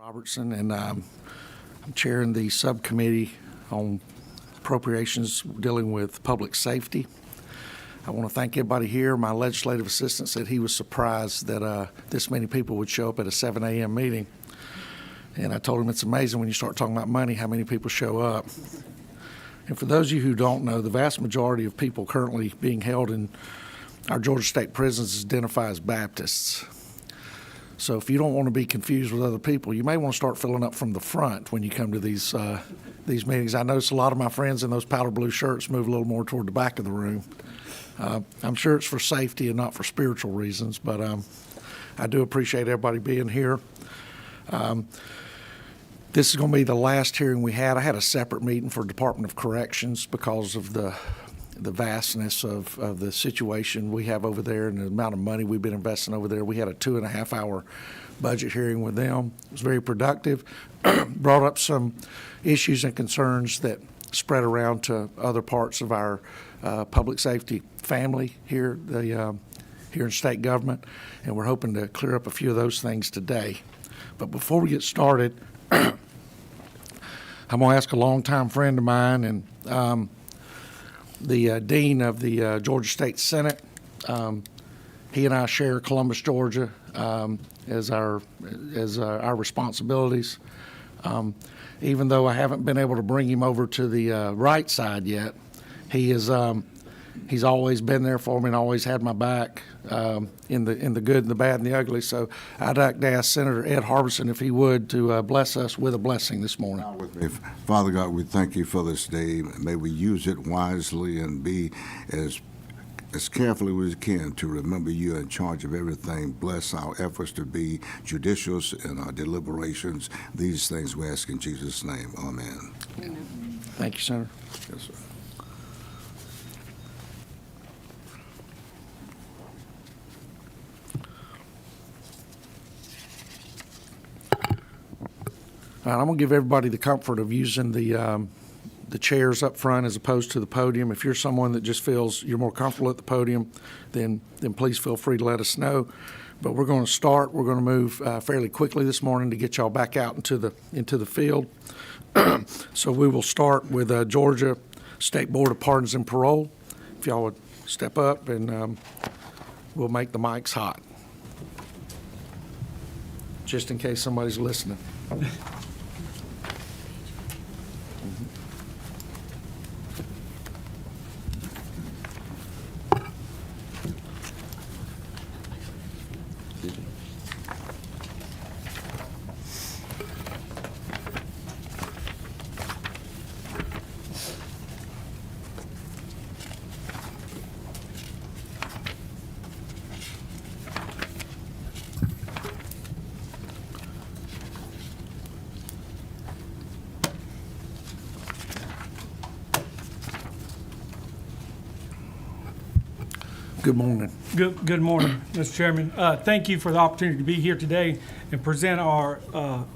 Robertson, and I'm chairing the subcommittee on appropriations dealing with public safety. I want to thank everybody here. My legislative assistant said he was surprised that this many people would show up at a 7 a.m. meeting. And I told him it's amazing when you start talking about money how many people show up. And for those of you who don't know, the vast majority of people currently being held in our Georgia state prisons is identified as Baptists. So if you don't want to be confused with other people, you may want to start filling up from the front when you come to these meetings. I notice a lot of my friends in those powder blue shirts move a little more toward the back of the room. I'm sure it's for safety and not for spiritual reasons, but I do appreciate everybody being here. This is going to be the last hearing we had. I had a separate meeting for Department of Corrections because of the vastness of the situation we have over there and the amount of money we've been investing over there. We had a 2.5-hour budget hearing with them. It was very productive, brought up some issues and concerns that spread around to other parts of our public safety family here, here in state government, and we're hoping to clear up a few of those things today. But before we get started, I'm going to ask a longtime friend of mine and the dean of the Georgia State Senate. He and I share Columbus, Georgia, as our responsibilities. Even though I haven't been able to bring him over to the right side yet, he's always been there for me and always had my back in the good and the bad and the ugly. So I'd like to ask Senator Ed Harbison if he would to bless us with a blessing this morning. With me. Father God, we thank you for this day. May we use it wisely and be as carefully as we can to remember you in charge of everything. Bless our efforts to be judicious in our deliberations. These things we ask in Jesus' name. Amen. Amen. Thank you, Senator. Yes, sir. All right, I'm going to give everybody the comfort of using the chairs up front as opposed to the podium. If you're someone that just feels you're more comfortable at the podium, then please feel free to let us know. But we're going to start. We're going to move fairly quickly this morning to get y'all back out into the field. So we will start with Georgia State Board of Pardons and Parole. If y'all would step up, and we'll make the mics hot, just in case somebody's listening. Good morning. Good morning, Mr. Chairman. Thank you for the opportunity to be here today and present our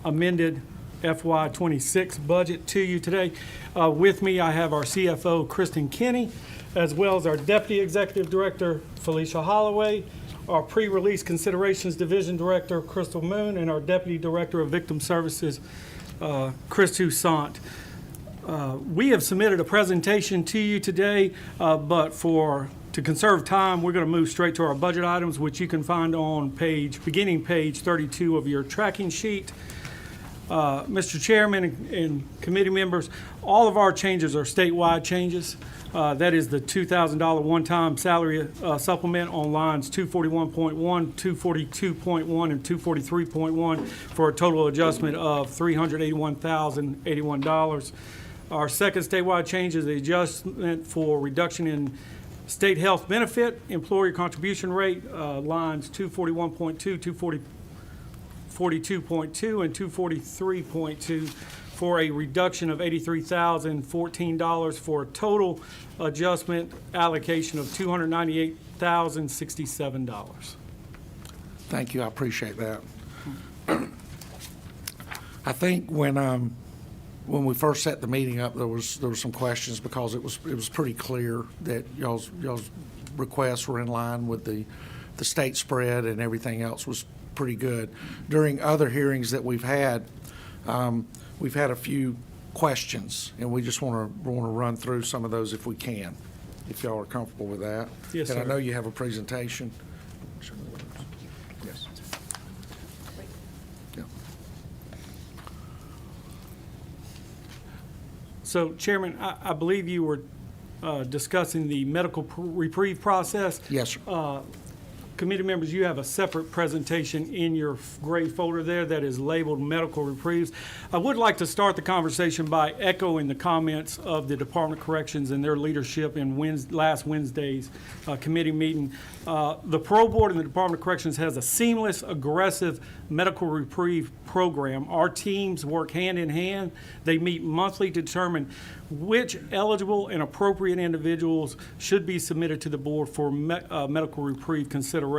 amended FY26 budget to you today. With me, I have our CFO, Kristen Kinney, as well as our Deputy Executive Director, Felicia Holloway, our Pre-Release Considerations Division Director, Crystal Moon, and our Deputy Director of Victim Services, Chris Toussaint. We have submitted a presentation to you today, but to conserve time, we're going to move straight to our budget items, which you can find on beginning page 32 of your tracking sheet. Mr. Chairman and committee members, all of our changes are statewide changes. That is the $2,000 one-time salary supplement on lines 241.1, 242.1, and 243.1 for a total adjustment of $381,081. Our second statewide change is the adjustment for reduction in state health benefit employer contribution rate, lines 241.2, 242.2, and 243.2 for a reduction of $83,014 for a total adjustment allocation of $298,067. Thank you. I appreciate that. I think when we first set the meeting up, there was some questions because it was pretty clear that y'all's requests were in line with the the state spread and everything else was pretty good. During other hearings that we've had a few questions, and we just want to run through some of those if we can, if y'all are comfortable with that. Yes, And I sir. know you have a presentation. Yes. Yeah. So, Chairman, I believe you were discussing the medical reprieve process. Yes, sir. Committee members, you have a separate presentation in your gray folder there that is labeled medical reprieves. I would like to start the conversation by echoing the comments of the Department of Corrections and their leadership in last Wednesday's committee meeting. The Parole Board and the Department of Corrections has a seamless, aggressive medical reprieve program. Our teams work hand in hand. They meet monthly to determine which eligible and appropriate individuals should be submitted to the board for medical reprieve consideration,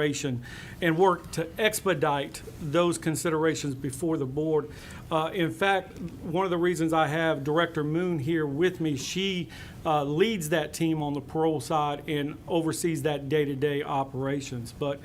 and work to expedite those considerations before the board. In fact, one of the reasons I have Director Moon here with me, she leads that team on the parole side and oversees that day-to-day operations. But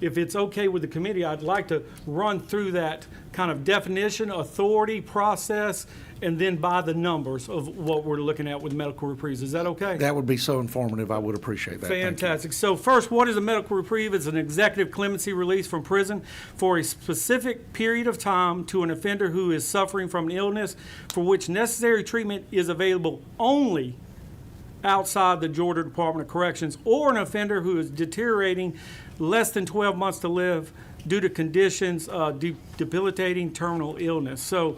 if it's okay with the committee, I'd like to run through that kind of definition, authority, process, and then by the numbers of what we're looking at with medical reprieves. Is that okay? That would be so informative. I would appreciate that. Thank you. Fantastic. So first, what is a medical reprieve? It's an executive clemency release from prison for a specific period of time to an offender who is suffering from an illness for which necessary treatment is available only outside the Georgia Department of Corrections, or an offender who is deteriorating less than 12 months to live due to conditions debilitating terminal illness. So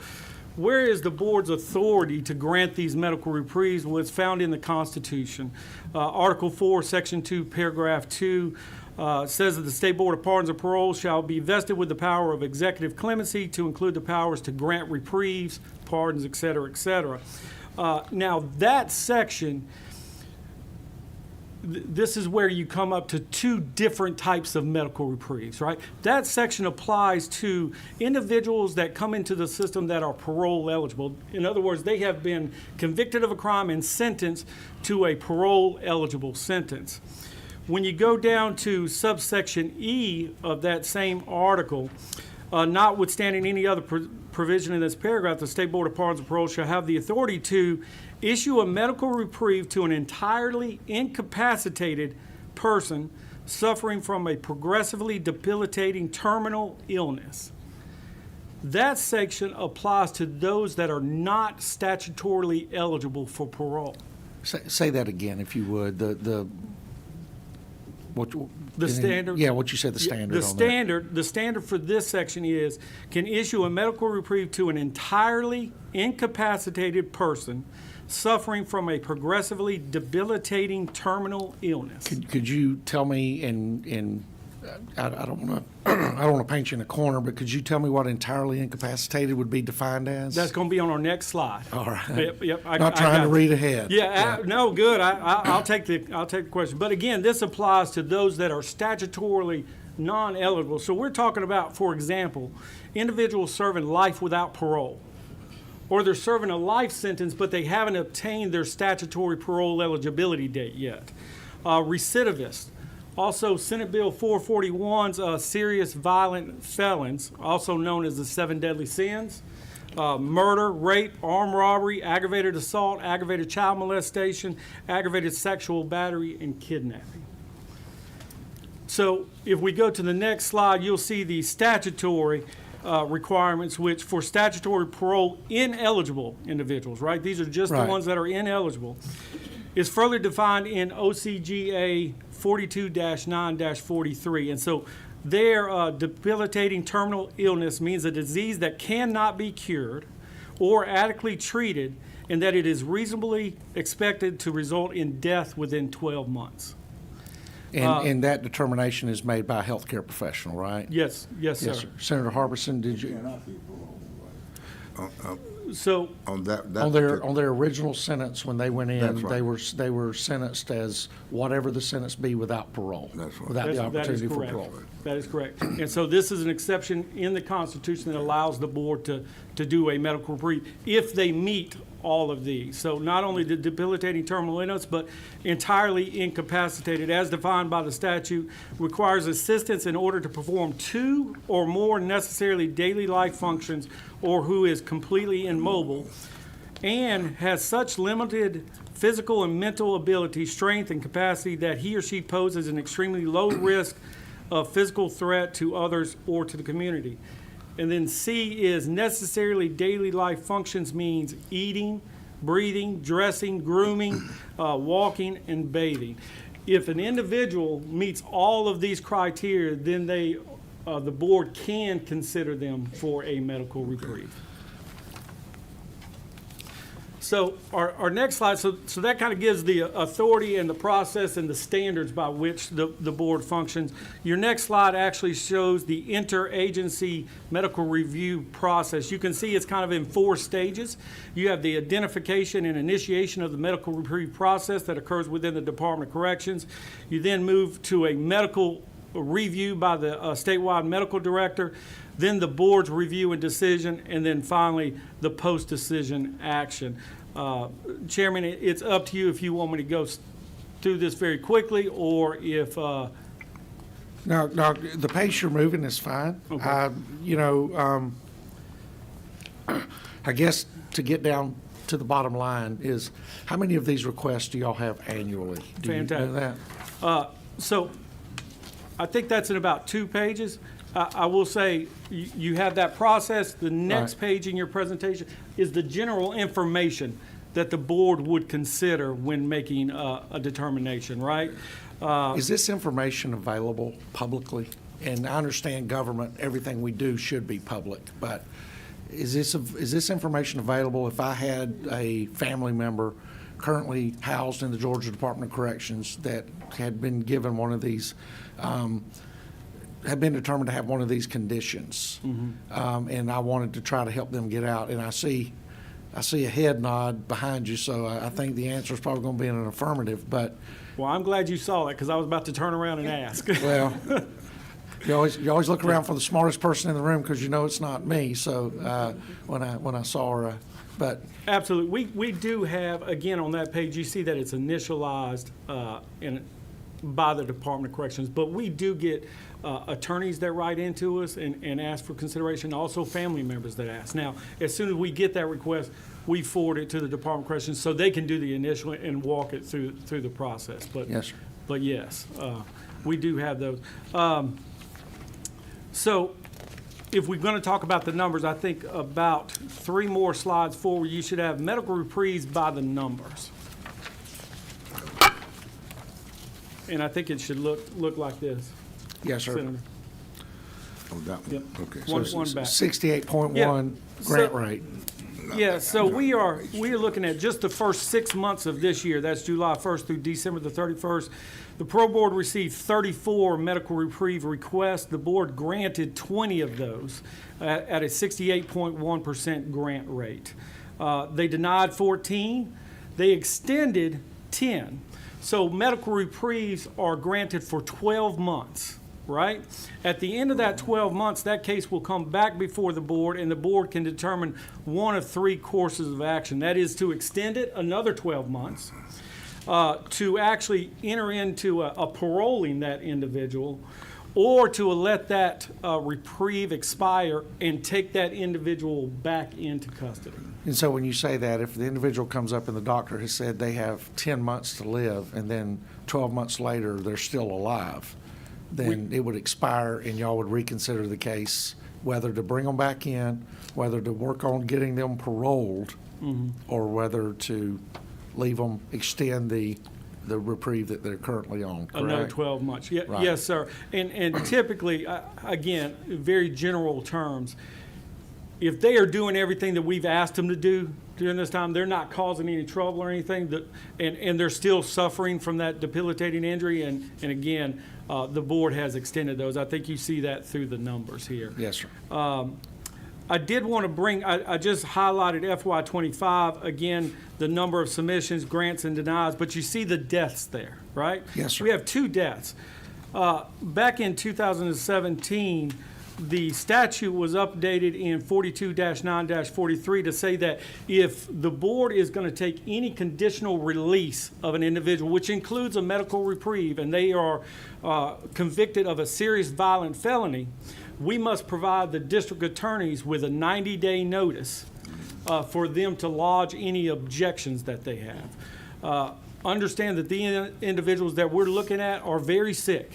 where is the board's authority to grant these medical reprieves? Well, it's found in the Constitution. Article 4, Section 2, Paragraph 2 says that the State Board of Pardons and Parole shall be vested with the power of executive clemency to include the powers to grant reprieves, pardons, et cetera, et cetera. Now, that section, this is where you come up to two different types of medical reprieves, right? That section applies to individuals that come into the system that are parole eligible. In other words, they have been convicted of a crime and sentenced to a parole eligible sentence. When you go down to subsection E of that same article, notwithstanding any other provision in this paragraph, the State Board of Pardons and Parole shall have the authority to issue a medical reprieve to an entirely incapacitated person suffering from a progressively debilitating terminal illness. That section applies to those that are not statutorily eligible for parole. Say that again, if you would. The standard? Yeah, what you said, the standard on that. The standard for this section is, can issue a medical reprieve to an entirely incapacitated person suffering from a progressively debilitating terminal illness. Could you tell me, I don't want to paint you in a corner, but could you tell me what entirely incapacitated would be defined as? That's going to be on our next slide. All right. Yep. Not trying to read ahead. No, good. I'll take the question. But again, this applies to those that are statutorily non-eligible. So we're talking about, for example, individuals serving life without parole, or they're serving a life sentence, but they haven't obtained their statutory parole eligibility date yet. Recidivists. Also, Senate Bill 441's serious violent felons, also known as the 7 deadly sins. Murder, rape, armed robbery, aggravated assault, aggravated child molestation, aggravated sexual battery, and kidnapping. So if we go to the next slide, you'll see the statutory requirements, which for statutory parole ineligible individuals, right? These are just the ones that are ineligible, is further defined in OCGA 42-9-43. And so their debilitating terminal illness means a disease that cannot be cured or adequately treated, and that it is reasonably expected to result in death within 12 months. And that determination is made by a healthcare professional, right? Yes, sir. Yes, sir. Senator Harbison, did you? Cannot be parole, right? So, On that, On their original sentence, when they went in, That's right. they were sentenced as whatever the sentence be without parole. That's right. Without the that is opportunity for correct. parole. That is correct. And so this is an exception in the Constitution that allows the board to do a medical reprieve if they meet all of these. So not only the debilitating terminal illness, but entirely incapacitated, as defined by the statute, requires assistance in order to perform 2 or more necessarily daily life functions, or who is completely immobile, and has such limited physical and mental ability, strength, and capacity that he or she poses an extremely low risk of physical threat to others or to the community. And then C is necessarily daily life functions means eating, breathing, dressing, grooming, walking, and bathing. If an individual meets all of these criteria, then the board can consider them for a medical reprieve. So our next slide, so that kind of gives the authority and the process and the standards by which the board functions. Your next slide actually shows the interagency medical review process. You can see it's kind of in 4 stages. You have the identification and initiation of the medical reprieve process that occurs within the Department of Corrections. You then move to a medical review by the statewide medical director, then the board's review and decision, and then finally the post-decision action. Chairman, it's up to you if you want me to go through this very quickly, or if No, the pace you're moving is fine. Okay. I guess to get down to the bottom line is, how many of these requests do y'all have annually? Do you know Fantastic. that? So I think that's in about 2 pages. I will say, you have that process. The next Right. page in your presentation is the general information that the board would consider when making a determination, right? Is this information available publicly? And I understand government, everything we do should be public, but is this information available if I had a family member currently housed in the Georgia Department of Corrections that had been given one of these, had been determined to have one of these conditions, and I wanted to try to help them get out, and I see a head nod behind you, so I think the answer is probably going to be an affirmative, but, Well, I'm glad you saw that, because I was about to turn around and ask. well, you always look around for the smartest person in the room because you know it's not me, so when I saw her, but Absolutely. We do have, again, on that page, you see that it's initialized by the Department of Corrections, but we do get attorneys that write into us and ask for consideration, also family members that ask. Now, as soon as we get that request, we forward it to the Department of Corrections so they can do the initial and walk it through the process. But yes, sir. But yes, we do have those. So if we're going to talk about the numbers, I think about 3 more slides forward, you should have medical reprieves by the numbers. And I think it should look like this. Yes, sir. Senator. Oh, that one, Yep. okay. One back. 68.1 Yeah. grant So- rate. Yeah, so we are looking at just the first 6 months of this year. That's July 1st through December the 31st. The Pro Board received 34 medical reprieve requests. The board granted 20 of those at a 68.1% grant rate. They denied 14. They extended 10. So medical reprieves are granted for 12 months. Right? At the end of that 12 months, that case will come back before the board, and the board can determine one of 3 courses of action. That is to extend it another 12 months, to actually enter into a paroling that individual, or to let that reprieve expire and take that individual back into custody. And so when you say that, if the individual comes up and the doctor has said they have 10 months to live, and then 12 months later they're still alive, then it would expire and y'all would reconsider the case, whether to bring them back in, whether to work on getting them paroled, or whether to leave them, extend the reprieve that they're currently on, correct? Another 12 months. Right. Yes, sir. And typically, again, very general terms, if they are doing everything that we've asked them to do during this time, they're not causing any trouble or anything, and they're still suffering from that debilitating injury, and again, the board has extended those. I think you see that through the numbers here. Yes, sir. I did want to bring, I just highlighted FY '25, again, the number of submissions, grants, and denies, but you see the deaths there, right? Yes, sir. We have 2 deaths. Back in 2017, the statute was updated in 42-9-43 to say that if the board is going to take any conditional release of an individual, which includes a medical reprieve, and they are convicted of a serious violent felony, we must provide the district attorneys with a 90-day notice for them to lodge any objections that they have. Understand that the individuals that we're looking at are very sick.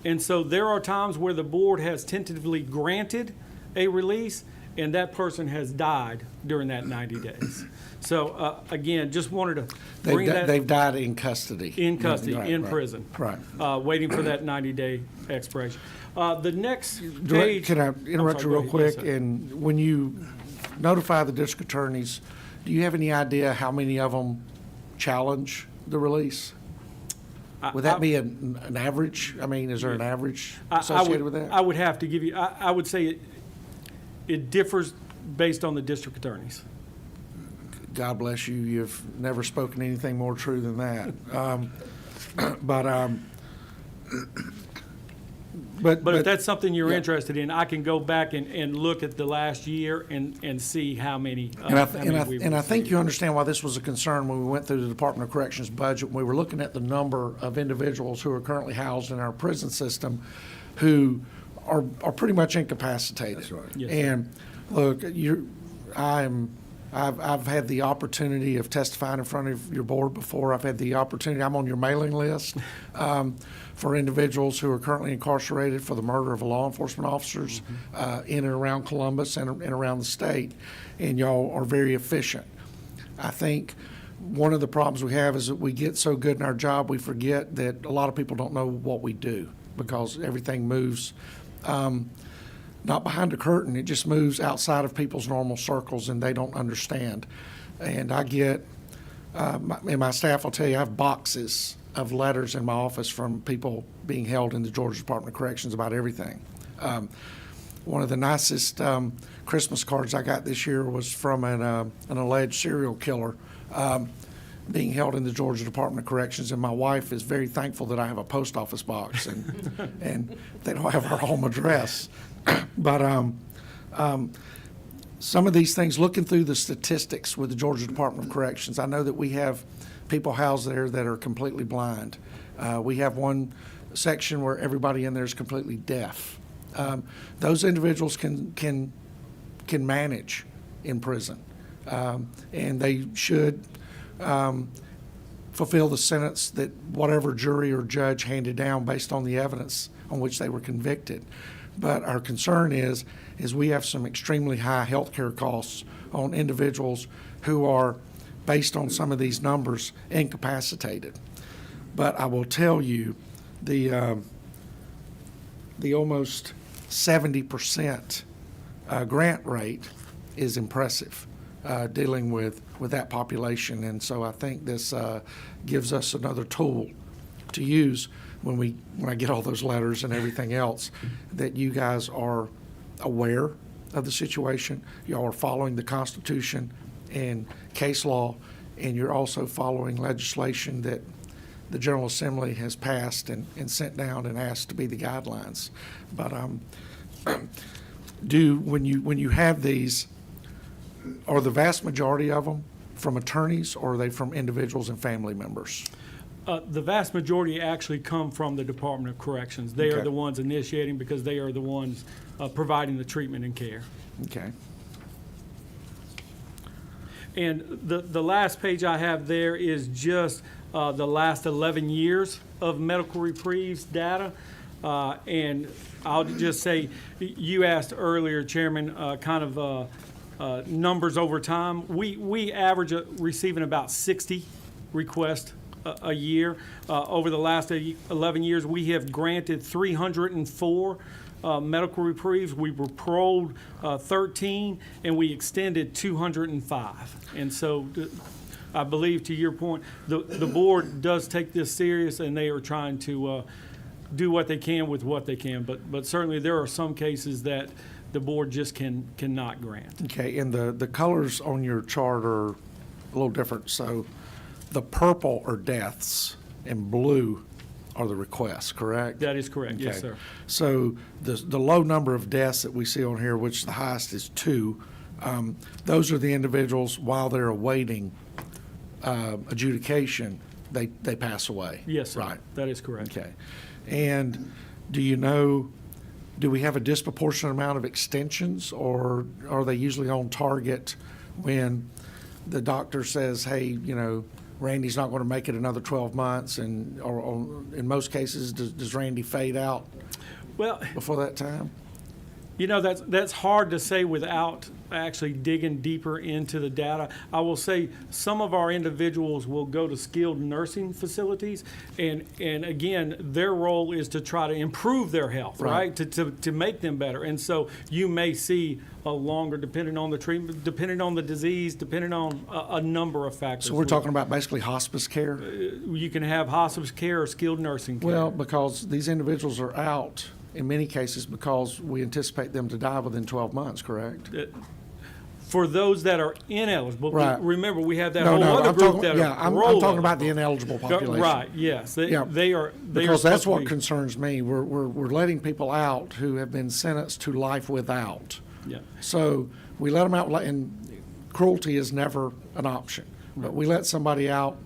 And so there are times where the board has tentatively granted a release, and that person has died during that 90 days. So again, just wanted to bring that. They've died in custody. In custody, Right, in right. prison. Right. Waiting for that 90-day expiration. The next page. Can I interrupt you real Go ahead. Yes, quick? sir. And when you notify the district attorneys, do you have any idea how many of them challenge the release? Would that be an average? I mean, is there an average associated with that? I would have to give you, I would say it differs based on the district attorneys. God bless you. You've never spoken anything more true than that. But if that's something you're interested in, I can go back and look at the last year and see how many. And I we've think received. you understand why this was a concern when we went through the Department of Corrections budget. We were looking at the number of individuals who are currently housed in our prison system who are pretty much incapacitated. That's right. Yes, sir. And look, I've had the opportunity of testifying in front of your board before. I've had the opportunity, I'm on your mailing list for individuals who are currently incarcerated for the murder of law enforcement officers in and around Columbus and around the state. And y'all are very efficient. I think one of the problems we have is that we get so good in our job, we forget that a lot of people don't know what we do because everything moves not behind a curtain, it just moves outside of people's normal circles and they don't understand. And I get, and my staff will tell you, I have boxes of letters in my office from people being held in the Georgia Department of Corrections about everything. One of the nicest Christmas cards I got this year was from an alleged serial killer being held in the Georgia Department of Corrections, and my wife is very thankful that I have a post office box and they don't have our home address. But some of these things, looking through the statistics with the Georgia Department of Corrections, I know that we have people housed there that are completely blind. We have one section where everybody in there is completely deaf. Those individuals can manage in prison, and they should fulfill the sentence that whatever jury or judge handed down based on the evidence on which they were convicted. But our concern is we have some extremely high health care costs on individuals who are, based on some of these numbers, incapacitated. But I will tell you, the almost 70% grant rate is impressive dealing with that population. And so I think this gives us another tool to use when I get all those letters and everything else, that you guys are aware of the situation, y'all are following the Constitution and case law, and you're also following legislation that the General Assembly has passed and sent down and asked to be the guidelines. But when you have these, are the vast majority of them from attorneys, or are they from individuals and family members? The vast majority actually come from the Department of Corrections. They are Okay. the ones initiating because they are the ones providing the treatment and care. Okay. And the last page I have there is just the last 11 years of medical reprieves data. And I'll just say, you asked earlier, Chairman, kind of numbers over time. We average receiving about 60 requests a year. Over the last 11 years, we have granted 304 medical reprieves. We were paroled 13, and we extended 205. And so I believe, to your point, the board does take this serious, and they are trying to do what they can with what they can, but certainly there are some cases that the board just cannot grant. Okay, and the colors on your chart are a little different. So the purple are deaths and blue are the requests, correct? That is correct, yes, Okay. sir. So the low number of deaths that we see on here, which the highest is 2, those are the individuals while they're awaiting adjudication, they pass away. Yes, sir. Right. That is correct. Okay. And do we have a disproportionate amount of extensions, or are they usually on target when the doctor says, hey, Randy's not going to make it another 12 months, or in most cases, does Randy fade out Well, before that time? that's hard to say without actually digging deeper into the data. I will say some of our individuals will go to skilled nursing facilities, and again, their role is to try to improve their health, right? To make them better. And so you may see a longer, depending on the treatment, depending on the disease, depending on a number of factors. So we're talking about basically hospice care? You can have hospice care or skilled nursing care. Well, because these individuals are out in many cases because we anticipate them to die within 12 months, correct? For those that are ineligible, Right. No, remember we have that no, whole other I'm group talking, that yeah, are I'm talking about the ineligible population. Right, yes. Yeah, They are Because that's supposed to what be- concerns me. We're letting people out who have been sentenced to life without. Yeah. So we let them out, and cruelty is never an option. But we let somebody out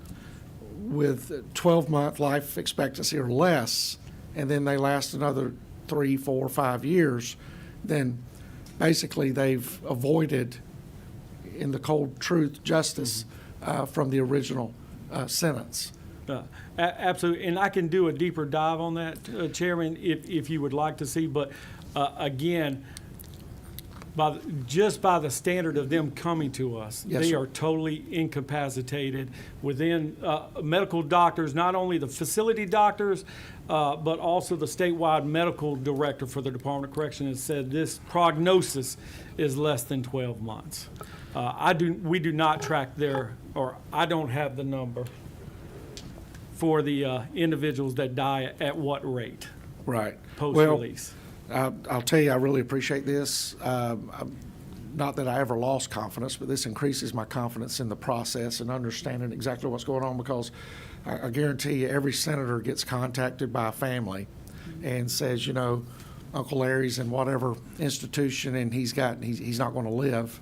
with 12-month life expectancy or less, and then they last another 3, 4, 5 years, then basically they've avoided, in the cold truth, justice from the original sentence. Absolutely, and I can do a deeper dive on that, Chairman, if you would like to see. But again, just by the standard of them coming to us, Yes, they sir. are totally incapacitated within medical doctors, not only the facility doctors, but also the statewide medical director for the Department of Corrections has said this prognosis is less than 12 months. We do not track I don't have the number for the individuals that die at what rate Right. post-release. I'll tell you, I really appreciate this. Not that I ever lost confidence, but this increases my confidence in the process and understanding exactly what's going on, because I guarantee you every senator gets contacted by a family and says, Uncle Larry's in whatever institution and he's not going to live.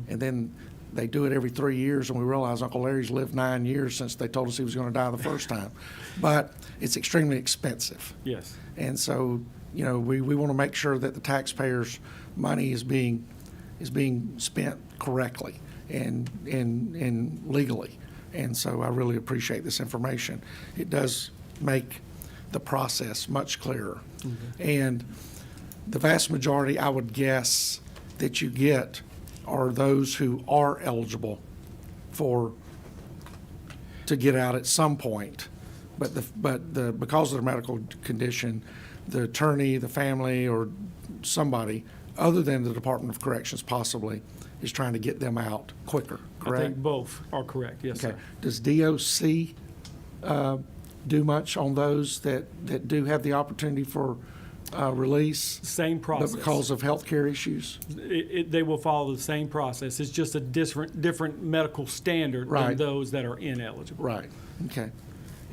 And then they do it every 3 years, and we realize Uncle Larry's lived 9 years since they told us he was going to die the first time. But it's extremely expensive. Yes. And so, we want to make sure that the taxpayers' money is being spent correctly and legally. And so I really appreciate this information. It does make the process much clearer. And the vast majority, I would guess, that you get are those who are eligible to get out at some point. But because of their medical condition, the attorney, the family, or somebody other than the Department of Corrections possibly is trying to get them out quicker, correct? I think both are correct, yes, Okay. sir. Does DOC do much on those that do have the opportunity for release, Same but process. because of healthcare issues? They will follow the same process. It's just a different medical standard Right. than those that are ineligible. Right, okay.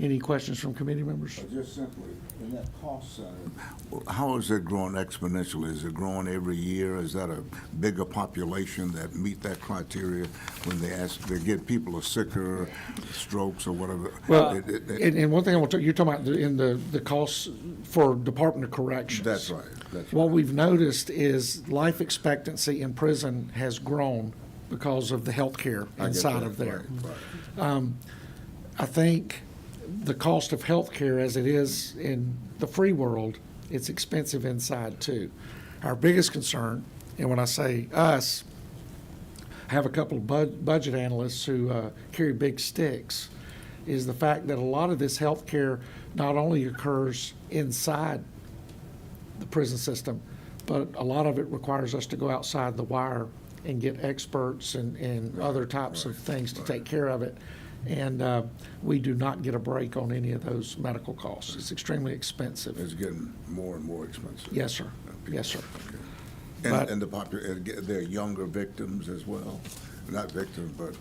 Any questions from committee members? Just simply, in that cost side, how is it growing exponentially? Is it growing every year? Is that a bigger population that meet that criteria when they get people who are sicker, strokes or whatever? Well, It- and one thing I want to, you're talking about in the costs for Department of Corrections. That's right. That's What right. we've noticed is life expectancy in prison has grown because of the health care I get inside that. of there. Right. I think the cost of health care as it is in the free world, it's expensive inside too. Our biggest concern, and when I say us, I have a couple of budget analysts who carry big sticks, is the fact that a lot of this health care not only occurs inside the prison system, but a lot of it requires us to go outside the wire and get experts and other types of things to take care of it. And we do not get a break on any of those medical costs. It's extremely expensive. It's getting more and more expensive. Yes, sir. Yes, sir. And, But- and they're younger victims as well, not victims, but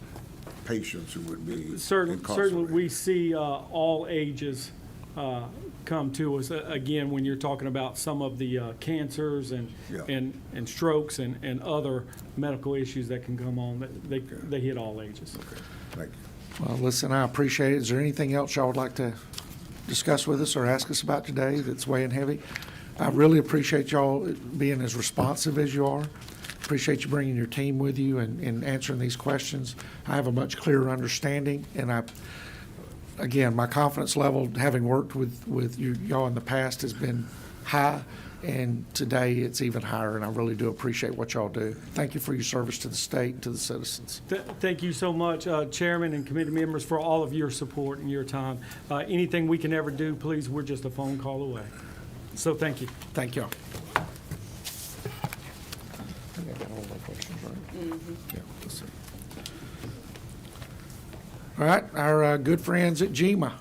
patients who would be Certainly, incarcerated. we see all ages come to us. Again, when you're talking about some of the cancers and Yeah. and strokes and other medical issues that can come on, they hit all ages. Okay, thank you. Well, listen, I appreciate it. Is there anything else y'all would like to discuss with us or ask us about today that's weighing heavy? I really appreciate y'all being as responsive as you are. Appreciate you bringing your team with you and answering these questions. I have a much clearer understanding, and again, my confidence level, having worked with y'all in the past, has been high, and today it's even higher, and I really do appreciate what y'all do. Thank you for your service to the state and to the citizens. Thank you so much, Chairman and committee members, for all of your support and your time. Anything we can ever do, please, we're just a phone call away. So thank you. Thank y'all. I think I got all my questions right. Yeah, let's see. All right, our good friends at GMA.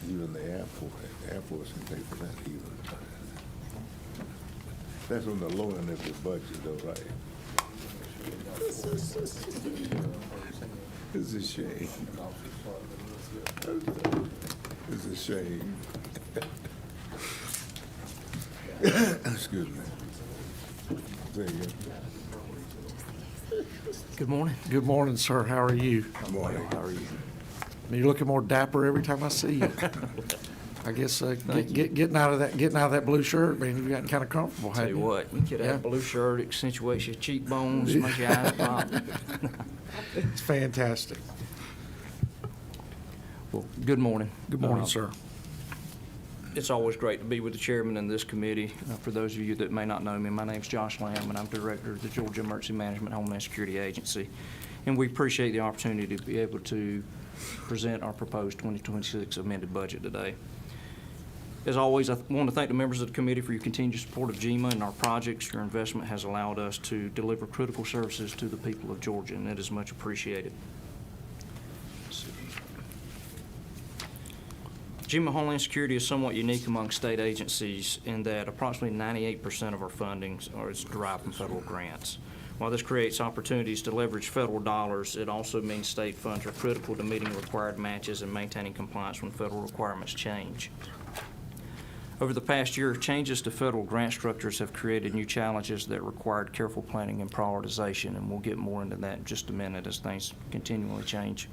Even the Air Force can pay for that even. That's on the low end of the budget though, right? It's a shame. It's a shame. Excuse me. There you Good morning. Good morning, sir. How are you? go. Morning. How are you? You're looking more dapper every time I see you. I guess getting out of that blue shirt, man, you've gotten kind of comfortable, Tell haven't you you? what, you get Yeah. that blue shirt, accentuates your cheekbones, makes your eyes pop. It's fantastic. Well, good morning. Good morning, sir. It's always great to be with the chairman in this committee. For those of you that may not know me, my name's Josh Lamb, and I'm Director of the Georgia Emergency Management Homeland Security Agency. And we appreciate the opportunity to be able to present our proposed 2026 amended budget today. As always, I want to thank the members of the committee for your continued support of GMA and our projects. Your investment has allowed us to deliver critical services to the people of Georgia, and it is much appreciated. GMA Homeland Security is somewhat unique among state agencies in that approximately 98% of our funding is derived from federal grants. While this creates opportunities to leverage federal dollars, it also means state funds are critical to meeting required matches and maintaining compliance when federal requirements change. Over the past year, changes to federal grant structures have created new challenges that required careful planning and prioritization, and we'll get more into that in just a minute as things continually change.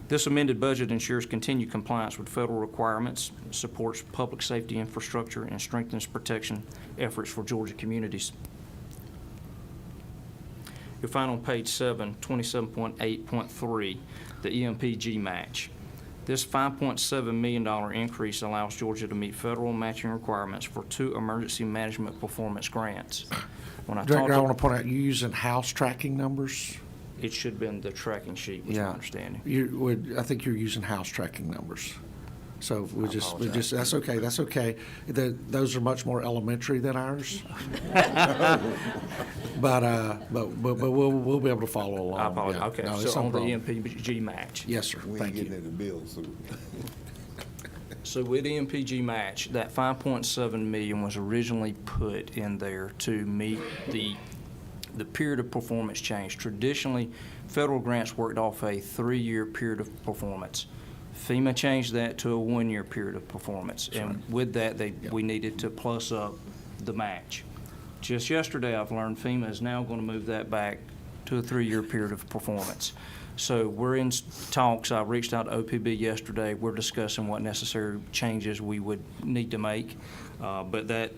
This amended budget ensures continued compliance with federal requirements, supports public safety infrastructure, and strengthens protection efforts for Georgia communities. You'll find on page 7, 27.8.3, the EMPG match. This $5.7 million increase allows Georgia to meet federal matching requirements for 2 emergency management performance grants. When I Director, I talked want to point out, you're using house tracking numbers? it should have been the tracking sheet, was my understanding. I think you're using house tracking numbers. So we apologize. just, that's okay, that's okay. Those are much more elementary than ours. But we'll be able to follow along. I apologize. Yeah. Okay, No, it's so no on the problem. EMPG match. Yes, sir, We ain't thank getting you. any bills, so. So with EMPG match, that $5.7 million was originally put in there to meet the period of performance change. Traditionally, federal grants worked off a 3-year period of performance. FEMA changed that to a 1-year period of performance, and with that, we needed to plus up the match. Just yesterday, I've learned FEMA is now going to move that back to a 3-year period of performance. So we're in talks. I reached out to OPB yesterday. We're discussing what necessary changes we would need to make, but that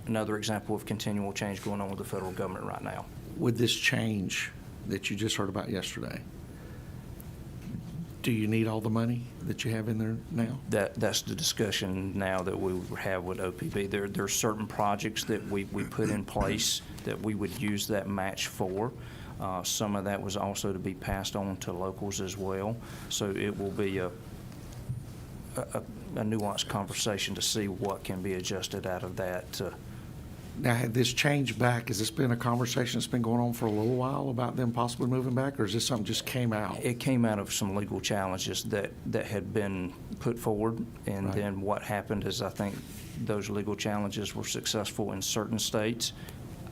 another example of continual change going on with the federal government right now. With this change that you just heard about yesterday, do you need all the money that you have in there now? That's the discussion now that we would have with OPB. There are certain projects that we put in place that we would use that match for. Some of that was also to be passed on to locals as well. So it will be a a nuanced conversation to see what can be adjusted out of that. Now, had this changed back, has this been a conversation that's been going on for a little while about them possibly moving back, or is this something just came out? It came out of some legal challenges that had been put forward, and Right. then what happened is I think those legal challenges were successful in certain states.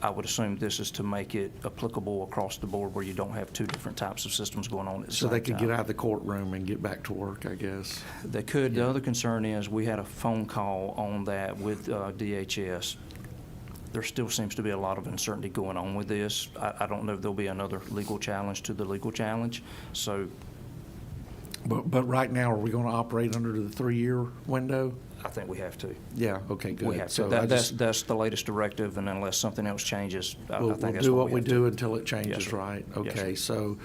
I would assume this is to make it applicable across the board where you don't have two different types of systems going on at the So same they could time. get out of the courtroom and get back to work, I guess. They could. The other concern is we had a phone call on that with DHS. There still seems to be a lot of uncertainty going on with this. I don't know if there'll be another legal challenge to the legal challenge. So But right now, are we going to operate under the 3-year window? I think we have to. Yeah, okay, good. We have to. So I just, That's the latest directive, and unless something else changes, I we'll think that's do what what we have to do until it changes, sir. right? Yes, Okay, sir. so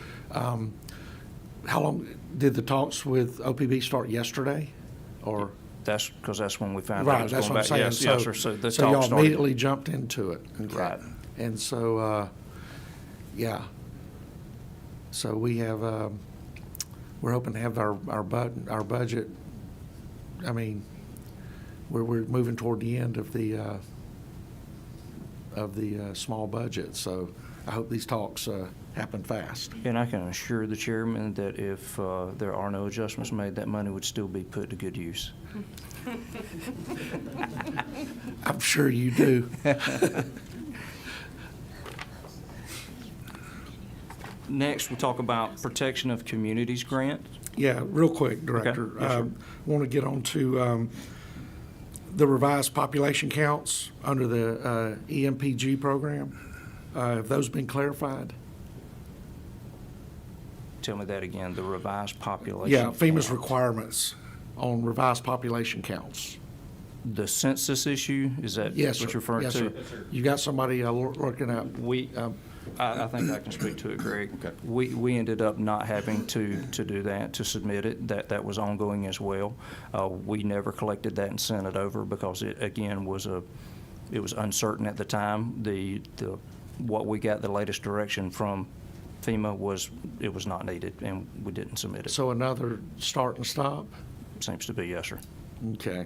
how long, did the talks with OPB start yesterday? Or? That's because that's when we found out it Right, was that's going what I'm back. saying. Yes, sir. So the So talk y'all started. immediately jumped into it? Okay. Right. And so, yeah. So we have, we're hoping to have our budget, I mean, we're moving toward the end of the small budget, so I hope these talks happen fast. And I can assure the chairman that if there are no adjustments made, that money would still be put to good use. I'm sure you do. Next, we'll talk about Protection of Communities Grant. Yeah, real quick, Director. Yes, sir. Want to get on to the revised population counts under the EMPG program. Have those been clarified? Tell me that again, the revised population. Yeah, FEMA's count. requirements on revised population counts. The census issue, is that Yes, what sir. you're referring Yes, to? sir. You got somebody looking at? I think I can speak to it, Greg. We ended up not having to do that, to submit it. That was ongoing as well. We never collected that and sent it over because it, again, it was uncertain at the time. What we got, the latest direction from FEMA was, it was not needed, and we didn't submit it. So another start and stop? Seems to be, yes, sir. Okay.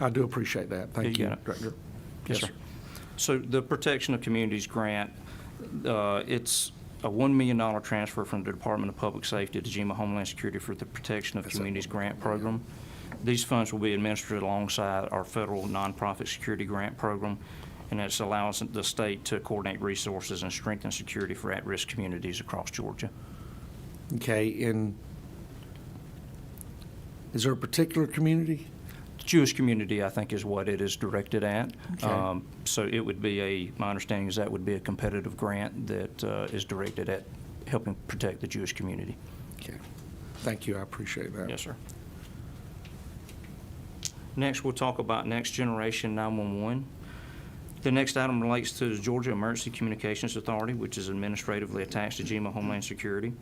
I do appreciate that. Thank You you, got it. Director. Yes, sir. So the Protection of Communities Grant, it's a $1 million transfer from the Department of Public Safety to GEMA Homeland Security for the Protection of Communities Grant Program. These funds will be administered alongside our federal nonprofit security grant program, and it's allows the state to coordinate resources and strengthen security for at-risk communities across Georgia. Okay, and is there a particular community? The Jewish community, I think, is what it is directed at. Okay. So it would be my understanding is that would be a competitive grant that is directed at helping protect the Jewish community. Okay. Thank you, I appreciate that. Yes, sir. Next, we'll talk about Next Generation 911. The next item relates to the Georgia Emergency Communications Authority, which is administratively attached to GEMA Homeland Security.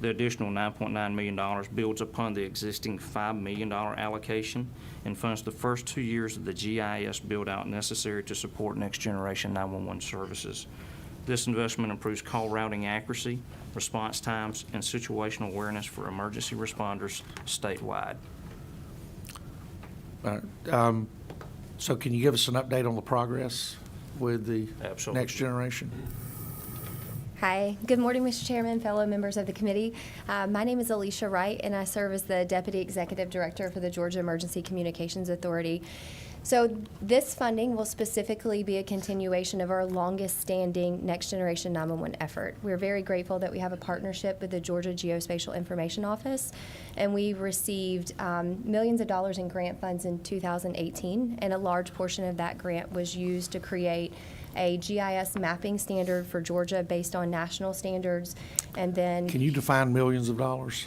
The additional $9.9 million builds upon the existing $5 million allocation and funds the first 2 years of the GIS build-out necessary to support Next Generation 911 services. This investment improves call routing accuracy, response times, and situational awareness for emergency responders statewide. All right. So can you give us an update on the progress with the Absolutely. Next Generation? Hi. Good morning, Mr. Chairman, fellow members of the committee. My name is Alicia Wright, and I serve as the Deputy Executive Director for the Georgia Emergency Communications Authority. So this funding will specifically be a continuation of our longest-standing Next Generation 911 effort. We're very grateful that we have a partnership with the Georgia Geospatial Information Office, and we received millions of dollars in grant funds in 2018, and a large portion of that grant was used to create a GIS mapping standard for Georgia based on national standards, and then Can you define millions of dollars?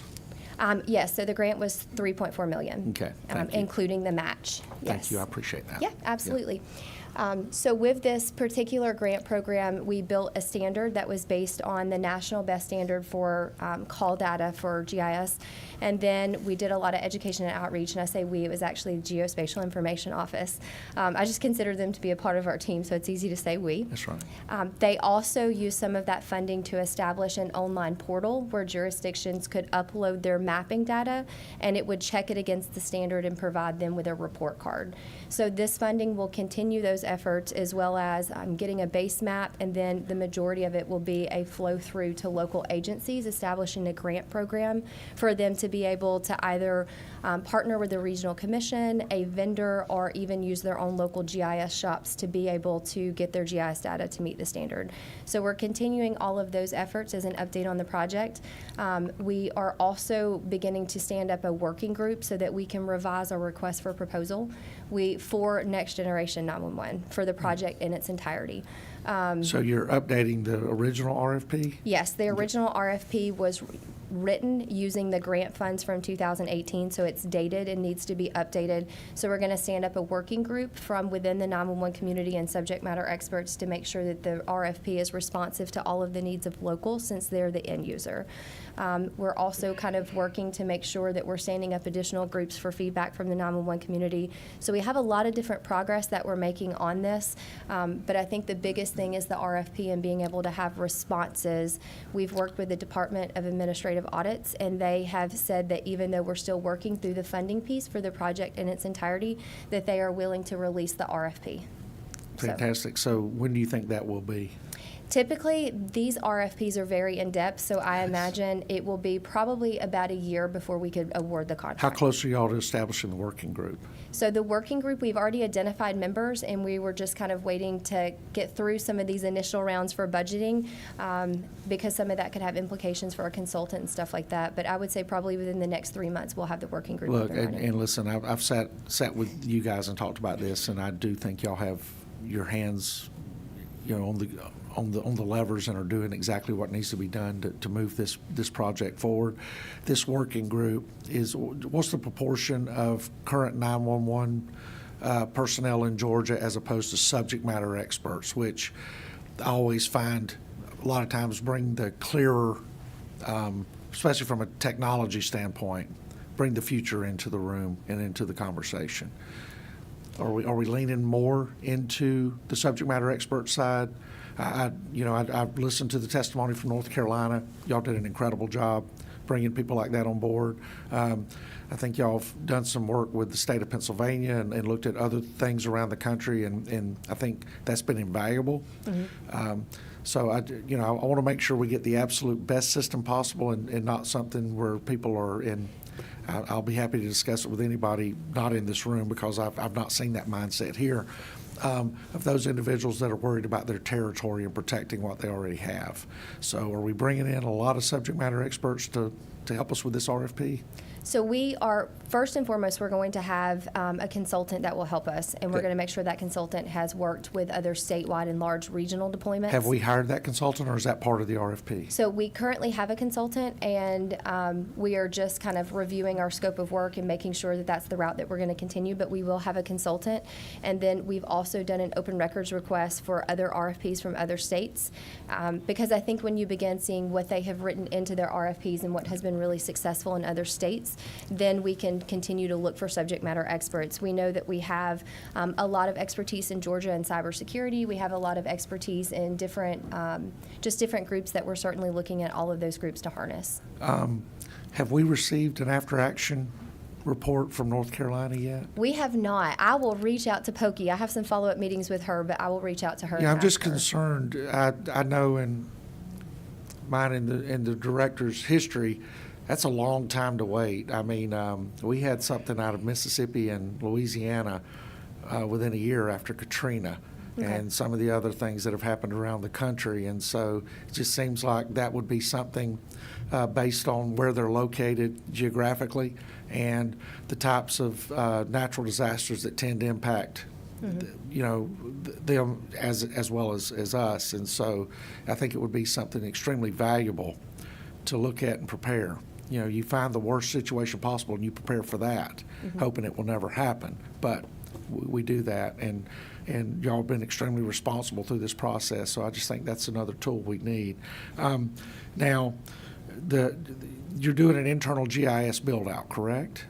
yes, so the grant was $3.4 million. Okay, thank you. Including the match. Thank Yes. you, I appreciate that. Yeah, absolutely. So with this particular grant program, we built a standard that was based on the national best standard for call data for GIS. And then we did a lot of education and outreach, and I say we, it was actually the Geospatial Information Office. I just consider them to be a part of our team, so it's easy to say we. That's right. They also used some of that funding to establish an online portal where jurisdictions could upload their mapping data, and it would check it against the standard and provide them with a report card. So this funding will continue those efforts, as well as getting a base map, and then the majority of it will be a flow through to local agencies, establishing a grant program for them to be able to either partner with the regional commission, a vendor, or even use their own local GIS shops to be able to get their GIS data to meet the standard. So we're continuing all of those efforts as an update on the project. We are also beginning to stand up a working group so that we can revise our request for proposal for Next Generation 911 for the project in its entirety. So you're updating the original RFP? Yes, the original RFP was written using the grant funds from 2018, so it's dated and needs to be updated. So we're going to stand up a working group from within the 911 community and subject matter experts to make sure that the RFP is responsive to all of the needs of locals, since they're the end user. We're also kind of working to make sure that we're standing up additional groups for feedback from the 911 community. So we have a lot of different progress that we're making on this, but I think the biggest thing is the RFP and being able to have responses. We've worked with the Department of Administrative Audits, and they have said that even though we're still working through the funding piece for the project in its entirety, that they are willing to release the RFP. Fantastic. So when do you think that will be? Typically, these RFPs are very in-depth, so I imagine it will be probably about a year before we could award the contract. How close are y'all to establishing the working group? So the working group, we've already identified members, and we were just kind of waiting to get through some of these initial rounds for budgeting, because some of that could have implications for a consultant and stuff like that. But I would say probably within the next 3 months, we'll have the working group up Look, and running. and listen, I've sat with you guys and talked about this, and I do think y'all have your hands, on the levers and are doing exactly what needs to be done to move this project forward. This working group what's the proportion of current 911 personnel in Georgia as opposed to subject matter experts, which I always find a lot of times bring the clearer, especially from a technology standpoint, bring the future into the room and into the conversation. Are we leaning more into the subject matter expert side? I've listened to the testimony from North Carolina. Y'all did an incredible job bringing people like that on board. I think y'all have done some work with the state of Pennsylvania and looked at other things around the country, and I think that's been invaluable. Mm-hmm. So I want to make sure we get the absolute best system possible and not something where people are in. I'll be happy to discuss it with anybody not in this room, because I've not seen that mindset here, of those individuals that are worried about their territory and protecting what they already have. So are we bringing in a lot of subject matter experts to help us with this RFP? So we are, first and foremost, we're going to have a consultant that will help us, and we're Okay. going to make sure that consultant has worked with other statewide and large regional deployments. Have we hired that consultant, or is that part of the RFP? So we currently have a consultant, and we are just kind of reviewing our scope of work and making sure that that's the route that we're going to continue, but we will have a consultant. And then we've also done an open records request for other RFPs from other states, because I think when you begin seeing what they have written into their RFPs and what has been really successful in other states, then we can continue to look for subject matter experts. We know that we have a lot of expertise in Georgia in cybersecurity. We have a lot of expertise in different groups that we're certainly looking at all of those groups to harness. Have we received an after-action report from North Carolina yet? We have not. I will reach out to Pokey. I have some follow-up meetings with her, but I will reach out to her. Yeah, I'm and just ask her. concerned. I know in the director's history, that's a long time to wait. I mean, we had something out of Mississippi and Louisiana within a year after Katrina, Okay. and some of the other things that have happened around the country. And so it just seems like that would be something based on where they're located geographically and the types of natural disasters that tend to impact them as well as us. And so I think it would be something extremely valuable to look at and prepare. You find the worst situation possible and you prepare for that, hoping it will never happen. But we do that. And y'all have been extremely responsible through this process, so I just think that's another tool we need. Now, you're doing an internal GIS build-out, correct?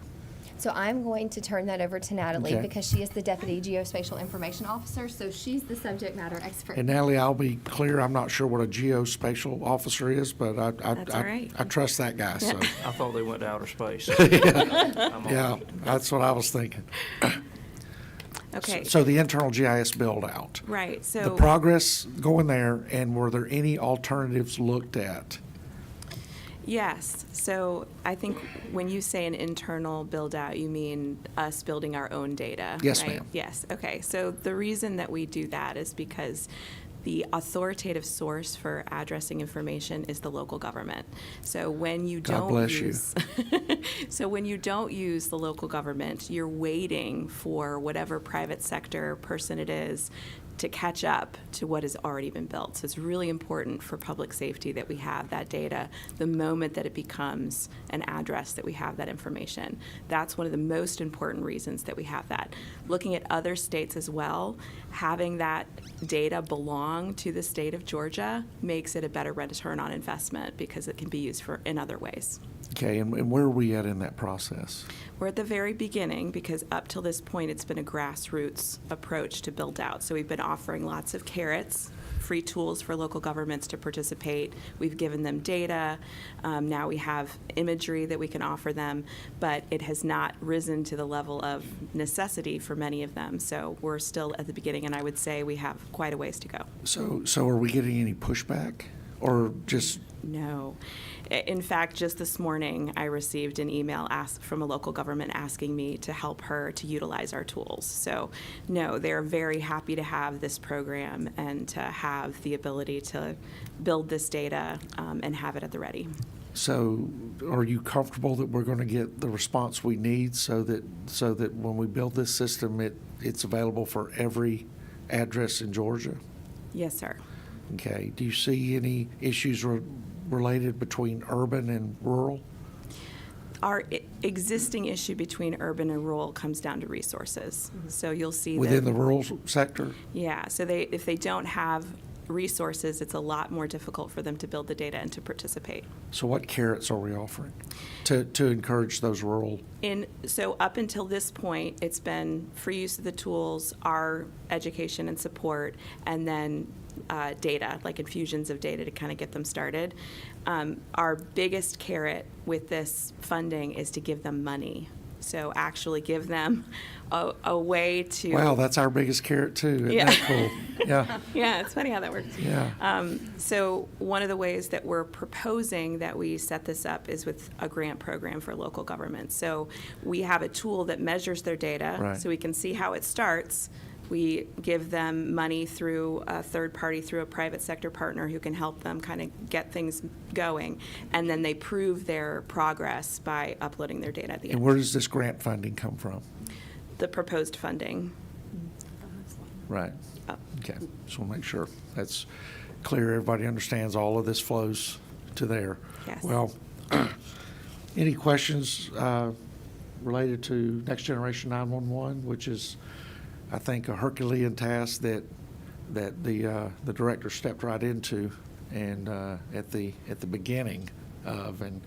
So I'm going to turn that over to Natalie Okay. because she is the Deputy Geospatial Information Officer, so she's the subject matter expert. And Natalie, I'll be clear, I'm not sure what a geospatial officer is, but That's all right. I trust that guy, so. I thought they went to outer space. Yeah, that's what I was thinking. Okay, So the internal GIS build-out. right, The so, progress going there, and were there any alternatives looked at? yes. So I think when you say an internal build-out, you mean us building our own data, Yes, right? ma'am. Yes, okay. So the reason that we do that is because the authoritative source for addressing information is the local government. So when you God don't bless you. use, so when you don't use the local government, you're waiting for whatever private sector person it is to catch up to what has already been built. So it's really important for public safety that we have that data the moment that it becomes an address, that we have that information. That's one of the most important reasons that we have that. Looking at other states as well, having that data belong to the state of Georgia makes it a better return on investment because it can be used in other ways. Okay, and where are we at in that process? We're at the very beginning because up till this point, it's been a grassroots approach to build out. So we've been offering lots of carrots, free tools for local governments to participate. We've given them data. Now we have imagery that we can offer them, but it has not risen to the level of necessity for many of them. So we're still at the beginning, and I would say we have quite a ways to go. So are we getting any pushback, or just? No. In fact, just this morning, I received an email from a local government asking me to help her to utilize our tools. So, no, they're very happy to have this program and to have the ability to build this data and have it at the ready. So are you comfortable that we're going to get the response we need so that when we build this system, it's available for every address in Georgia? Yes, sir. Okay. Do you see any issues related between urban and rural? Our existing issue between urban and rural comes down to resources. So you'll see Within that, the rural sector? yeah, so if they don't have resources, it's a lot more difficult for them to build the data and to participate. So what carrots are we offering to encourage those rural? So up until this point, it's been free use of the tools, our education and support, and then data, like infusions of data to kind of get them started. Our biggest carrot with this funding is to give them money. So actually give them a way to. Wow, that's our biggest carrot too. Isn't Yeah. that cool? Yeah. Yeah, it's funny how that works. Yeah. So one of the ways that we're proposing that we set this up is with a grant program for local governments. So we have a tool that measures their data, Right. so we can see how it starts. We give them money through a third party, through a private sector partner who can help them kind of get things going. And then they prove their progress by uploading their data at the And end. where does this grant funding come from? The proposed funding. Right. Oh. Okay. Just want to make sure that's clear. Everybody understands all of this flows to there. Yes. Well, any questions related to Next Generation 911, which is, I think, a Herculean task that the director stepped right into and at the beginning of, and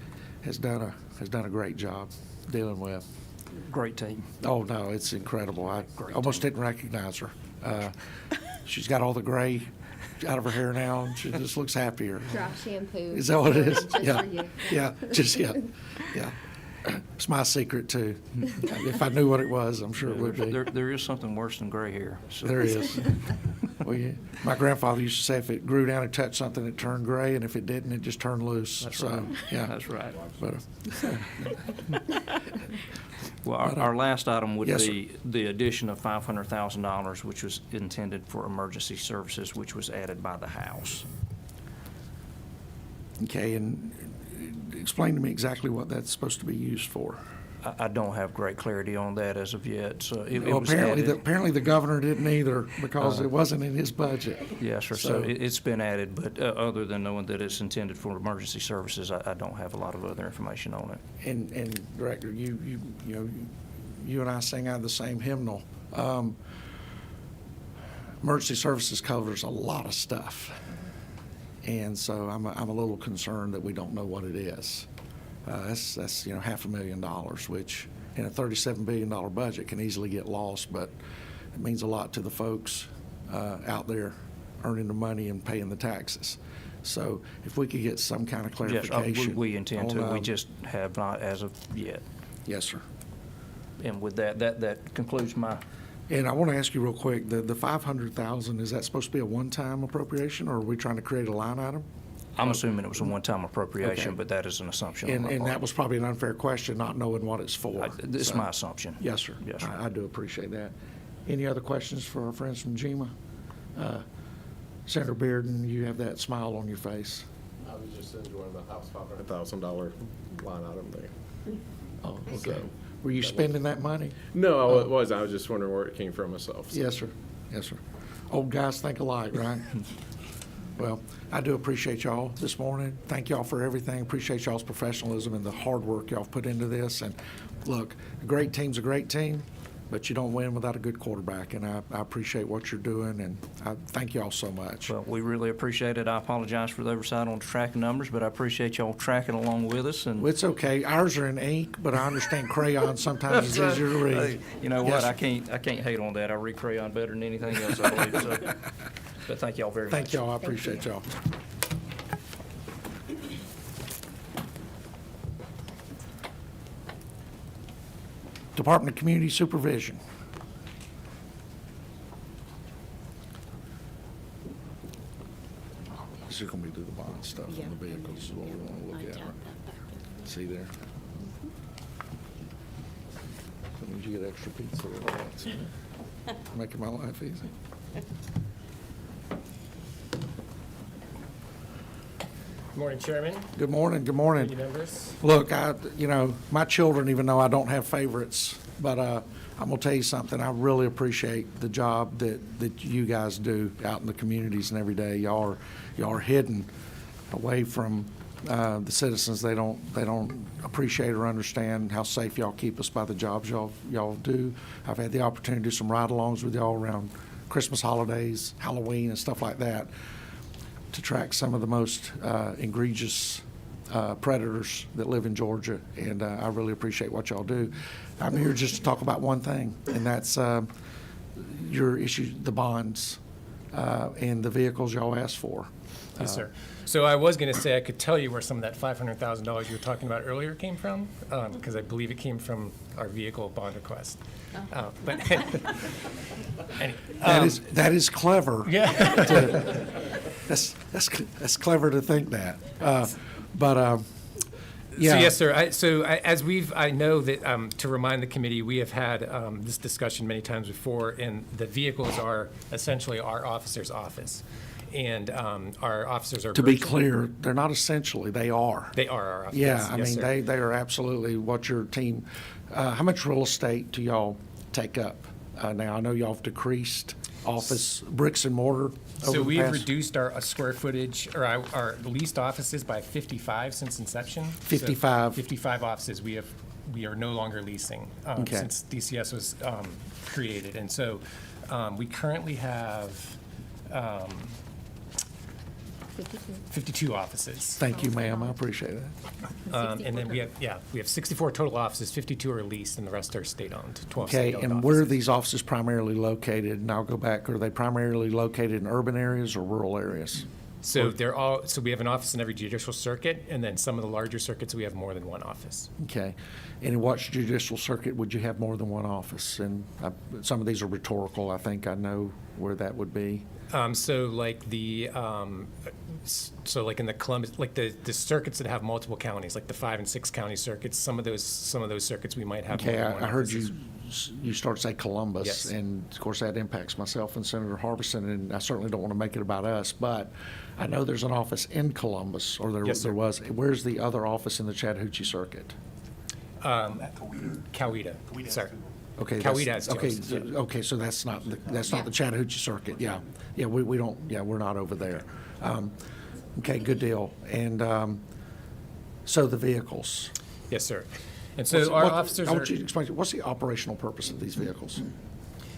has done a great job dealing with. Great team. Oh, no, it's incredible. I Great almost didn't recognize her. She's got all the gray out of her hair now, and she just looks happier. Drop shampoo. Is that what it is? Just Yeah. for you. Yeah, just, yeah, yeah. It's my secret, too. If I knew what it was, I'm sure it would be. There is something worse than gray hair. So. There is. Well, yeah. My grandfather used to say if it grew down and touched something, it turned gray, and if it didn't, it just turned loose. That's So, right. yeah. That's right. But, Well, our last item would Yes, be the addition of $500,000, which was intended for emergency services, which was added by the House. okay, and explain to me exactly what that's supposed to be used for. I don't have great clarity on that as of yet. So it Well, was apparently, added. apparently the governor didn't either because it wasn't in his budget. Yes, sir. So So- it's been added, but other than knowing that it's intended for emergency services, I don't have a lot of other information on it. And Director, you know, you and I sing out of the same hymnal. Emergency services covers a lot of stuff. And so I'm a little concerned that we don't know what it is. That's $500,000, which in a $37 billion budget can easily get lost, but it means a lot to the folks out there earning the money and paying the taxes. So if we could get some kind of Yes, clarification. we intend to. on, We just have not as of yet. Yes, sir. And with that concludes my, And I want to ask you real quick, the 500,000, is that supposed to be a one-time appropriation, or are we trying to create a line item? I'm assuming it was a one-time appropriation, Okay. but that is an assumption on And, my and that part. was probably an unfair question, not knowing what it's for. It's So- my assumption. Yes, sir. Yes, sir. I do appreciate that. Any other questions for our friends from GEMA? Senator Bearden, you have that smile on your face. I was just enjoying the House $500,000 line item there. Oh, okay. So, Were you spending that money? No, it wasn't. I was just wondering where it came from myself. So. Yes, sir. Yes, sir. Old guys think alike, right? Well, I do appreciate y'all this morning. Thank y'all for everything. Appreciate y'all's professionalism and the hard work y'all put into this. And look, a great team's a great team, but you don't win without a good quarterback. And I appreciate what you're doing, and I thank y'all so much. Well, we really appreciate it. I apologize for the oversight on the tracking numbers, but I appreciate y'all tracking along with us. And It's okay. Ours are in ink, but I understand crayon sometimes is easier to Hey, read. you know Yes, what? sir. I can't hate on that. I read crayon better than anything else, I believe. So, but thank y'all very much. Thank y'all. I appreciate y'all. Department of Community Supervision. This is going to be do the bond stuff on the vehicles is what we want to look at, right? See there? That means you get extra pizza or what? See? Making my life easy. Good morning, Chairman, Good morning, good committee morning. members. Look, my children even know I don't have favorites, but I'm gonna tell you something. I really appreciate the job that you guys do out in the communities and every day. Y'all are hidden away from the citizens. They don't appreciate or understand how safe y'all keep us by the jobs y'all do. I've had the opportunity to do some ride-alongs with y'all around Christmas holidays, Halloween, and stuff like that, to track some of the most egregious predators that live in Georgia, and I really appreciate what y'all do. I'm here just to talk about one thing, and that's your issue, the bonds and the vehicles y'all asked for. Yes, sir. So I was going to say I could tell you where some of that $500,000 you were talking about earlier came from, because I believe it came from our vehicle bond request. But That is clever. yeah, That's clever to think that. Yeah. So yes, sir. I know that to remind the committee, we have had this discussion many times before, and the vehicles are essentially our officer's office, and our officers are. To be clear, they're not essentially, they are. They are our office. Yeah, I Yes, mean, sir. they are absolutely what your team, how much real estate do y'all take up? Now, I know y'all have decreased office bricks and mortar over So the we've past. reduced our square footage, or our leased offices by 55 since inception. So 55. 55 offices we are no longer leasing Okay. since DCS was created. And so we currently have 52 offices. Thank you, ma'am, I appreciate that. And then we have 64 total offices, 52 are leased, and the rest are state-owned, 12 Okay, state-owned and offices. where are these offices primarily located? And I'll go back, are they primarily located in urban areas or rural areas? So we have an office in every judicial circuit, and then some of the larger circuits, we have more than one office. Okay, and in what judicial circuit would you have more than one office? And some of these are rhetorical, I think I know where that would be. So like like in the Columbus, like the circuits that have multiple counties, like the 5 and 6 county circuits, some of those circuits we might have more Okay, than one I heard offices. you start to say Columbus. Yes. And of course, that impacts myself and Senator Harbison, and I certainly don't want to make it about us, but I know there's an office in Columbus, or there Yes, sir. was. Where's the other office in the Chattahoochee circuit? Coweta, sorry. Okay. Coweta that's- has two Okay, offices, yeah. okay, so that's not the Chattahoochee circuit, yeah. Yeah, we don't, yeah, we're not over there. Okay, good deal. And so the vehicles, Yes, sir. And so our officers I are want you to explain, what's the operational purpose of these vehicles?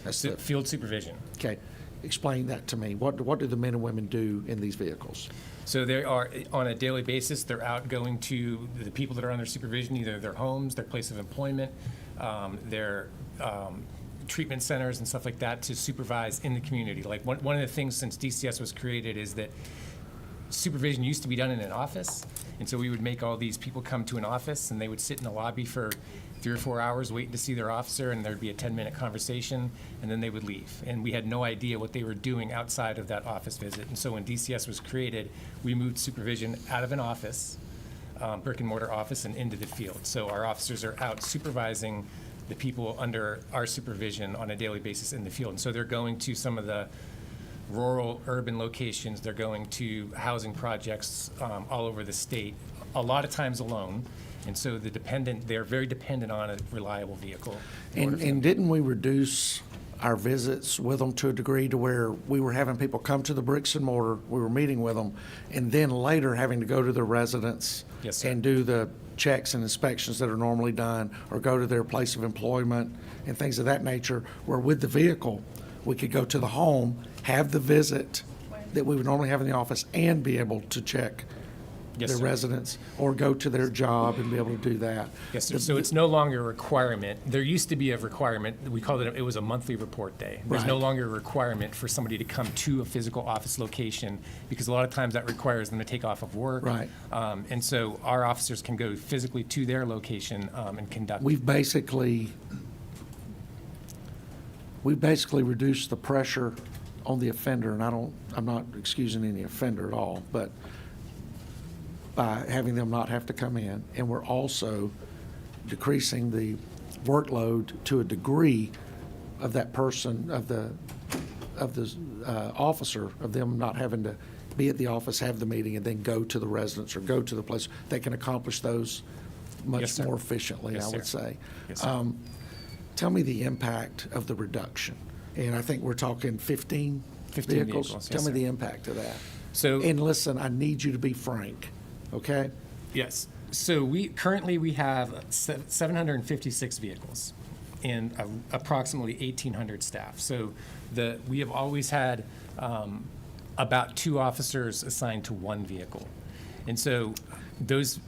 That's the, field supervision. okay, explain that to me. What do the men and women do in these vehicles? So they are, on a daily basis, they're out going to the people that are under supervision, either their homes, their place of employment, their treatment centers and stuff like that, to supervise in the community. Like one of the things since DCS was created is that supervision used to be done in an office, and so we would make all these people come to an office, and they would sit in the lobby for 3 or 4 hours waiting to see their officer, and there'd be a 10-minute conversation, and then they would leave. And we had no idea what they were doing outside of that office visit. And so when DCS was created, we moved supervision out of an office, brick and mortar office, and into the field. So our officers are out supervising the people under our supervision on a daily basis in the field. And so they're going to some of the rural, urban locations. They're going to housing projects all over the state, a lot of times alone. And so they're very dependent on a reliable vehicle. And didn't we reduce our visits with them to a degree to where we were having people come to the bricks and mortar, we were meeting with them, and then later having to go to their residence Yes, sir. and do the checks and inspections that are normally done, or go to their place of employment and things of that nature, where with the vehicle, we could go to the home, have the visit that we would normally have in the office, and be able to check Yes, their sir. residence, or go to their job and be able to do that. Yes, sir. So it's no longer a requirement. There used to be a requirement. We called it was a monthly report day. There's no Right. longer a requirement for somebody to come to a physical office location, because a lot of times that requires them to take off of work. Right. And so our officers can go physically to their location and conduct. We've basically reduced the pressure on the offender, and I'm not excusing any offender at all, but by having them not have to come in, and we're also decreasing the workload to a degree of that person, of the officer, of them not having to be at the office, have the meeting, and then go to the residence or go to the place. They can accomplish those Yes, much sir. more efficiently, Yes, I would sir. say. Yes, sir. Tell me the impact of the reduction. And I think we're talking 15 15 vehicles? vehicles, Tell yes, me sir. the impact of that. So- And listen, I need you to be frank, okay? Yes. So currently we have 756 vehicles and approximately 1,800 staff. So we have always had about 2 officers assigned to one vehicle. And so those,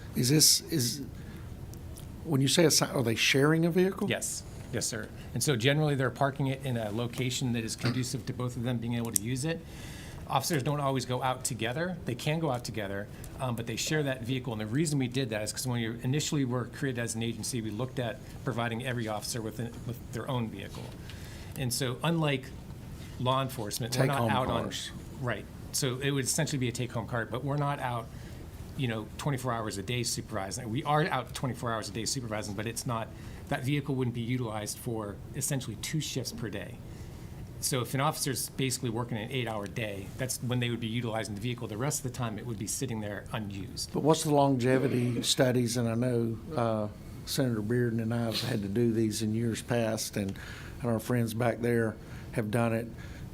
When you say are they sharing a vehicle? yes, yes, sir. And so generally they're parking it in a location that is conducive to both of them being able to use it. Officers don't always go out together. They can go out together, but they share that vehicle. And the reason we did that is because when we initially were created as an agency, we looked at providing every officer with their own vehicle. And so unlike law enforcement, we're not Take-home out cars. on, right. So it would essentially be a take-home card, but we're not out, 24 hours a day supervising. We are out 24 hours a day supervising, but it's not, that vehicle wouldn't be utilized for essentially 2 shifts per day. So if an officer's basically working an 8-hour day, that's when they would be utilizing the vehicle. The rest of the time, it would be sitting there unused. But what's the longevity studies, and I know Senator Bearden and I have had to do these in years past, and our friends back there have done it,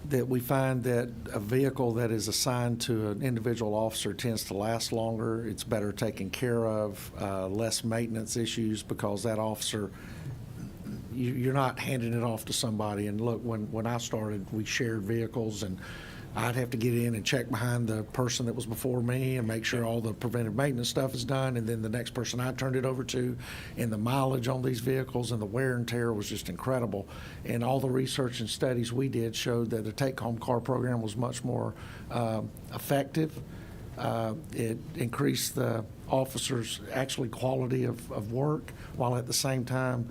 that we find that a vehicle that is assigned to an individual officer tends to last longer, it's better taken care of, less maintenance issues, because that officer, you're not handing it off to somebody. And look, when I started, we shared vehicles, and I'd have to get in and check behind the person that was before me and make sure all the preventive maintenance stuff is done, and then the next person I turned it over to. And the mileage on these vehicles and the wear and tear was just incredible. And all the research and studies we did showed that the take-home car program was much more effective. It increased the officers' actually quality of work, while at the same time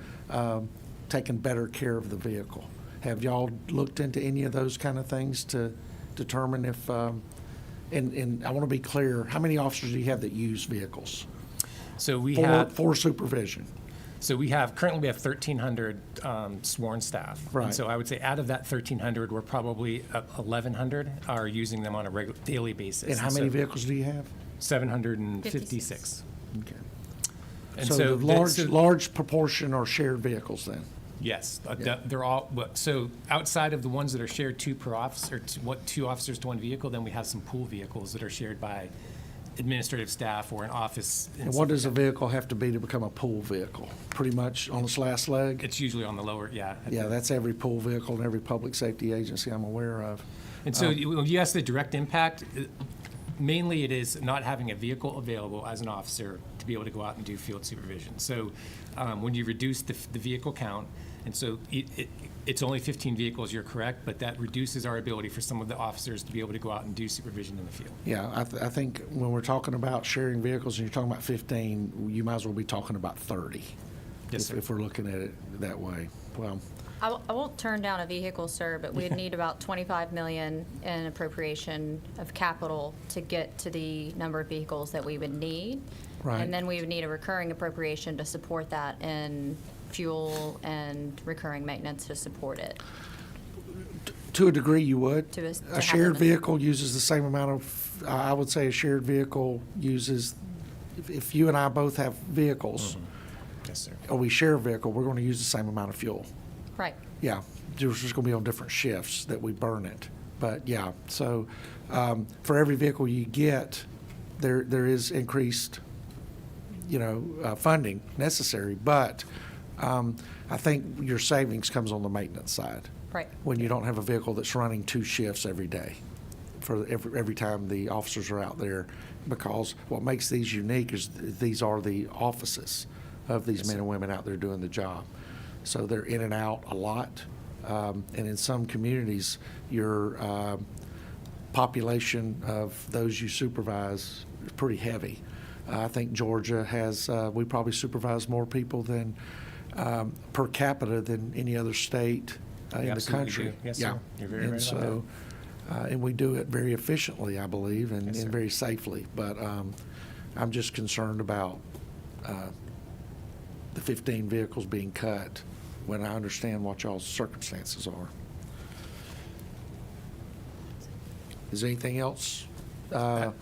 taking better care of the vehicle. Have y'all looked into any of those kind of things to determine if, and I want to be clear, how many officers do you have that use vehicles So we have, for supervision? currently we have 1,300 sworn staff. Right. And so I would say out of that 1,300, we're probably 1,100 are using them on a daily basis. And how many so vehicles do you have? 756. Okay. And So the the- large proportion are shared vehicles then? Yes, Yeah. they're all, so outside of the ones that are shared 2 per officer, 2 officers to 1 vehicle, then we have some pool vehicles that are shared by administrative staff or an office. And what does a vehicle have to be to become a pool vehicle? Pretty much on its last leg? It's usually on the lower, yeah. Yeah, that's every pool vehicle and every public safety agency I'm aware of. And so when you ask the direct impact, mainly it is not having a vehicle available as an officer to be able to go out and do field supervision. So when you reduce the vehicle count, and so it's only 15 vehicles, you're correct, but that reduces our ability for some of the officers to be able to go out and do supervision in the field. Yeah, I think when we're talking about sharing vehicles and you're talking about 15, you might as well be talking about 30. Yes, sir. If we're looking at it that way. Well, I won't turn down a vehicle, sir, but we'd need about 25 million in appropriation of capital to get to the number of vehicles that we would need. Right. And then we would need a recurring appropriation to support that in fuel and recurring maintenance to support it. to a degree, you would. To A have shared them in- vehicle uses the same amount of, I would say a shared vehicle uses, if you and I both have vehicles, Yes, sir. or we share a vehicle, we're going to use the same amount of fuel. Right. Yeah, there's just going to be on different shifts that we burn it. But yeah, so for every vehicle you get, there is increased, funding necessary. But I think your savings comes on the maintenance side. Right. When you don't have a vehicle that's running 2 shifts every day for every time the officers are out there. Because what makes these unique is these are the offices of these men and women out there doing the job. So they're in and out a lot. And in some communities, your population of those you supervise is pretty heavy. I think Georgia has, we probably supervise more people than, per capita than any other state in the absolutely country. do. Yes, Yeah. sir. You're very And right about so, and we do it very efficiently, I believe, and, Yes, and sir. very safely. But I'm just concerned about the 15 vehicles being cut when I understand what y'all's circumstances are. Is there anything else No,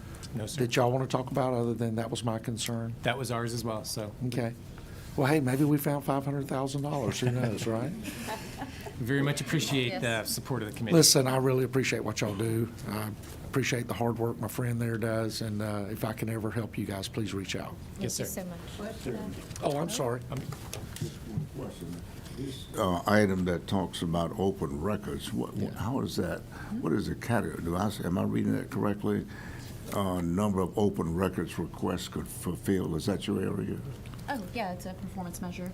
sir. that y'all want to talk about other than that was my concern? That was ours as well, so Okay. Well, hey, maybe we found $500,000. Who knows, right? we very much appreciate the Yes. support of the committee. Listen, I really appreciate what y'all do. I appreciate the hard work my friend there does, and if I can ever help you guys, please reach out. Yes, sir. Thank you so much. Oh, I'm sorry. Item that talks about open records, how is that? What is the category? Am I reading that correctly? Number of open records requests could fulfill, is that your area? Oh, yeah, it's a performance measure.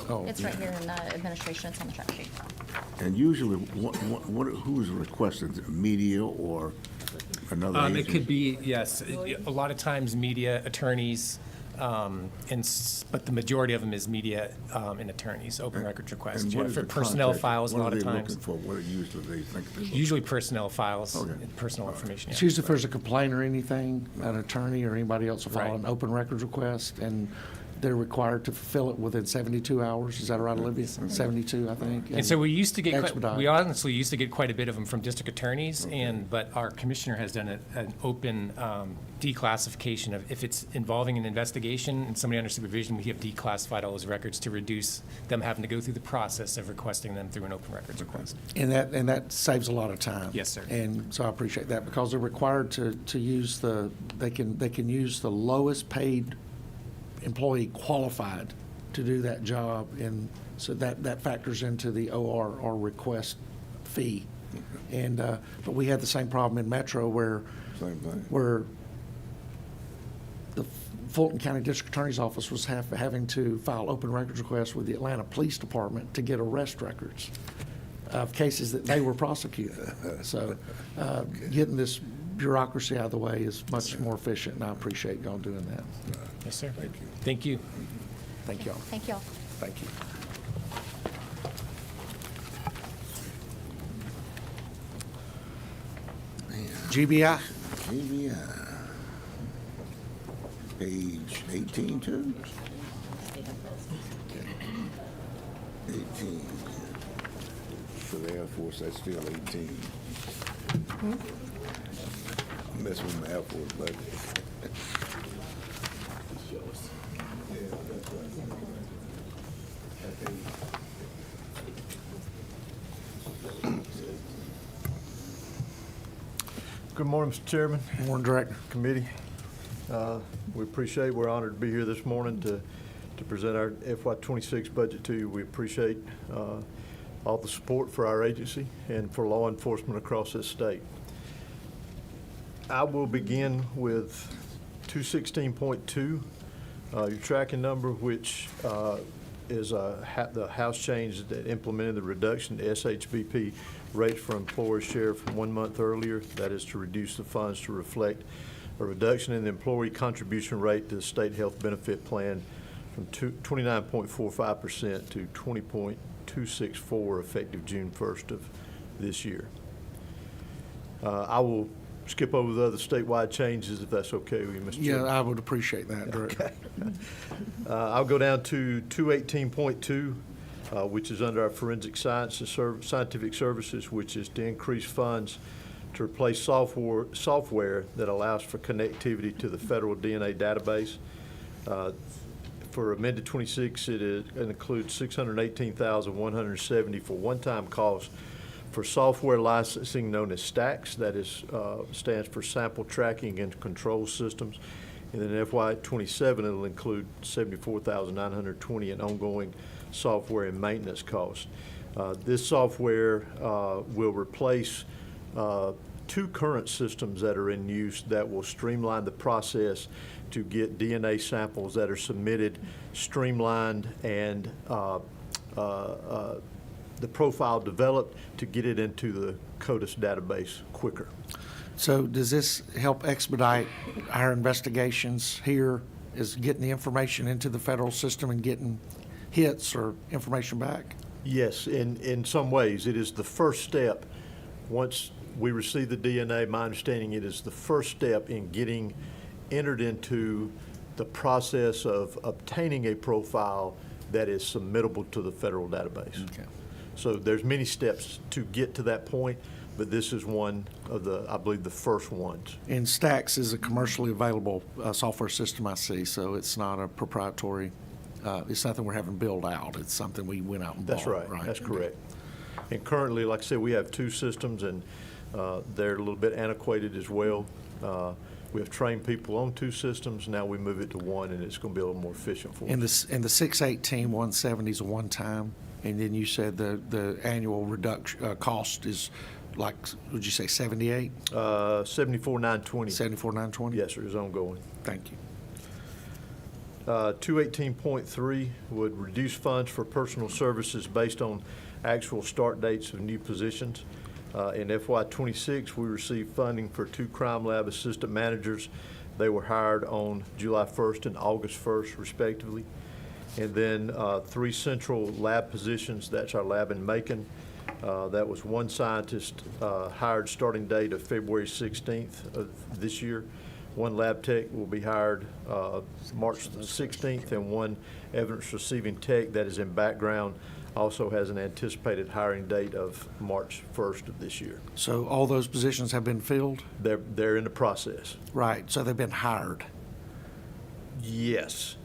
Oh, It's right here in administration, it's on the track sheet. And usually, who's requesting, media or another It agency? could be, yes, a lot of times media, attorneys, but the majority of them is media and attorneys, open records requests. And Yeah, what is for the personnel context? files, a lot of What are they times. looking for? What usually they think they're looking Usually personnel files, Okay. and personal information. It's Yeah. usually if there's a complaint or anything, an attorney or anybody else will file Right. an open records request, and they're required to fulfill it within 72 hours. Is that right, Olivia? 72, I think. And so we used to get, expedite. we honestly used to get quite a bit of them from district attorneys, but our commissioner has done an open declassification of, if it's involving an investigation and somebody under supervision, we have declassified all those records to reduce them having to go through the process of requesting them through an open records request. And that saves a lot of time. Yes, sir. And so I appreciate that, because they're required to use they can use the lowest paid employee qualified to do that job, and so that factors into the OR request fee. And but we had the same problem in Metro where Same thing. where the Fulton County District Attorney's Office was having to file open records requests with the Atlanta Police Department to get arrest records of cases that they were prosecuting. So getting this bureaucracy out of the way is much more efficient, and I appreciate y'all doing that. Yes, sir. Thank you. Thank y'all. Thank you all. Thank you. GBI? GBI. Page 18 too? 18. For the Air Force, that's still 18. I'm messing with my Air Force budget. Good morning, Mr. Chairman, Warren Director. committee. We appreciate, we're honored to be here this morning to present our FY26 budget to you. We appreciate all the support for our agency and for law enforcement across this state. I will begin with 216.2, your tracking number, which is the House change that implemented the reduction to SHBP rates for employers' share from 1 month earlier. That is to reduce the funds to reflect a reduction in the employee contribution rate to the state health benefit plan from 29.45% to 20.264 effective June 1st of this year. I will skip over the other statewide changes if that's okay with you, Mr. Chairman. Yeah, I would appreciate that, Director. I'll go down to 218.2, which is under our forensic scientific services, which is to increase funds to replace software that allows for connectivity to the federal DNA database. For amended 26, it includes $618,170 for one-time costs for software licensing known as STACS, that is stands for Sample Tracking and Control Systems. And then in FY27, it'll include $74,920 in ongoing software and maintenance costs. This software will replace 2 current systems that are in use that will streamline the process to get DNA samples that are submitted streamlined and the profile developed to get it into the CODIS database quicker. So does this help expedite our investigations here, is getting the information into the federal system and getting hits or information back? Yes, in some ways. It is the first step. Once we receive the DNA, my understanding it is the first step in getting entered into the process of obtaining a profile that is submittable to the federal database. Okay. So there's many steps to get to that point, but this is one of the, I believe, the first ones. And Stax is a commercially available software system, I see, so it's not a proprietary, it's nothing we're having built out. It's something we went out and bought. That's right. That's correct. And currently, like I said, we have 2 systems, and they're a little bit antiquated as well. We have trained people on 2 systems. Now we move it to 1, and it's going to be a little more efficient for us. And the 618, 170 is a one-time, and then you said the annual reduction cost is like, would you say 78? 74,920. 74,920? Yes, sir, is ongoing. Thank you. 218.3 would reduce funds for personal services based on actual start dates of new positions. In FY26, we received funding for 2 crime lab assistant managers. They were hired on July 1st and August 1st, respectively. And then 3 central lab positions. That's our lab in Macon. That was 1 scientist hired starting date of February 16th of this year. 1 lab tech will be hired March 16th, and 1 evidence receiving tech that is in background also has an anticipated hiring date of March 1st of this year. So all those positions have been filled? They're in the process. Right, so they've been hired. Yes.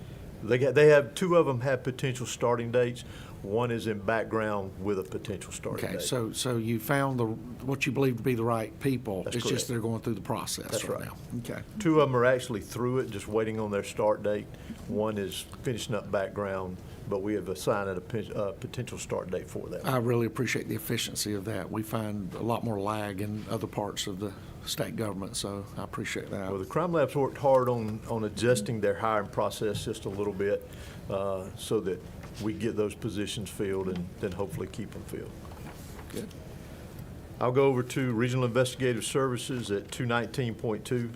They have 2 of them have potential starting dates. 1 is in background with a potential starting Okay, date. so you found what you believe to be the right people. That's It's correct. just they're going through the process That's right right. now. Okay. 2 of them are actually through it, just waiting on their start date. 1 is finishing up background, but we have assigned a potential start date for that. I really appreciate the efficiency of that. We find a lot more lag in other parts of the state government, so I appreciate that. Well, the crime labs worked hard on adjusting their hiring process just a little bit so that we get those positions filled and then hopefully keep them filled. Good. I'll go over to Regional Investigative Services at 219.2,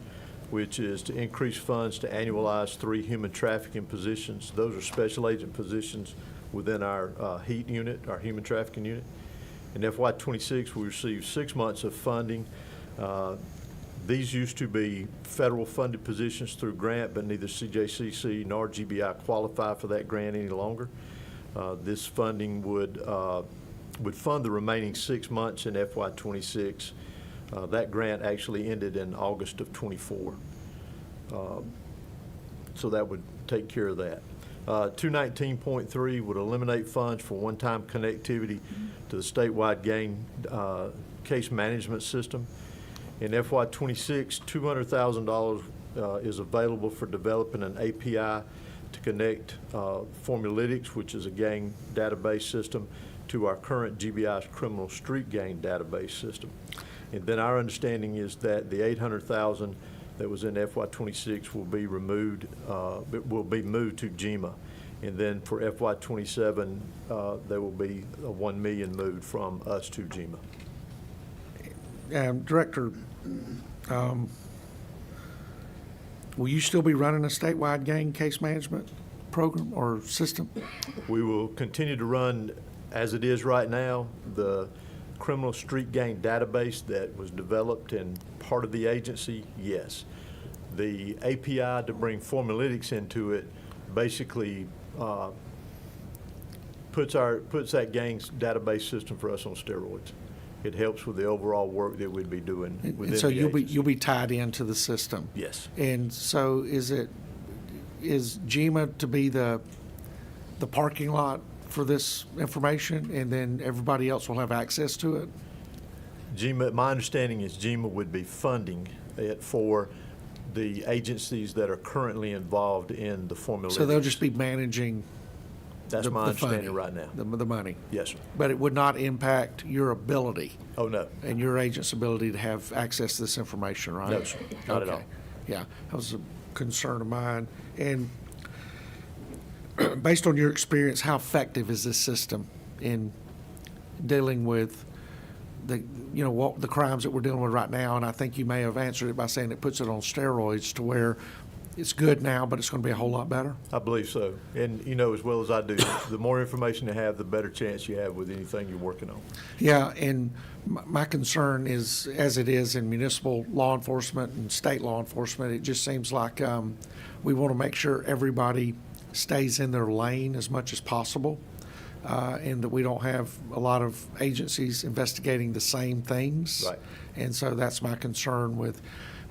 which is to increase funds to annualize 3 human trafficking positions. Those are special agent positions within our HEAT unit, our human trafficking unit. In FY26, we received 6 months of funding. These used to be federal funded positions through grant, but neither CJCC nor GBI qualify for that grant any longer. This funding would fund the remaining 6 months in FY26. That grant actually ended in August of '24. So that would take care of that. 219.3 would eliminate funds for one-time connectivity to the statewide gang case management system. In FY26, $200,000 is available for developing an API to connect Formulalytics, which is a gang database system, to our current GBI's criminal street gang database system. And then our understanding is that the $800,000 that was in FY26 will be removed, will be moved to GMA. And then for FY27, there will be a $1 million moved from us to GMA. Director, will you still be running a statewide gang case management program or system? We will continue to run, as it is right now, the criminal street gang database that was developed and part of the agency, yes. The API to bring Formulalytics into it basically puts that gang's database system for us on steroids. It helps with the overall work that we'd be doing within And so the agency. you'll be tied into the system? Yes. And so is GMA to be the parking lot for this information, and then everybody else will have access to it? GMA, my understanding is GMA would be funding it for the agencies that are currently involved in the Formulalytics. So they'll just be managing That's my the funding, understanding right now. the money? Yes, sir. But it would not impact your ability Oh, no. and your agent's ability to have access to this information, right? No, sir. Not at all. Okay. Yeah, that was a concern of mine. And based on your experience, how effective is this system in dealing with the crimes that we're dealing with right now? And I think you may have answered it by saying it puts it on steroids to where it's good now, but it's going to be a whole lot better. I believe so. And you know as well as I do, the more information you have, the better chance you have with anything you're working on. Yeah, and my concern is, as it is in municipal law enforcement and state law enforcement, it just seems like we want to make sure everybody stays in their lane as much as possible, and that we don't have a lot of agencies investigating the same things. Right. And so that's my concern with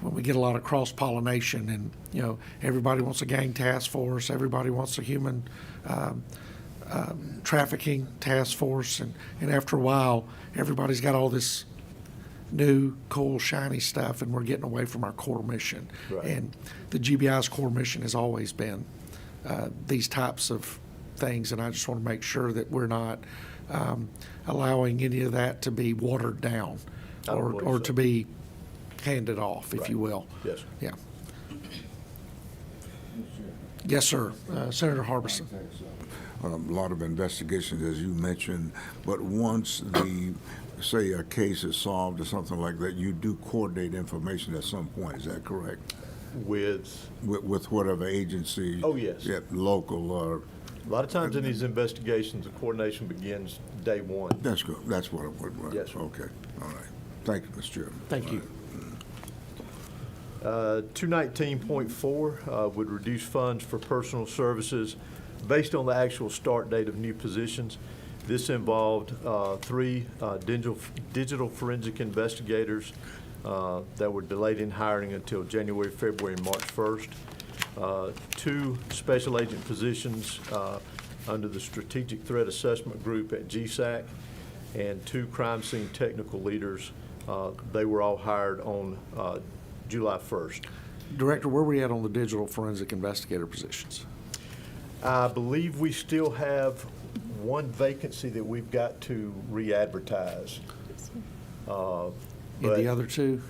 when we get a lot of cross-pollination, and everybody wants a gang task force, everybody wants a human trafficking task force, and after a while, everybody's got all this new, cool, shiny stuff, and we're getting away from our core mission. Right. And the GBI's core mission has always been these types of things, and I just want to make sure that we're not allowing any of that to be watered down I don't believe or so. to be handed off, if Right. you will. Yes, sir. Yeah. Yes, sir. Senator Harbison. A lot of investigations, as you mentioned, but once say a case is solved or something like that, you do coordinate information at some point, is that correct? With With whatever agency? Oh, yes. Yeah, local or, a lot of times in these investigations, the coordination begins day one. that's good, that's what it would, right? Yes, sir. Okay, all right. Thank you, Mr. Chairman. Thank you. 219.4 would reduce funds for personal services based on the actual start date of new positions. This involved 3 digital forensic investigators that were delayed in hiring until January, February, and March 1st. 2 special agent positions under the Strategic Threat Assessment Group at GSAC, and 2 crime scene technical leaders. They were all hired on July 1st. Director, where are we at on the digital forensic investigator positions? I believe we still have 1 vacancy that we've got to re-advertise. And But- the other two?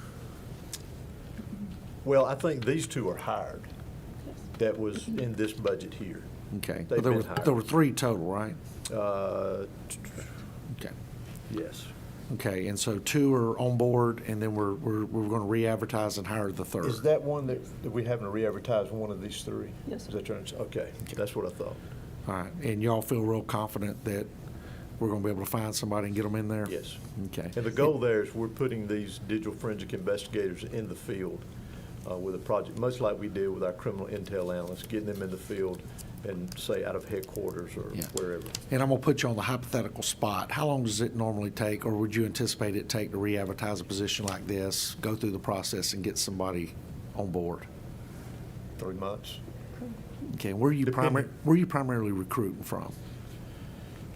Well, I think these 2 are hired. That was in this budget here. Okay. They've But there been were hired. there were 3 total, right? Okay. Yes. Okay, and so 2 are on board, and then we're going to re-advertise and hire the third. Is that one that we having to re-advertise one of these 3? Yes, Is that right? Okay, that's what I thought. All right, and y'all feel real confident that we're going to be able to find somebody and get them in there? Yes. Okay. And the goal there is we're putting these digital forensic investigators in the field with a project, much like we did with our criminal intel analysts, getting them in the field and say out of headquarters or Yeah. wherever. And I'm going to put you on the hypothetical spot. How long does it normally take, or would you anticipate it take to re-advertise a position like this, go through the process, and get somebody on board? 3 months. Okay, where are you Depending. primarily recruiting from?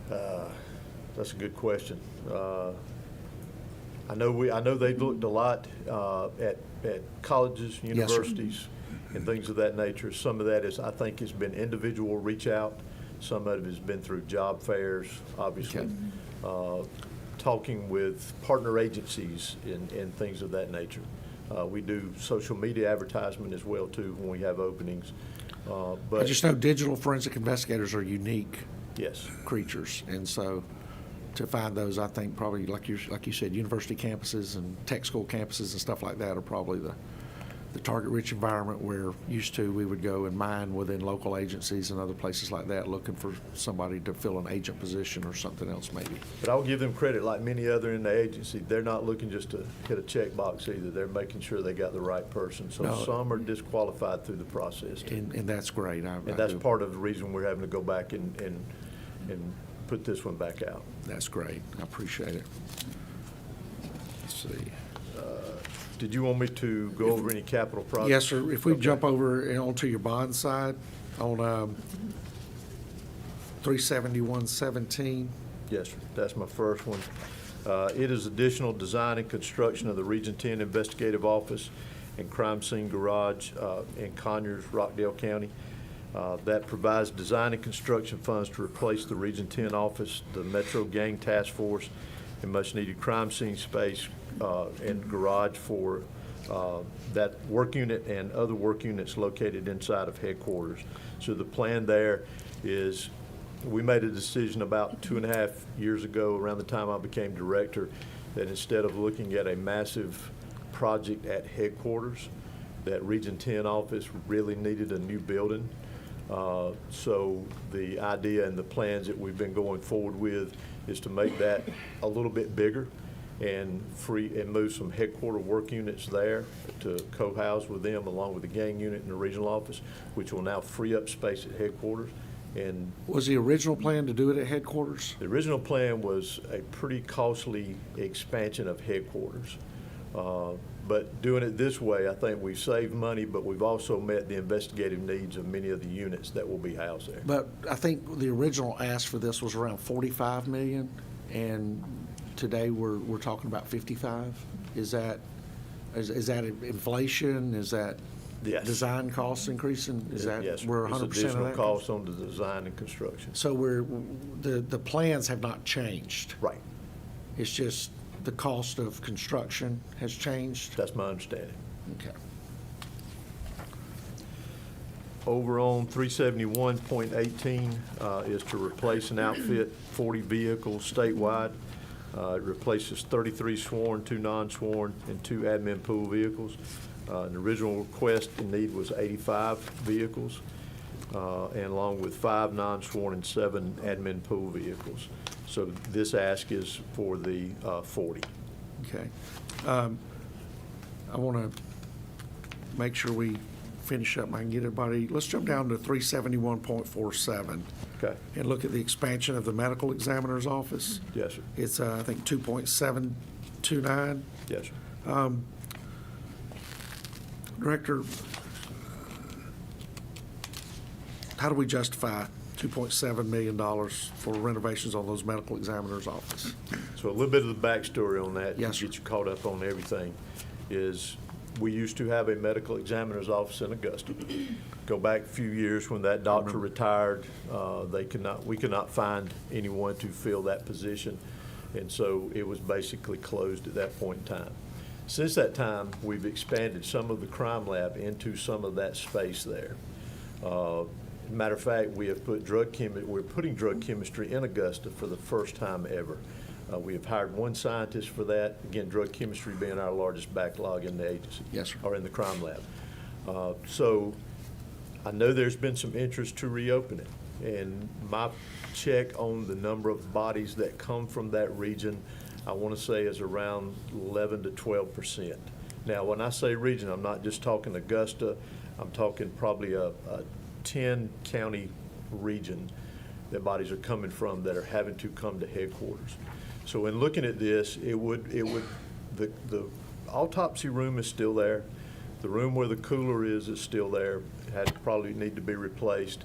That's a good question. I know they've looked a lot at colleges, Yes, sir. universities, and things of that nature. Some of that is, I think, has been individual reach out. Some of it has been through job fairs, obviously. Talking with partner agencies and things of that nature. We do social media advertisement as well, too, when we have openings. I But just know digital forensic investigators are unique yes, creatures, and so to find those, I think probably, like you said, university campuses and tech school campuses and stuff like that are probably the target-rich environment where used to we would go and mine within local agencies and other places like that, looking for somebody to fill an agent position or something else maybe. but I'll give them credit, like many other in the agency, they're not looking just to hit a checkbox either. They're making sure they got the right person. So No. some are disqualified through the process, too. And that's great. And that's part of the reason we're having to go back and put this one back out. That's great. I appreciate it. Let's see. Did you want me to go over any capital projects? Yes, sir. If we Okay. jump over and onto your bond side on 37117. Yes, sir. That's my first one. It is additional design and construction of the Region 10 Investigative Office and Crime Scene Garage in Conyers, Rockdale County. That provides design and construction funds to replace the Region 10 office, the Metro Gang Task Force, and much-needed crime scene space and garage for that work unit and other work units located inside of headquarters. So the plan there is, we made a decision about 2.5 years ago, around the time I became director, that instead of looking at a massive project at headquarters, that Region 10 office really needed a new building. So the idea and the plans that we've been going forward with is to make that a little bit bigger and move some headquarter work units there to co-house with them, along with the gang unit in the regional office, which will now free up space at headquarters. And Was the original plan to do it at headquarters? the original plan was a pretty costly expansion of headquarters. But doing it this way, I think we've saved money, but we've also met the investigative needs of many of the units that will be housed there. But I think the original ask for this was around 45 million, and today we're talking about 55. Is that inflation? Is that Yes. design costs increasing? Is that Yes, sir. we're It's 100% of additional that? costs on the design and construction. So the plans have not changed. Right. It's just the cost of construction has changed. That's my understanding. Okay. Over on 371.18 is to replace and outfit 40 vehicles statewide. It replaces 33 sworn, 2 non-sworn, and 2 admin pool vehicles. The original request in need was 85 vehicles, and along with 5 non-sworn and 7 admin pool vehicles. So this ask is for the 40. Okay. I want to make sure we finish up. I can get everybody, let's jump down to 371.47 Okay. and look at the expansion of the medical examiner's office. Yes, sir. It's, I think, 2.729. Yes, sir. Director, how do we justify $2.7 million for renovations on those medical examiner's office? So a little bit of the backstory on that, Yes, to sir. get you caught up on everything, is we used to have a medical examiner's office in Augusta. Go back a few years when that doctor retired, we could not find anyone to fill that position, and so it was basically closed at that point in time. Since that time, we've expanded some of the crime lab into some of that space there. Matter of fact, we have put we're putting drug chemistry in Augusta for the first time ever. We have hired 1 scientist for that. Again, drug chemistry being our largest backlog in the agency. Yes, sir. Or in the crime lab. So I know there's been some interest to reopen it. And my check on the number of bodies that come from that region, I want to say is around 11 to 12%. Now, when I say region, I'm not just talking Augusta. I'm talking probably a 10-county region that bodies are coming from that are having to come to headquarters. So in looking at this, the autopsy room is still there. The room where the cooler is still there. It probably need to be replaced.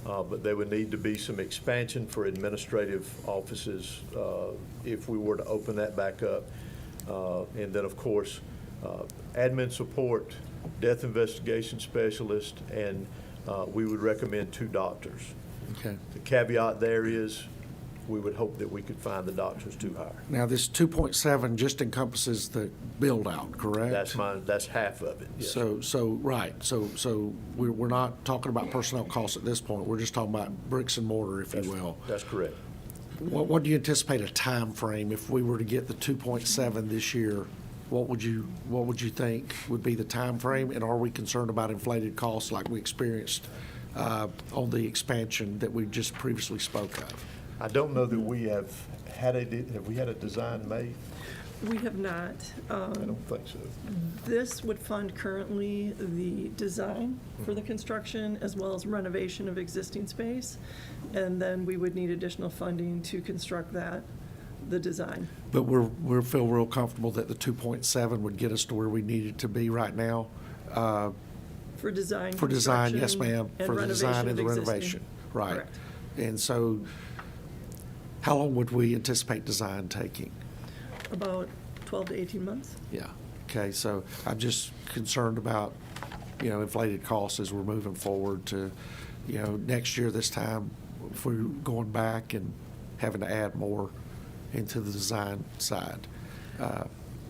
But there would need to be some expansion for administrative offices if we were to open that back up. And then, of course, admin support death investigation specialist, and we would recommend 2 doctors. Okay. The caveat there is, we would hope that we could find the doctors to hire. Now, this 2.7 just encompasses the build-out, correct? That's half of it, yes. Right, so we're not talking about personnel costs at this point, we're just talking about bricks and mortar, if you will. That's correct. What do you anticipate a time frame if we were to get the 2.7 this year? What would you think would be the time frame? And are we concerned about inflated costs like we experienced on the expansion that we just previously spoke of? I don't know that we have had a design made? We have not. I don't think so. This would fund currently the design for the construction as well as renovation of existing space. And then we would need additional funding to construct the design. But we feel real comfortable that the 2.7 would get us to where we needed to be right now? For design, For design, yes, construction, ma'am, and for the design and the renovation of renovation. existing. Right. Correct. And so, how long would we anticipate design taking? About 12 to 18 months. Yeah, okay, so I'm just concerned about, inflated costs as we're moving forward to, next year this time, if we're going back and having to add more into the design side.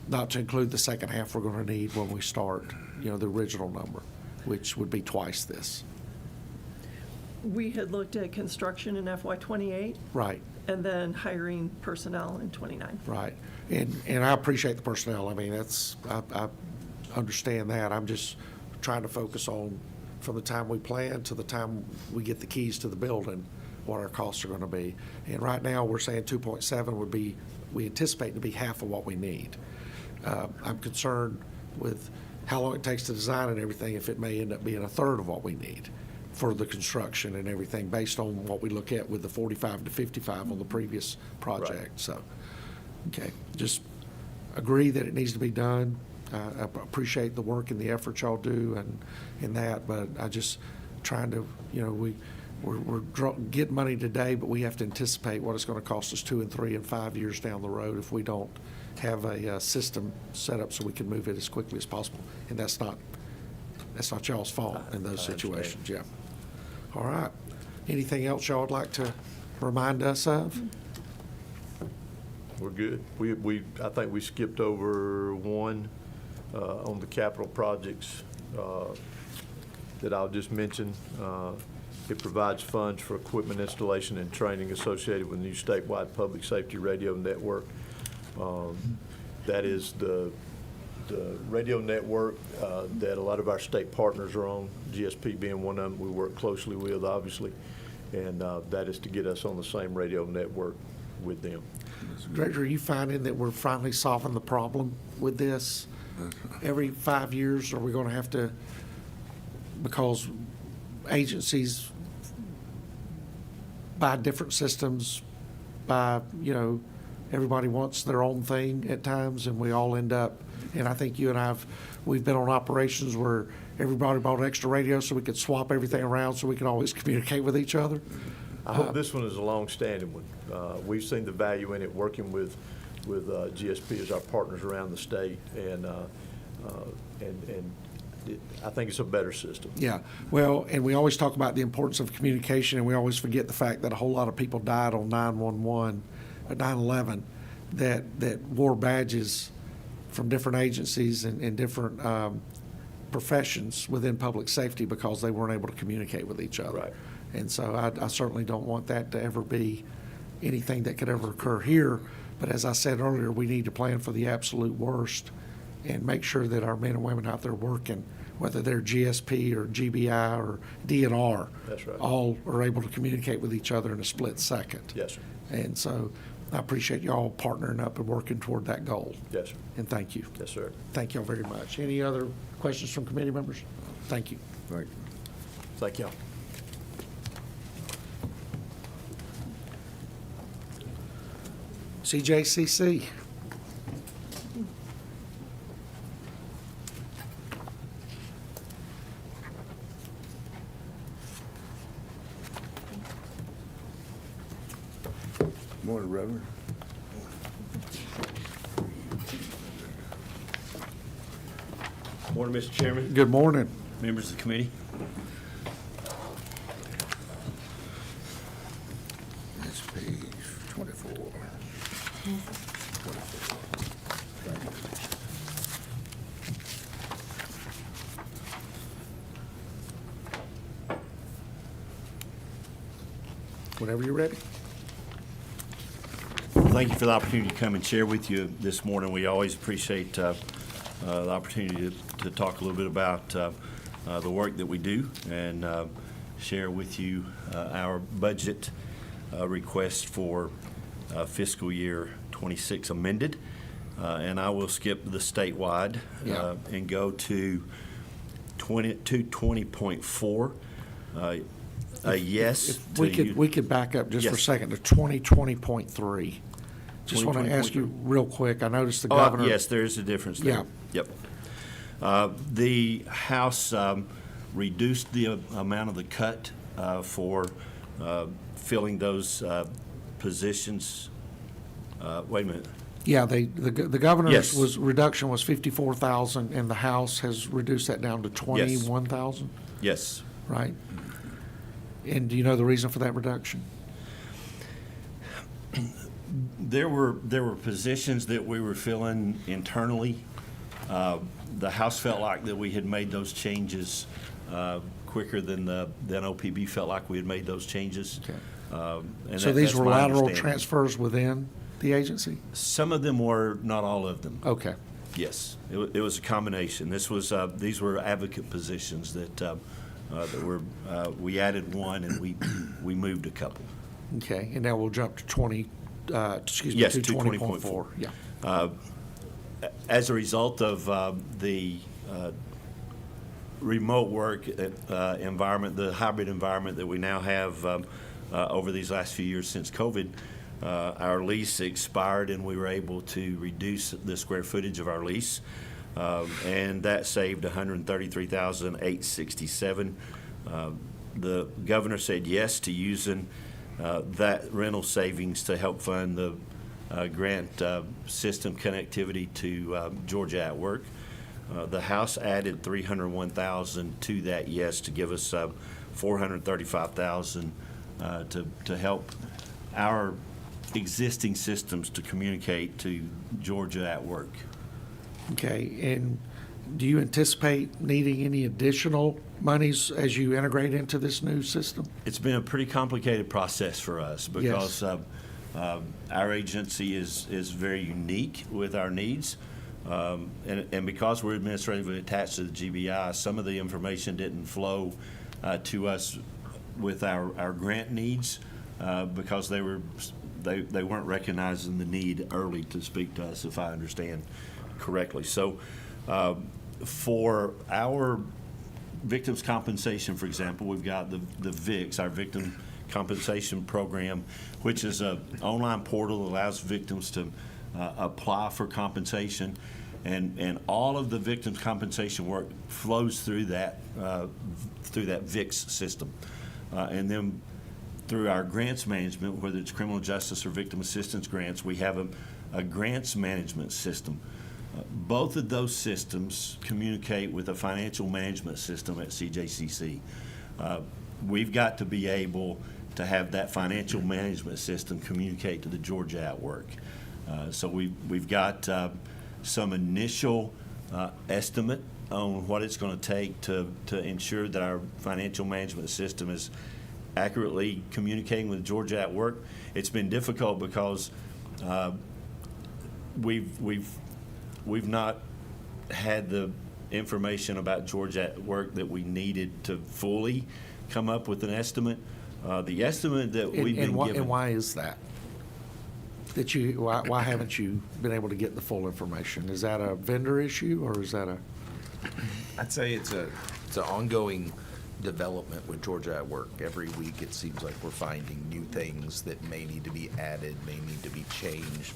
Not to include the second half we're gonna need when we start, the original number, which would be twice this. We had looked at construction in FY '28 Right, and then hiring personnel in '29. right. And I appreciate the personnel. I mean, I understand that. I'm just trying to focus on, from the time we plan to the time we get the keys to the building, what our costs are gonna be. And right now, we're saying 2.7 would be, we anticipate to be half of what we need. I'm concerned with how long it takes to design and everything, if it may end up being a third of what we need for the construction and everything, based on what we look at with the 45 to 55 on the previous project. Right. So, okay, just agree that it needs to be done. I appreciate the work and the effort y'all do and that, but I just trying to, we're getting money today, but we have to anticipate what it's going to cost us 2 and 3 and 5 years down the road if we don't have a system set up so we can move it as quickly as possible. And that's not y'all's fault in those I understand. situations, yeah. All right. Anything else y'all would like to remind us of? We're good. I think we skipped over one on the capital projects that I'll just mention. It provides funds for equipment installation and training associated with the new statewide public safety radio network. That is the radio network that a lot of our state partners are on, GSP being one of them we work closely with, obviously, and that is to get us on the same radio network with them. Director, are you finding that we're finally solving the problem with this? Every 5 years, are we going to have to, because agencies buy different systems, everybody wants their own thing at times, and we all end up, and I think you and we've been on operations where everybody bought extra radios so we could swap everything around so we can always communicate with each other. I hope this one is a long-standing one. We've seen the value in it, working with GSP as our partners around the state, and I think it's a better system. Yeah, well, and we always talk about the importance of communication, and we always forget the fact that a whole lot of people died on 9/11, 9/11, that wore badges from different agencies and different professions within public safety because they weren't able to communicate with each other. Right. And so I certainly don't want that to ever be anything that could ever occur here. But as I said earlier, we need to plan for the absolute worst and make sure that our men and women out there working, whether they're GSP or GBI or DNR, That's right. all are able to communicate with each other in a split second. Yes, sir. And so I appreciate y'all partnering up and working toward that goal. Yes, sir. And thank you. Yes, sir. Thank y'all very much. Any other questions from committee members? Thank you. Right. Thank y'all. CJCC. Morning, Reverend. Morning, Mr. Chairman, Good morning. members of the committee. That's page 24. Whenever you're ready. Thank you for the opportunity to come and share with you this morning. We always appreciate the opportunity to talk a little bit about the work that we do and share with you our budget request for fiscal year 26 amended. And I will skip the statewide and go to 20.4. Yes. If we could back up just for a Yes. second to 2020.3. Just want to ask you real quick, I noticed the governor. Yes, there is a difference there. Yeah. Yep. The House reduced the amount of the cut for filling those positions. Wait a minute. Yeah, the governor's Yes. reduction was 54,000, and the House has reduced that down to 21,000, Yes. right? And do you know the reason for that reduction? There were positions that we were filling internally. The House felt like that we had made those changes quicker than OPB felt like we had made those changes. Okay. And So these that's were my lateral understanding. transfers within the agency? Some of them were, not all of them. Okay. Yes, it was a combination. These were advocate positions that we added one and we moved a couple. Okay, and now we'll jump to 20, Yes, to to 20.4. Yeah. As a result of the remote work environment, the hybrid environment that we now have over these last few years since COVID, our lease expired and we were able to reduce the square footage of our lease, and that saved $133,867. The governor said yes to using that rental savings to help fund the grant system connectivity to Georgia at Work. The House added $301,000 to that yes to give us $435,000 to help our existing systems to communicate to Georgia at Work. Okay, and do you anticipate needing any additional monies as you integrate into this new system? It's been a pretty complicated process for us because our agency is very unique with our needs. And because we're administratively attached to the GBI, some of the information didn't flow to us with our grant needs because they weren't recognizing the need early to speak to us, if I understand correctly. So for our victims' compensation, for example, we've got the VIX, our Victim Compensation Program, which is an online portal that allows victims to apply for compensation, and all of the victims' compensation work flows through that VIX system, and then through our grants management, whether it's criminal justice or victim assistance grants, we have a grants management system. Both of those systems communicate with a financial management system at CJCC. We've got to be able to have that financial management system communicate to the Georgia at Work. So we've got some initial estimate on what it's going to take to ensure that our financial management system is accurately communicating with Georgia at Work. It's been difficult because we've not had the information about Georgia at Work that we needed to fully come up with an estimate. The estimate that we've been given. And why is that? Why haven't you been able to get the full information? Is that a vendor issue, or is that a? I'd say it's an ongoing development with Georgia at Work. Every week it seems like we're finding new things that may need to be added, may need to be changed,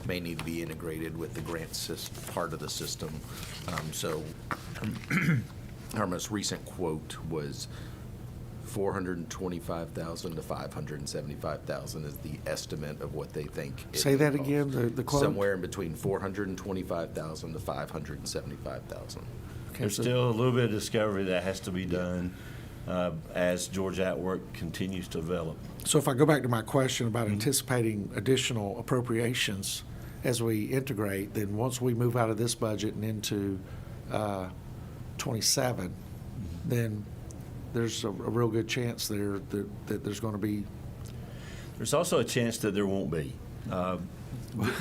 may need to be integrated with the grant part of the system. So our most recent quote was $425,000 to $575,000 is the estimate of what they think. Say that again, the quote? Somewhere in between $425,000 to $575,000. There's still a little bit of discovery that has to be done as Georgia at Work continues to develop. So if I go back to my question about anticipating additional appropriations as we integrate, then once we move out of this budget and into 27, then there's a real good chance there that there's going to be. There's also a chance that there won't be.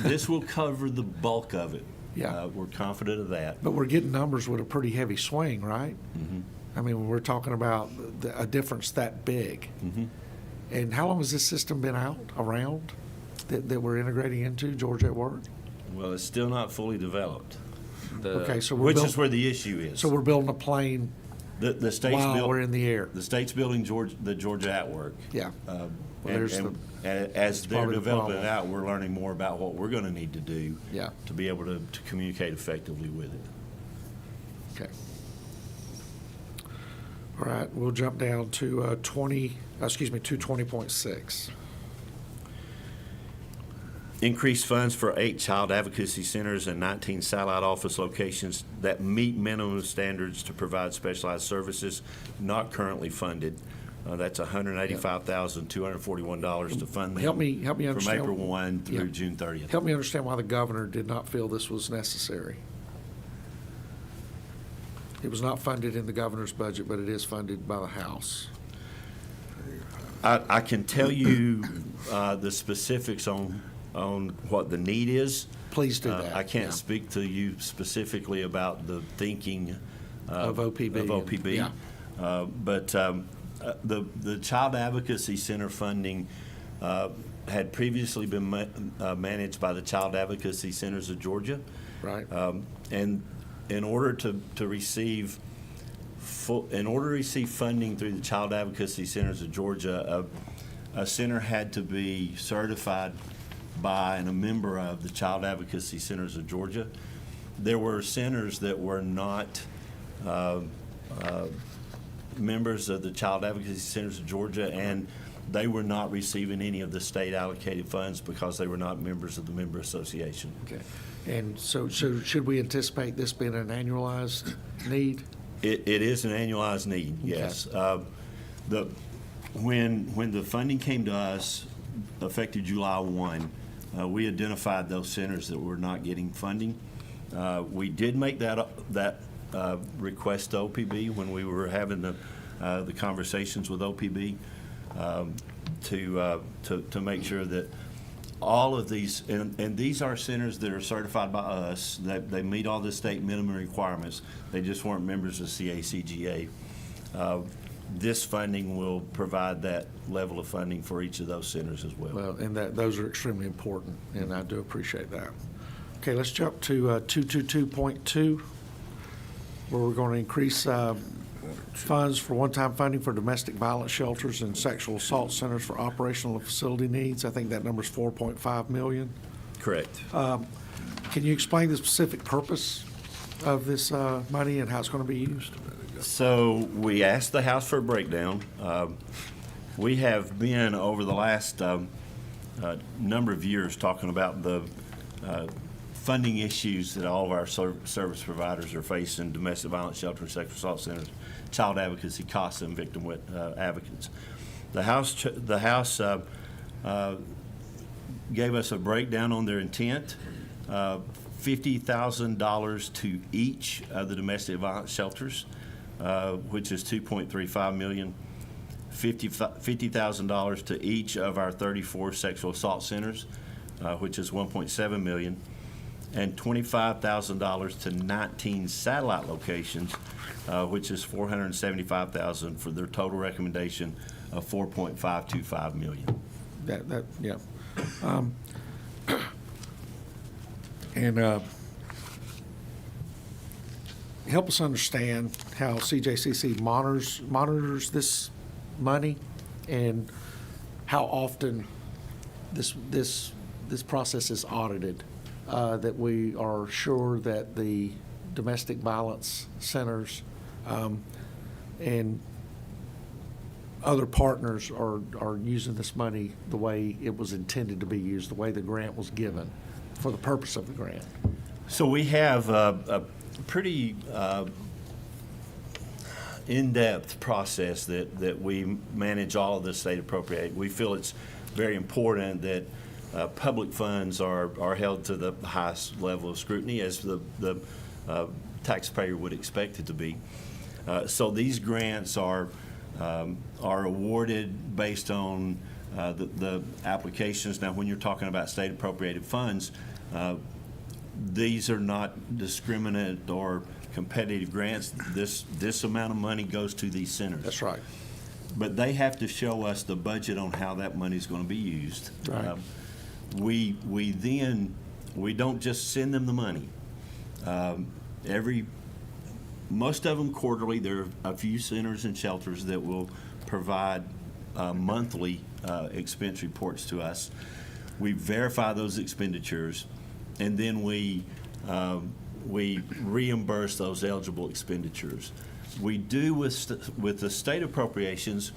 This will cover the bulk of it. Yeah. We're confident of that. But we're getting numbers with a pretty heavy swing, right? I mean, when we're talking about a difference that big. And how long has this system been around that we're integrating into, Georgia at Work? Well, it's still not fully developed. Okay, so Which is where the issue is. So we're building a plane The state's while we're in the air. The state's building the Georgia at Work. Yeah. As they're probably the developing it problem. out, we're learning more about what we're going to need to do Yeah. to be able to communicate effectively with it. Okay. All right, we'll jump down to 220.6. Increased funds for 8 child advocacy centers and 19 satellite office locations that meet minimum standards to provide specialized services not currently funded. That's $185,241 to fund them Help me from understand. April 1 through Yeah. June 30th. Help me understand why the governor did not feel this was necessary. It was not funded in the governor's budget, but it is funded by the House. I can tell you the specifics on what the need is. Please do that. I can't yeah. speak to you specifically about the thinking Of OPB. Of OPB. Yeah. But the Child Advocacy Center funding had previously been managed by the Child Advocacy Centers of Georgia. Right. And in order to receive funding through the Child Advocacy Centers of Georgia, a center had to be certified by and a member of the Child Advocacy Centers of Georgia. There were centers that were not members of the Child Advocacy Centers of Georgia, and they were not receiving any of the state allocated funds because they were not members of the member association. Okay. And so should we anticipate this being an annualized need? It is an annualized need, yes. When the funding came to us, effective July 1, we identified those centers that were not getting funding. We did make that request to OPB when we were having the conversations with OPB to make sure that all of these, and these are centers that are certified by us, that they meet all the state minimum requirements. They just weren't members of CACGA. This funding will provide that level of funding for each of those centers as well. Well, and those are extremely important, and I do appreciate that. Okay, let's jump to 222.2, where we're going to increase funds for one-time funding for domestic violence shelters and sexual assault centers for operational and facility needs. I think that number's $4.5 million. Correct. Can you explain the specific purpose of this money and how it's going to be used? So we asked the House for a breakdown. We have been, over the last number of years, talking about the funding issues that all of our service providers are facing: domestic violence shelter, sexual assault centers, child advocacy, CASA, and victim advocates. The House gave us a breakdown on their intent. $50,000 to each of the domestic violence shelters, which is $2.35 million. $50,000 to each of our 34 sexual assault centers, which is $1.7 million. And $25,000 to 19 satellite locations, which is $475,000 for their total recommendation of $4.525 million. Yeah. And help us understand how CJCC monitors this money and how often this process is audited, that we are sure that the domestic violence centers and other partners are using this money the way it was intended to be used, the way the grant was given, for the purpose of the grant. So we have a pretty in-depth process that we manage all of the state appropriate. We feel it's very important that public funds are held to the highest level of scrutiny as the taxpayer would expect it to be. So these grants are awarded based on the applications. Now, when you're talking about state appropriated funds, these are not discriminate or competitive grants. This amount of money goes to these centers. That's right. But they have to show us the budget on how that money is going to be used. Right. We don't just send them the money. Most of them quarterly. There are a few centers and shelters that will provide monthly expense reports to us. We verify those expenditures, and then we reimburse those eligible expenditures. We do with the state appropriations,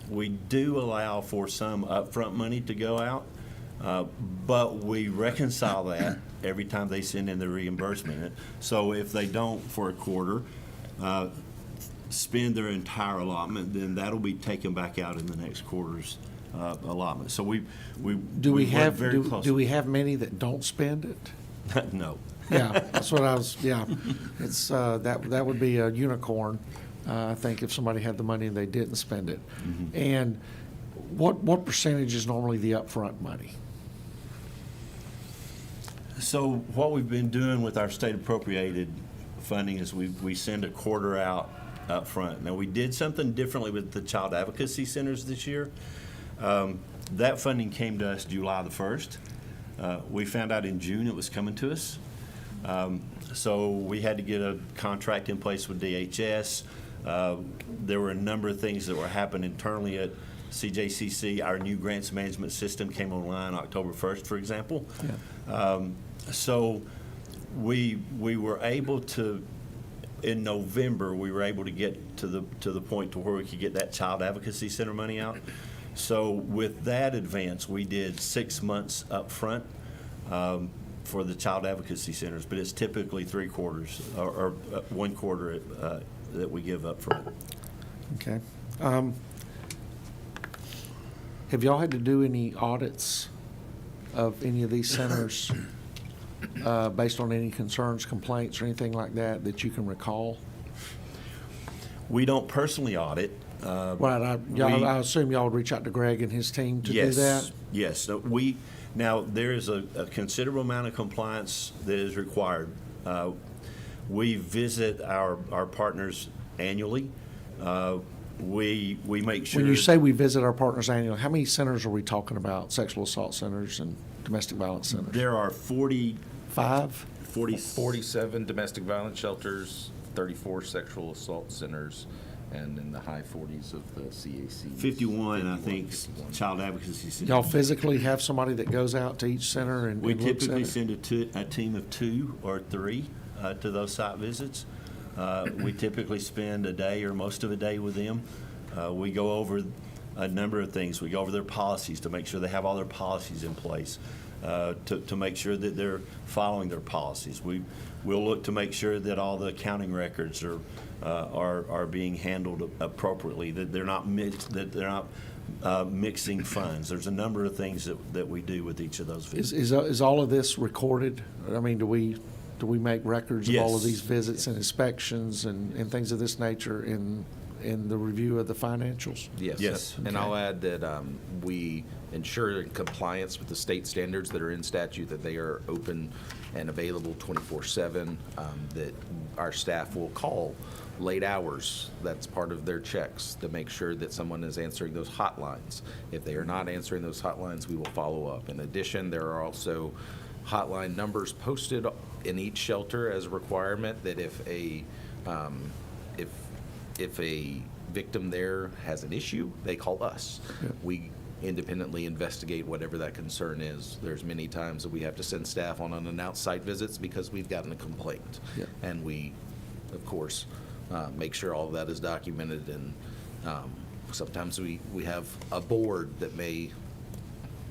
we do allow for some upfront money to go out, but we reconcile that every time they send in the reimbursement. So if they don't for a quarter spend their entire allotment, then that'll be taken back out in the next quarter's allotment. So we Do we work have very closely. do we have many that don't spend it? No. Yeah, that's what I was. Yeah, it's that would be a unicorn. I think if somebody had the money and they didn't spend it. Mm-hmm. And what percentage is normally the upfront money? So what we've been doing with our state appropriated funding is we send a quarter out up front. Now, we did something differently with the child advocacy centers this year. That funding came to us July the 1st. We found out in June it was coming to us. So we had to get a contract in place with DHS. There were a number of things that were happening internally at CJCC. Our new grants management system came online October 1st, for example. Yeah. So we were able to, in November, we were able to get to the point to where we could get that child advocacy center money out. So with that advance, we did 6 months up front for the child advocacy centers, but it's typically 3 quarters or 1 quarter that we give up front. Okay. Have y'all had to do any audits of any of these centers based on any concerns, complaints, or anything like that you can recall? We don't personally audit. Right. I assume y'all would reach out to Greg and his team to do that? Yes. So now, there is a considerable amount of compliance that is required. We visit our partners annually. We make sure. When you say we visit our partners annually, how many centers are we talking about, sexual assault centers and domestic violence centers? There are 47 domestic violence shelters, 34 sexual assault centers, and in the high 40s of the CAC. 51, I think, child advocacy centers. Y'all physically have somebody that goes out to each center and We and looks at typically it? send a team of 2 or 3 to those site visits. We typically spend a day or most of a day with them. We go over a number of things. We go over their policies to make sure they have all their policies in place, to make sure that they're following their policies. We'll look to make sure that all the accounting records are being handled appropriately, that they're not mixing funds. There's a number of things that we do with each of those visits. Is all of this recorded? I mean, do we make records of all of Yes. these visits and inspections and things of this nature in the review of the financials? Yes. And I'll add that we ensure compliance with the state standards that are in statute, that they are open and available 24/7, that our staff will call late hours. That's part of their checks, to make sure that someone is answering those hotlines. If they are not answering those hotlines, we will follow up. In addition, there are also hotline numbers posted in each shelter as a requirement, that if a victim there has an issue, they call us. Yeah. We independently investigate whatever that concern is. There's many times that we have to send staff on unannounced site visits because we've gotten a complaint. Yeah. And we, of course, make sure all of that is documented, and sometimes we have a board that may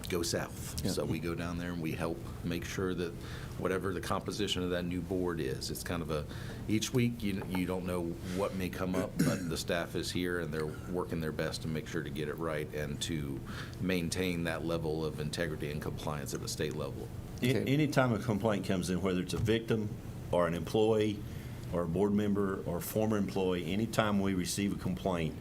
go south. Yeah. So we go down there and we help make sure that whatever the composition of that new board is, it's kind of each week you don't know what may come up, but the staff is here and they're working their best to make sure to get it right and to maintain that level of integrity and compliance at the state level. Okay. Anytime a complaint comes in, whether it's a victim or an employee or a board member or former employee, anytime we receive a complaint,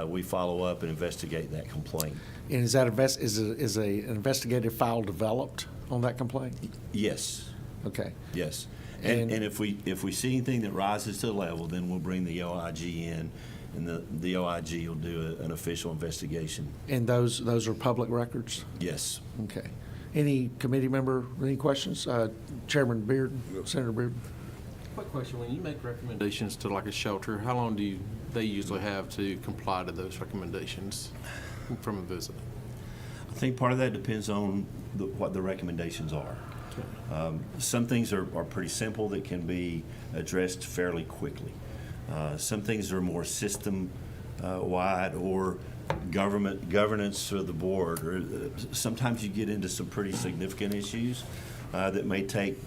we follow up and investigate that complaint. And is that an investigative file developed on that complaint? Yes, Okay. yes. And- And if we see anything that rises to the level, then we'll bring the OIG in, and the OIG will do an official investigation. And those are public records? Yes. Okay. Any committee member, any questions? Chairman Beard, Senator Beard? Quick question, when you make recommendations to like a shelter, how long do they usually have to comply to those recommendations from a visit? I think part of that depends on what the recommendations are. Some things are pretty simple that can be addressed fairly quickly. Some things are more system-wide or governance of the board, or sometimes you get into some pretty significant issues that may take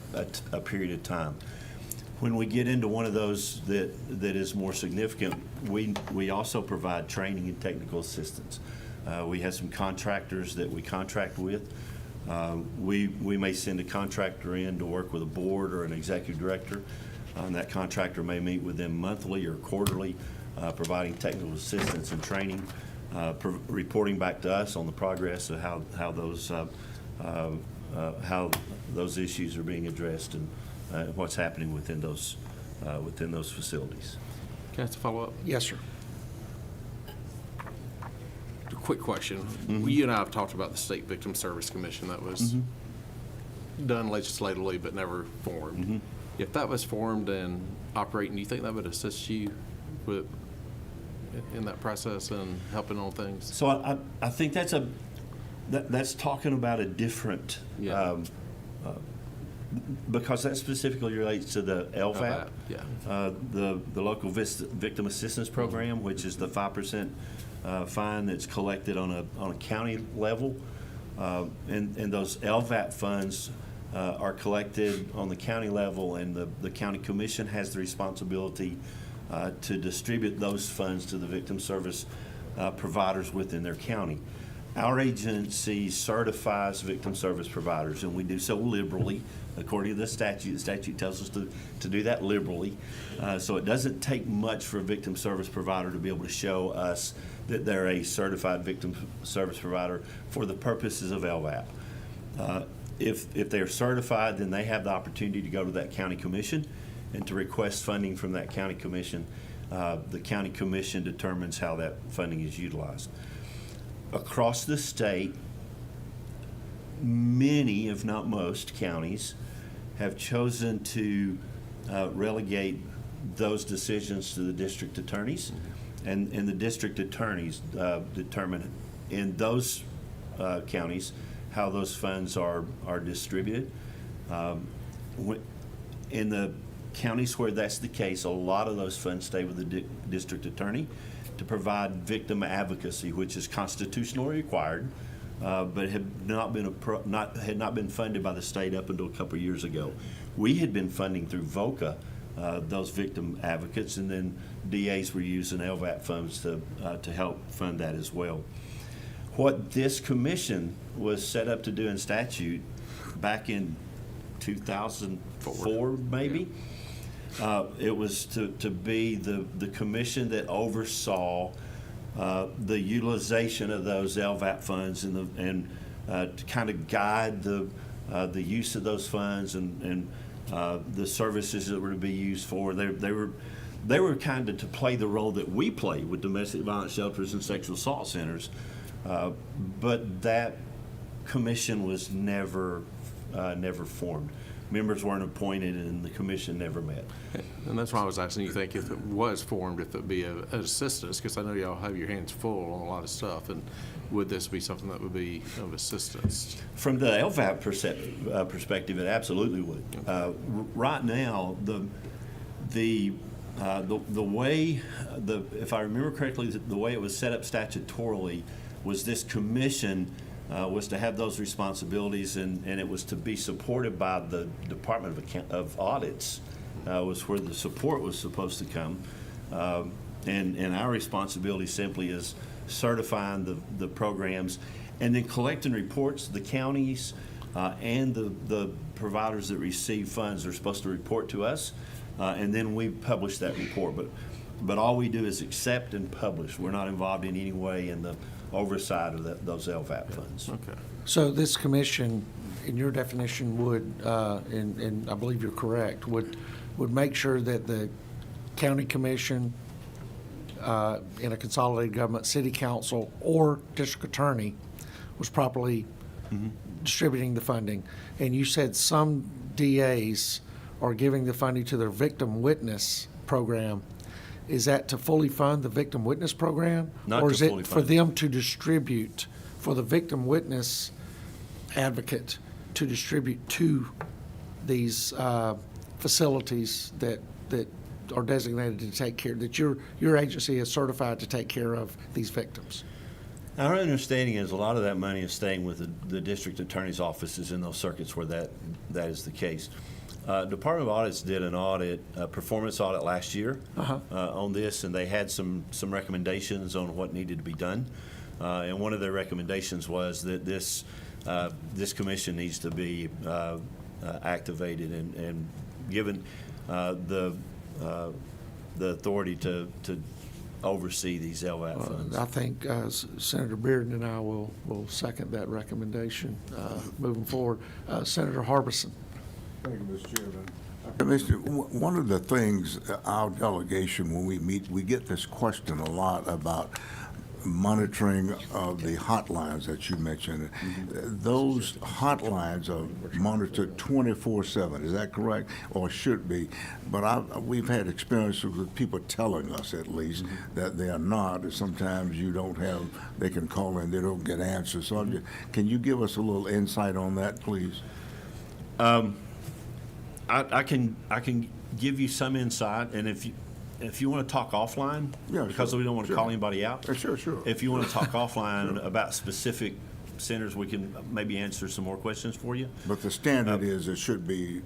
a period of time. When we get into one of those that is more significant, we also provide training and technical assistance. We have some contractors that we contract with. We may send a contractor in to work with a board or an executive director. That contractor may meet with them monthly or quarterly, providing technical assistance and training, reporting back to us on the progress of how those issues are being addressed and what's happening within those facilities. Can I ask a follow-up? Yes, sir. A quick question. Mm-hmm. You and I have talked about the State Victim Service Commission that was done legislatively but never formed. Mm-hmm. If that was formed and operating, do you think that would assist you with in that process and helping on things? So I think that's talking about a different, Yeah. because that specifically relates to the LVAP. Yeah. The local victim assistance program, which is the 5% fine that's collected on a county level, and those LVAP funds are collected on the county level, and the county commission has the responsibility to distribute those funds to the victim service providers within their county. Our agency certifies victim service providers, and we do so liberally, according to the statute. The statute tells us to do that liberally. So it doesn't take much for a victim service provider to be able to show us that they're a certified victim service provider for the purposes of LVAP. If they're certified, then they have the opportunity to go to that county commission and to request funding from that county commission. The county commission determines how that funding is utilized. Across the state, many, if not most, counties have chosen to relegate those decisions to the district attorneys, and the district attorneys determine in those counties how those funds are distributed. In the counties where that's the case, a lot of those funds stay with the district attorney to provide victim advocacy, which is constitutionally required, but had not been funded by the state up until a couple of years ago. We had been funding through VOCA those victim advocates, and then DAs were using LVAP funds to help fund that as well. What this commission was set up to do in statute back in 2004, maybe. It was to be the commission that oversaw the utilization of those LVAP funds and to kind of guide the use of those funds and the services that were to be used for. They were kind of to play the role that we play with domestic violence shelters and sexual assault centers, but that commission was never formed. Members weren't appointed, and the commission never met. And that's why I was asking you, think if it was formed, if it'd be an assistance, because I know y'all have your hands full on a lot of stuff, and would this be something that would be of assistance? From the LVAP perspective, it absolutely would. Right now, the way if I remember correctly, the way it was set up statutorily was this commission was to have those responsibilities, and it was to be supported by the Department of Audits, was where the support was supposed to come. And our responsibility simply is certifying the programs and then collecting reports. The counties and the providers that receive funds are supposed to report to us, and then we publish that report. But all we do is accept and publish. We're not involved in any way in the oversight of those LVAP funds. Okay. So this commission, in your definition, would, and I believe you're correct, would make sure that the county commission, in a consolidated government, city council, or district attorney was properly distributing the funding. And you said some DAs are giving the funding to their victim witness program. Is that to fully fund the victim witness program? Not Or to is fully it for fund it. them to distribute, for the victim witness advocate to distribute to these facilities that are designated to take care, that your agency is certified to take care of these victims? Our understanding is a lot of that money is staying with the district attorney's offices in those circuits where that is the case. Department of Audits did an audit, a performance audit last year on this, and they had some recommendations on what needed to be done. And one of their recommendations was that this commission needs to be activated and given the authority to oversee these LVAP funds. I think Senator Bearden and I will second that recommendation moving forward. Senator Harbison. Thank you, Mr. Chairman. Commissioner, one of the things, our delegation, when we meet, we get this question a lot about monitoring of the hotlines that you mentioned. Those hotlines are monitored 24/7, is that correct? Or should be? But we've had experiences with people telling us, at least, that they are not. Sometimes you don't have, they can call in, they don't get answers. So can you give us a little insight on that, please? I can give you some insight, and if you want to talk offline, because we don't want to call anybody out. Sure. If you want to talk offline about specific centers, we can maybe answer some more questions for you. But the standard is it should be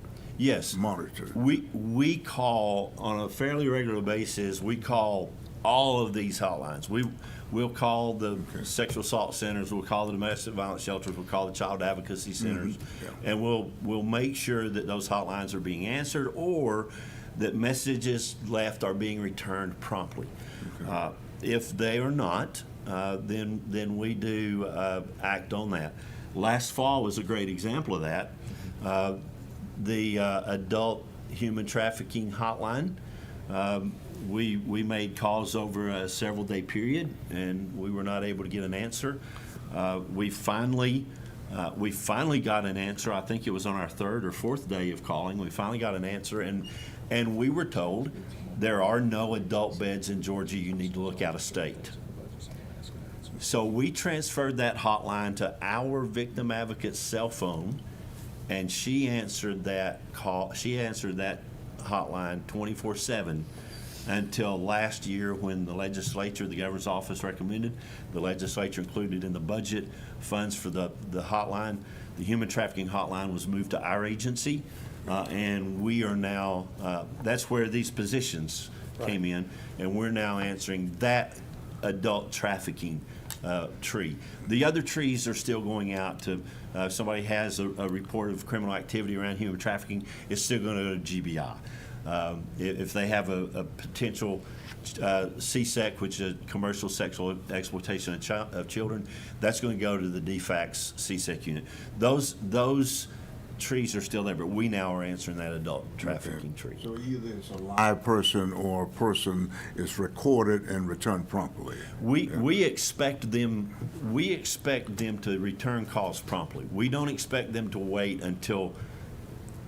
monitored. We call on a fairly regular basis. We call all of these hotlines. We'll call the sexual assault centers. We'll call the domestic violence shelters. We'll call the child advocacy centers, and we'll make sure that those hotlines are being answered or that messages left are being returned promptly. If they are not, then we do act on that. Last fall was a great example of that. The adult human trafficking hotline. We made calls over a several-day period, and we were not able to get an answer. We finally got an answer. I think it was on our third or fourth day of calling. We finally got an answer, and we were told there are no adult beds in Georgia. You need to look out of state. So we transferred that hotline to our victim advocate's cell phone, and she answered that call. She answered that hotline 24/7 until last year when the legislature, the governor's office recommended, the legislature included in the budget funds for the hotline. The human trafficking hotline was moved to our agency, and we are now, that's where these positions came in, and we're now answering that adult trafficking tree. The other trees are still going out to, if somebody has a report of criminal activity around human trafficking, it's still going to go to GBI. If they have a potential CSEC, which is commercial sexual exploitation of children, that's going to go to the DFACS CSEC unit. Those trees are still there, but we now are answering that adult trafficking tree. So either it's a live person or a person is recorded and returned promptly. We expect them to return calls promptly. We don't expect them to wait until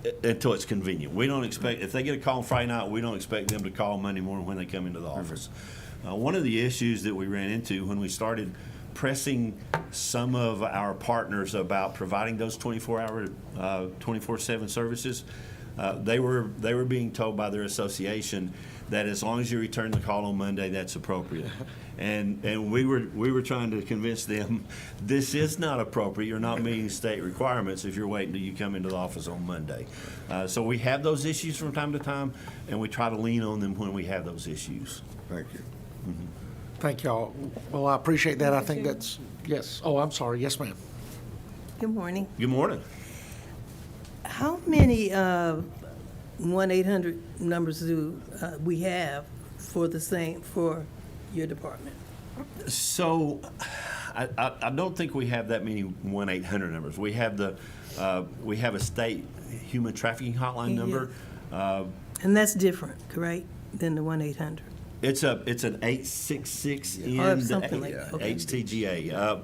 it's convenient. We don't expect, if they get a call on Friday night, we don't expect them to call Monday morning when they come into the office. One of the issues that we ran into when we started pressing some of our partners about providing those 24-hour, 24/7 services. They were being told by their association that as long as you return the call on Monday, that's appropriate. And we were trying to convince them this is not appropriate. You're not meeting state requirements if you're waiting till you come into the office on Monday. So we have those issues from time to time, and we try to lean on them when we have those issues. Thank you. Thank y'all. Well, I appreciate that. I think that's, yes. Oh, I'm sorry. Yes, ma'am. Good morning. Good morning. How many 1-800 numbers do we have for your department? So I don't think we have that many 1-800 numbers. We have we have a state human trafficking hotline number. And that's different, correct, than the 1-800? It's an 866 Or something like that. Okay. HTGA.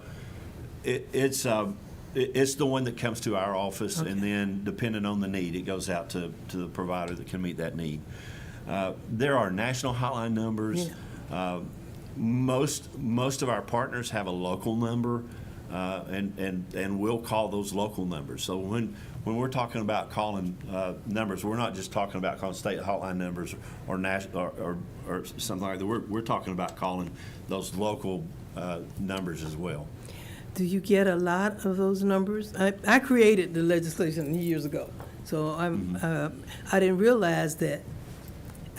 It's the one that comes to our office, and then depending on the need, it goes out to the provider that can meet that need. There are national hotline numbers. Yeah. Most of our partners have a local number, and we'll call those local numbers. So when we're talking about calling numbers, we're not just talking about calling state hotline numbers or national or something like that. We're talking about calling those local numbers as well. Do you get a lot of those numbers? I created the legislation years ago, so I didn't realize that.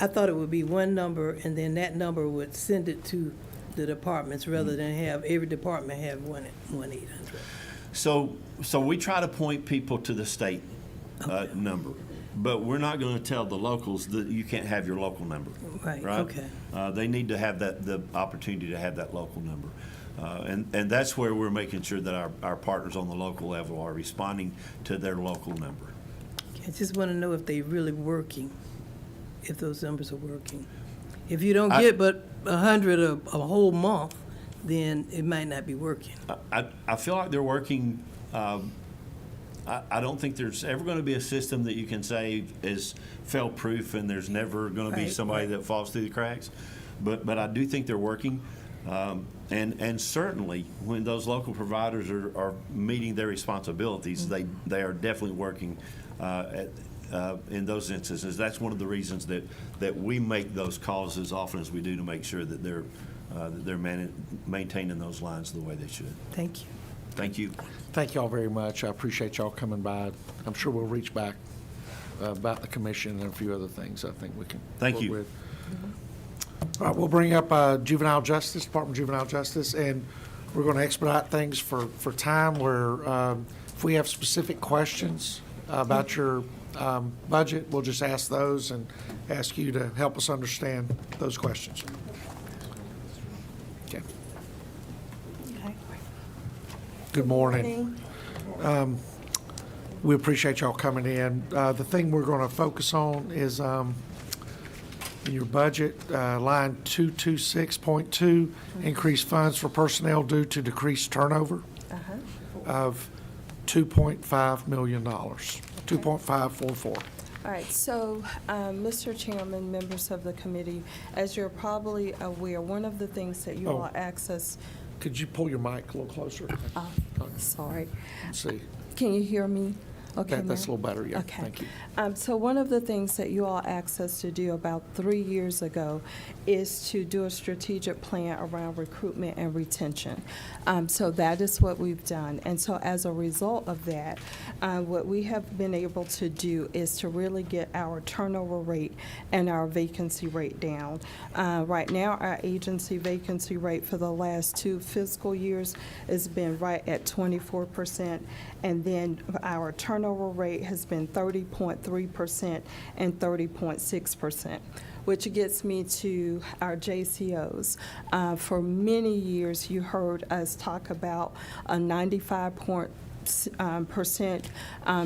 I thought it would be one number, and then that number would send it to the departments rather than have every department have 1-800. So we try to point people to the state number, but we're not going to tell the locals that you can't have your local number. Right. Right? Okay. They need to have the opportunity to have that local number. And that's where we're making sure that our partners on the local level are responding to their local number. I just want to know if they're really working, if those numbers are working. If you don't get but 100 a whole month, then it might not be working. I feel like they're working. I don't think there's ever going to be a system that you can say is fail-proof and there's never going to be somebody that falls through the cracks. But I do think they're working. And certainly, when those local providers are meeting their responsibilities, they are definitely working in those instances. That's one of the reasons that we make those calls as often as we do to make sure that they're maintaining those lines the way they should. Thank you. Thank you. Thank y'all very much. I appreciate y'all coming by. I'm sure we'll reach back about the commission and a few other things I think we can work with. All right, we'll bring up Juvenile Justice, Department of Juvenile Justice, and we're going to expedite things for time where if we have specific questions about your budget, we'll just ask those and ask you to help us understand those questions. Okay. Good morning. We appreciate y'all coming in. The thing we're going to focus on is in your budget, line 226.2, increase funds for personnel due to decreased turnover of $2.5 million, 2.544. All right, so, Mr. Chairman, members of the committee, as you're probably aware, one of the things that you all access. Could you pull your mic a little closer? Sorry. Let's see. Can you hear me? Okay, That's a little better, yeah. Okay. Thank you. So one of the things that you all asked us to do about 3 years ago is to do a strategic plan around recruitment and retention. So that is what we've done. And so as a result of that, what we have been able to do is to really get our turnover rate and our vacancy rate down. Right now, our agency vacancy rate for the last 2 fiscal years has been right at 24%, and then our turnover rate has been 30.3% and 30.6%, which gets me to our JCOs. For many years, you heard us talk about a 95.6 percent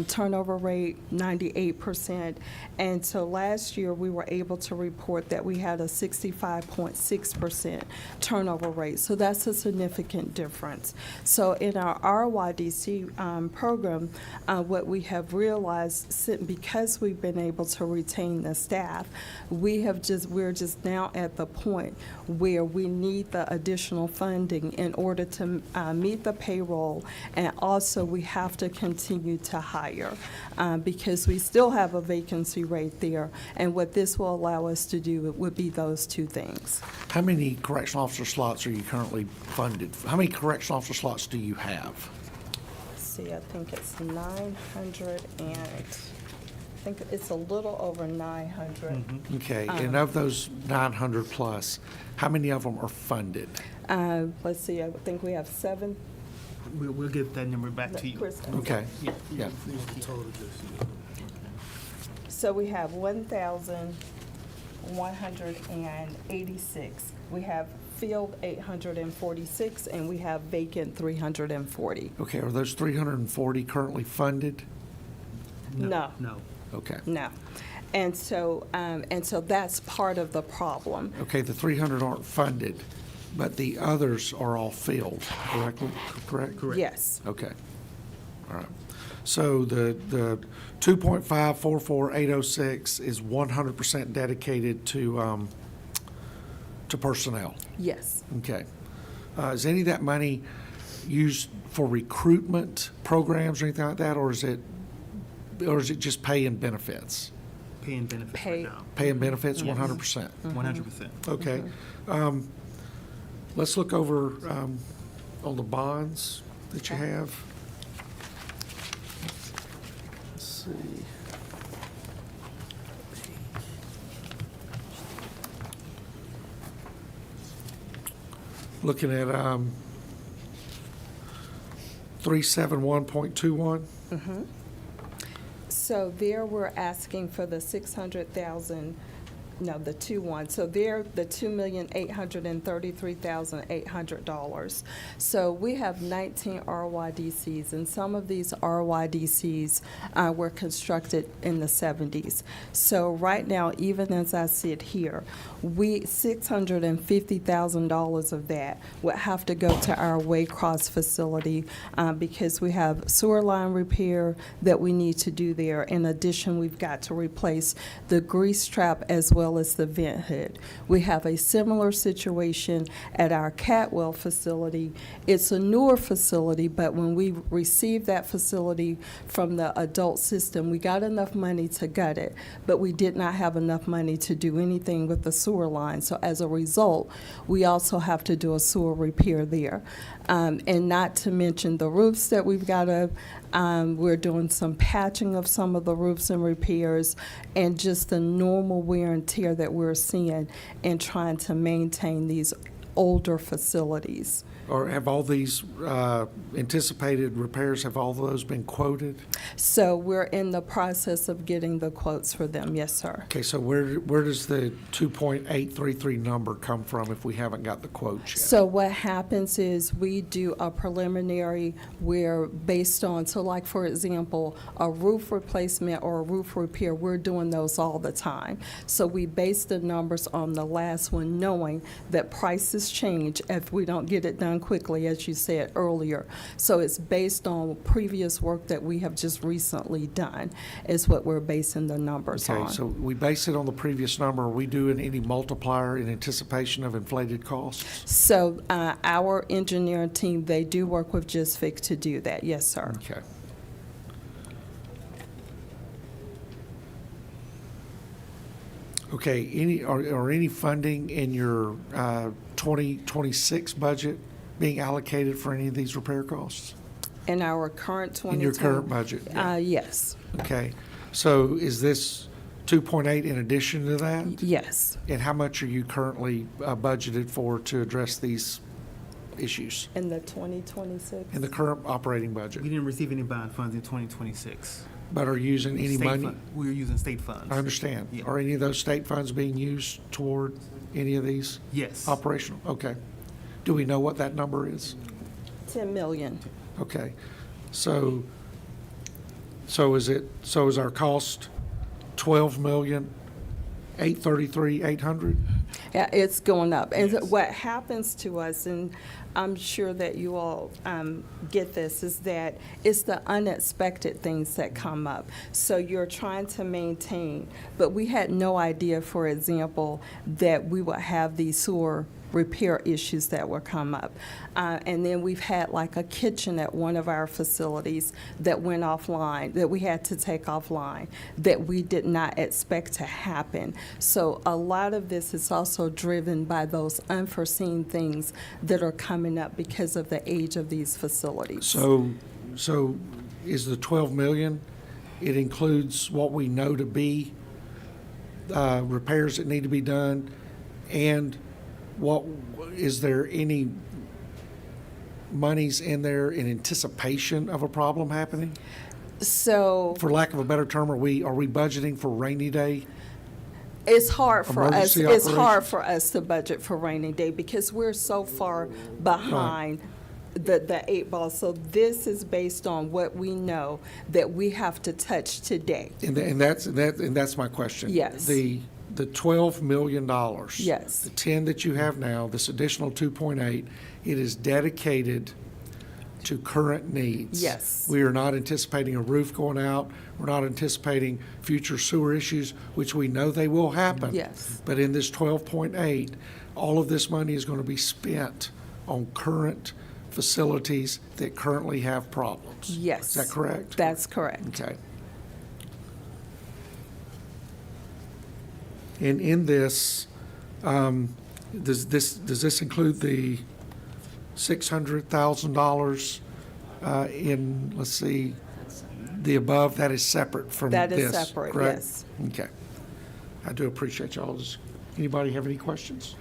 turnover rate, 98%. And so last year, we were able to report that we had a 65.6% turnover rate. So that's a significant difference. So in our RYDC program, what we have realized, because we've been able to retain the staff, we're just now at the point where we need the additional funding in order to meet the payroll, and also we have to continue to hire because we still have a vacancy rate there, and what this will allow us to do would be those two things. How many correctional officer slots are you currently funded? How many correctional officer slots do you have? Let's see, I think it's 900 and I think it's a little over 900. Okay, and of those 900 plus, how many of them are funded? Let's see, I think we have 7. We'll get that number back to you. Kristen. Okay, yeah. So we have 1,186. We have filled 846, and we have vacant 340. Okay, are those 340 currently funded? No. No. Okay. No. And so that's part of the problem. Okay, the 300 aren't funded, but the others are all filled, correctly? Correct? Yes. Okay. All right. So the 2.544806 is 100% dedicated to personnel. Yes. Okay. Is any of that money used for recruitment programs or anything like that, or is it just pay and benefits? Pay and benefits Pay. right now. Pay and benefits, Yes. 100%. 100%. Okay. Let's look over on the bonds that you have. Let's see. Looking at 371.21. So there we're asking for the 600,000, no, the 2-1. So there, the $2,833,800. So we have 19 RYDCs, and some of these RYDCs were constructed in the 70s. So right now, even as I sit here, $650,000 of that would have to go to our Waycross facility because we have sewer line repair that we need to do there. In addition, we've got to replace the grease trap as well as the vent hood. We have a similar situation at our Catwell facility. It's a newer facility, but when we received that facility from the adult system, we got enough money to gut it, but we did not have enough money to do anything with the sewer line. So as a result, we also have to do a sewer repair there. And not to mention the roofs that we've got to, we're doing some patching of some of the roofs and repairs, and just the normal wear and tear that we're seeing in trying to maintain these older facilities. Or have all these anticipated repairs, have all those been quoted? So we're in the process of getting the quotes for them, yes, sir. Okay, so where does the 2.833 number come from if we haven't got the quotes yet? So what happens is we do a preliminary where based on, so like for example, a roof replacement or a roof repair, we're doing those all the time. So we base the numbers on the last one, knowing that prices change if we don't get it done quickly, as you said earlier. So it's based on previous work that we have just recently done is what we're basing the numbers on. Okay, so we base it on the previous number. Are we doing any multiplier in anticipation of inflated costs? So our engineering team, they do work with JISFIC to do that, yes, sir. Okay. Okay, are any funding in your 2026 budget being allocated for any of these repair costs? In our current 2020? In your current budget? Yes. Okay, so is this 2.8 in addition to that? Yes. And how much are you currently budgeted for to address these issues In the 2026? in the current operating budget? We didn't receive any bond funds in 2026. But are you using any State money? fund. We were using state funds. I understand. Yeah. Are any of those state funds being used toward any of these? Yes. Operational, okay. Do we know what that number is? 10 million. Okay. So is our cost 12,833,800? Yeah, it's going up. And what happens to us, and I'm sure that you all get this, is that it's the unexpected things that come up. So you're trying to maintain, but we had no idea, for example, that we would have these sewer repair issues that will come up. And then we've had like a kitchen at one of our facilities that went offline, that we had to take offline, that we did not expect to happen. So a lot of this is also driven by those unforeseen things that are coming up because of the age of these facilities. So is the 12 million, it includes what we know to be repairs that need to be done, and what, is there any monies in there in anticipation of a problem happening? So For lack of a better term, are we budgeting for rainy day? it's hard for us. Emergency It's hard operations? for us to budget for rainy day because we're so far behind the 8 ball. So this is based on what we know that we have to touch today. And that's my question. Yes. The $12 million. Yes. The 10 that you have now, this additional 2.8, it is dedicated to current needs. Yes. We are not anticipating a roof going out. We're not anticipating future sewer issues, which we know they will happen. Yes. But in this 12.8, all of this money is going to be spent on current facilities that currently have problems. Yes. Is that correct? That's correct. Okay. And in this, does this include the $600,000 in, let's see, the above? That is separate from this, That is separate, correct? yes. Okay. I do appreciate y'all. Does anybody have any questions?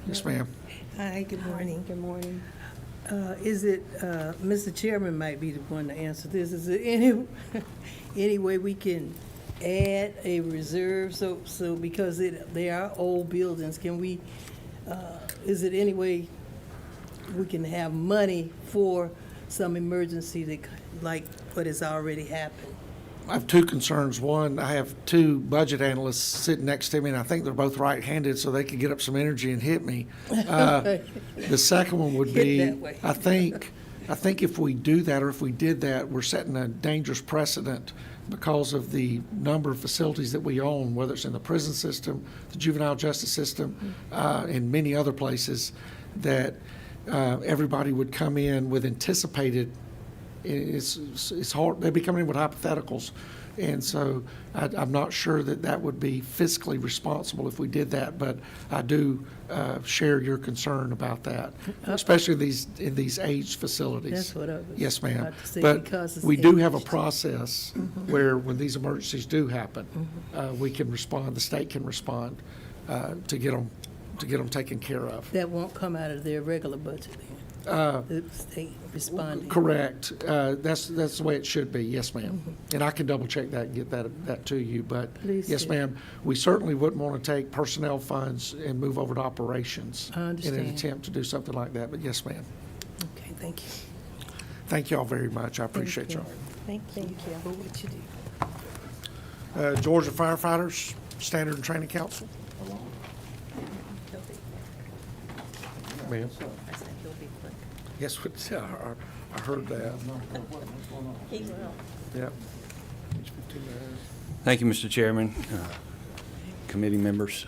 Yes, ma'am. Hi, good morning. Good morning. Mr. Chairman might be the one to answer this. Is there any way we can add a reserve, so because they are old buildings, can we, is it any way we can have money for some emergency that, like what has already happened? I have two concerns. One, I have two budget analysts sitting next to me, and I think they're both right-handed, so they could get up some energy and hit me. The second one would Hit be, that way. I think if we do that, or if we did that, we're setting a dangerous precedent because of the number of facilities that we own, whether it's in the prison system, the juvenile justice system, and many other places, that everybody would come in with anticipated. It's hard. They be coming in with hypotheticals, and so I'm not sure that would be fiscally responsible if we did that. But I do share your concern about that, especially in these aged facilities. That's what I was Yes, ma'am. about to say, But because it's we do have a aged. process where, when these emergencies do happen, we can respond. The state can respond to get them taken care of. That won't come out of their regular budget then? The state responding? Correct. That's the way it should be, yes, ma'am. And I can double check that and get that to you, but Please yes, do. ma'am. We certainly wouldn't want to take personnel funds and move over to operations I in an understand. attempt to do something like that, but yes, ma'am. Okay, thank you. Thank y'all very much. I appreciate y'all. Thank you for what you do. Georgia Firefighters Standard and Training Council. Ma'am? Yes, I heard that. Yeah. Thank you, Mr. Chairman, committee members.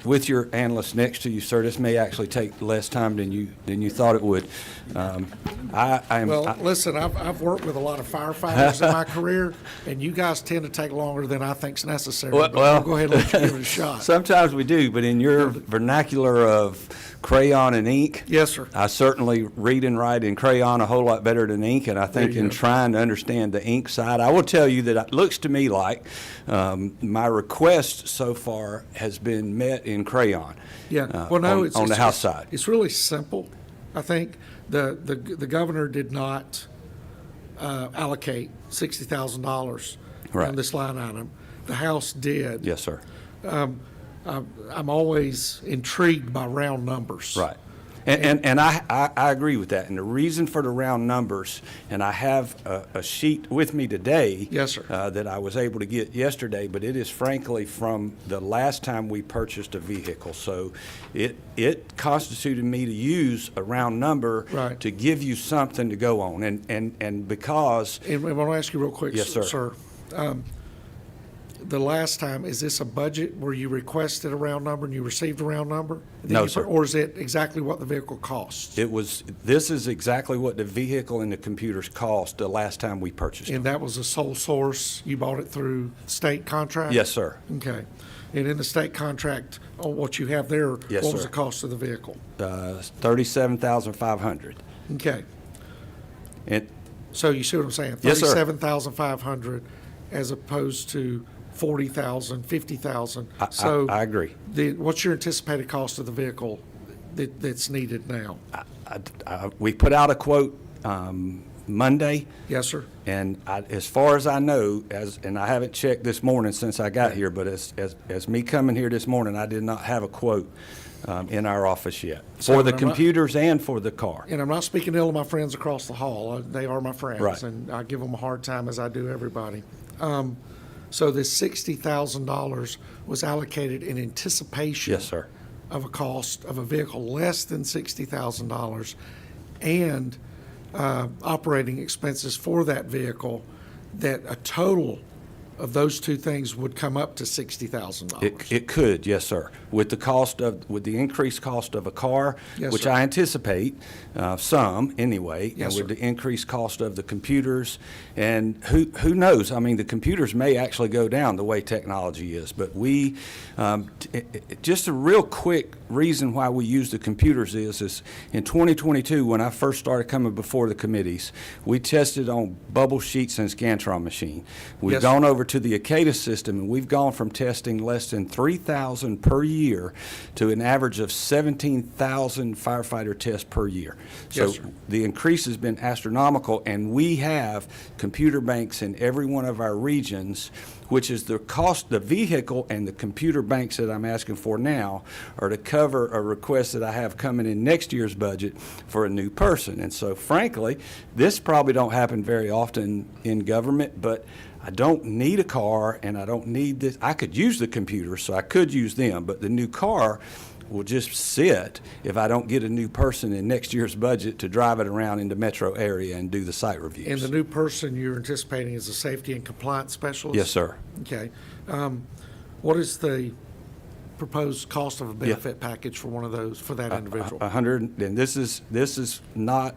With your analyst next to you, sir, this may actually take less time than you thought it would. Well, listen, I've worked with a lot of firefighters in my career, and you guys tend to take longer than I think's necessary. But I'll go ahead and let you give it a shot. Sometimes we do, but in your vernacular of crayon and ink. Yes, sir. I certainly read and write in crayon a whole lot better than ink, and I think There you in go. trying to understand the ink side, I will tell you that it looks to me like my request so far has been met in crayon. Yeah, well, no, on the House side. It's really simple. I think the governor did not allocate $60,000 Right. on this line item. The House did. Yes, sir. I'm always intrigued by round numbers. Right. And I agree with that. And the reason for the round numbers, and I have a sheet with me today. Yes, sir. That I was able to get yesterday, but it is frankly from the last time we purchased a vehicle. So it constituted me to use a round number. Right. To give you something to go on. And because. And I want to ask you real quick, Yes, sir. sir. The last time, is this a budget where you requested a round number and you received a round number? No, sir. Or is it exactly what the vehicle costs? This is exactly what the vehicle and the computers cost the last time we purchased them. And that was a sole source? You bought it through state contract? Yes, sir. Okay. And in the state contract, on what you have there, Yes, what was sir. the cost of the vehicle? $37,500. Okay. And So you see what I'm saying? Yes, sir. $37,500 as opposed to $40,000, $50,000. So I agree. What's your anticipated cost of the vehicle that's needed now? We put out a quote Monday. Yes, sir. And as far as I know, and I haven't checked this morning since I got here, but as me coming here this morning, I did not have a quote in our office yet So for the I'm not- computers and for the car. And I'm not speaking ill of my friends across the hall. They are my friends. Right. And I give them a hard time as I do everybody. So this $60,000 was allocated in anticipation. Yes, sir. Of a cost of a vehicle less than $60,000 and operating expenses for that vehicle, that a total of those two things would come up to $60,000. It could, yes, sir. With the increased cost of a car, Yes, which sir. I anticipate some anyway, Yes, and with sir. the increased cost of the computers, and who knows? I mean, the computers may actually go down the way technology is. But we, just a real quick reason why we use the computers is in 2022 when I first started coming before the committees, we tested on bubble sheets and Scantron machine. We've Yes, gone sir. over to the Acada system, and we've gone from testing less than 3,000 per year to an average of 17,000 firefighter tests per year. So Yes, sir. the increase has been astronomical, and we have computer banks in every one of our regions, which is the cost, the vehicle and the computer banks that I'm asking for now are to cover a request that I have coming in next year's budget for a new person. And so frankly, this probably don't happen very often in government, but I don't need a car and I don't need this. I could use the computer, so I could use them, but the new car will just sit if I don't get a new person in next year's budget to drive it around in the metro area and do the site reviews. And the new person you're anticipating is a safety and compliance specialist? Yes, sir. Okay. What is the proposed cost of a benefit package for one of those, for that individual? 100, and this is not,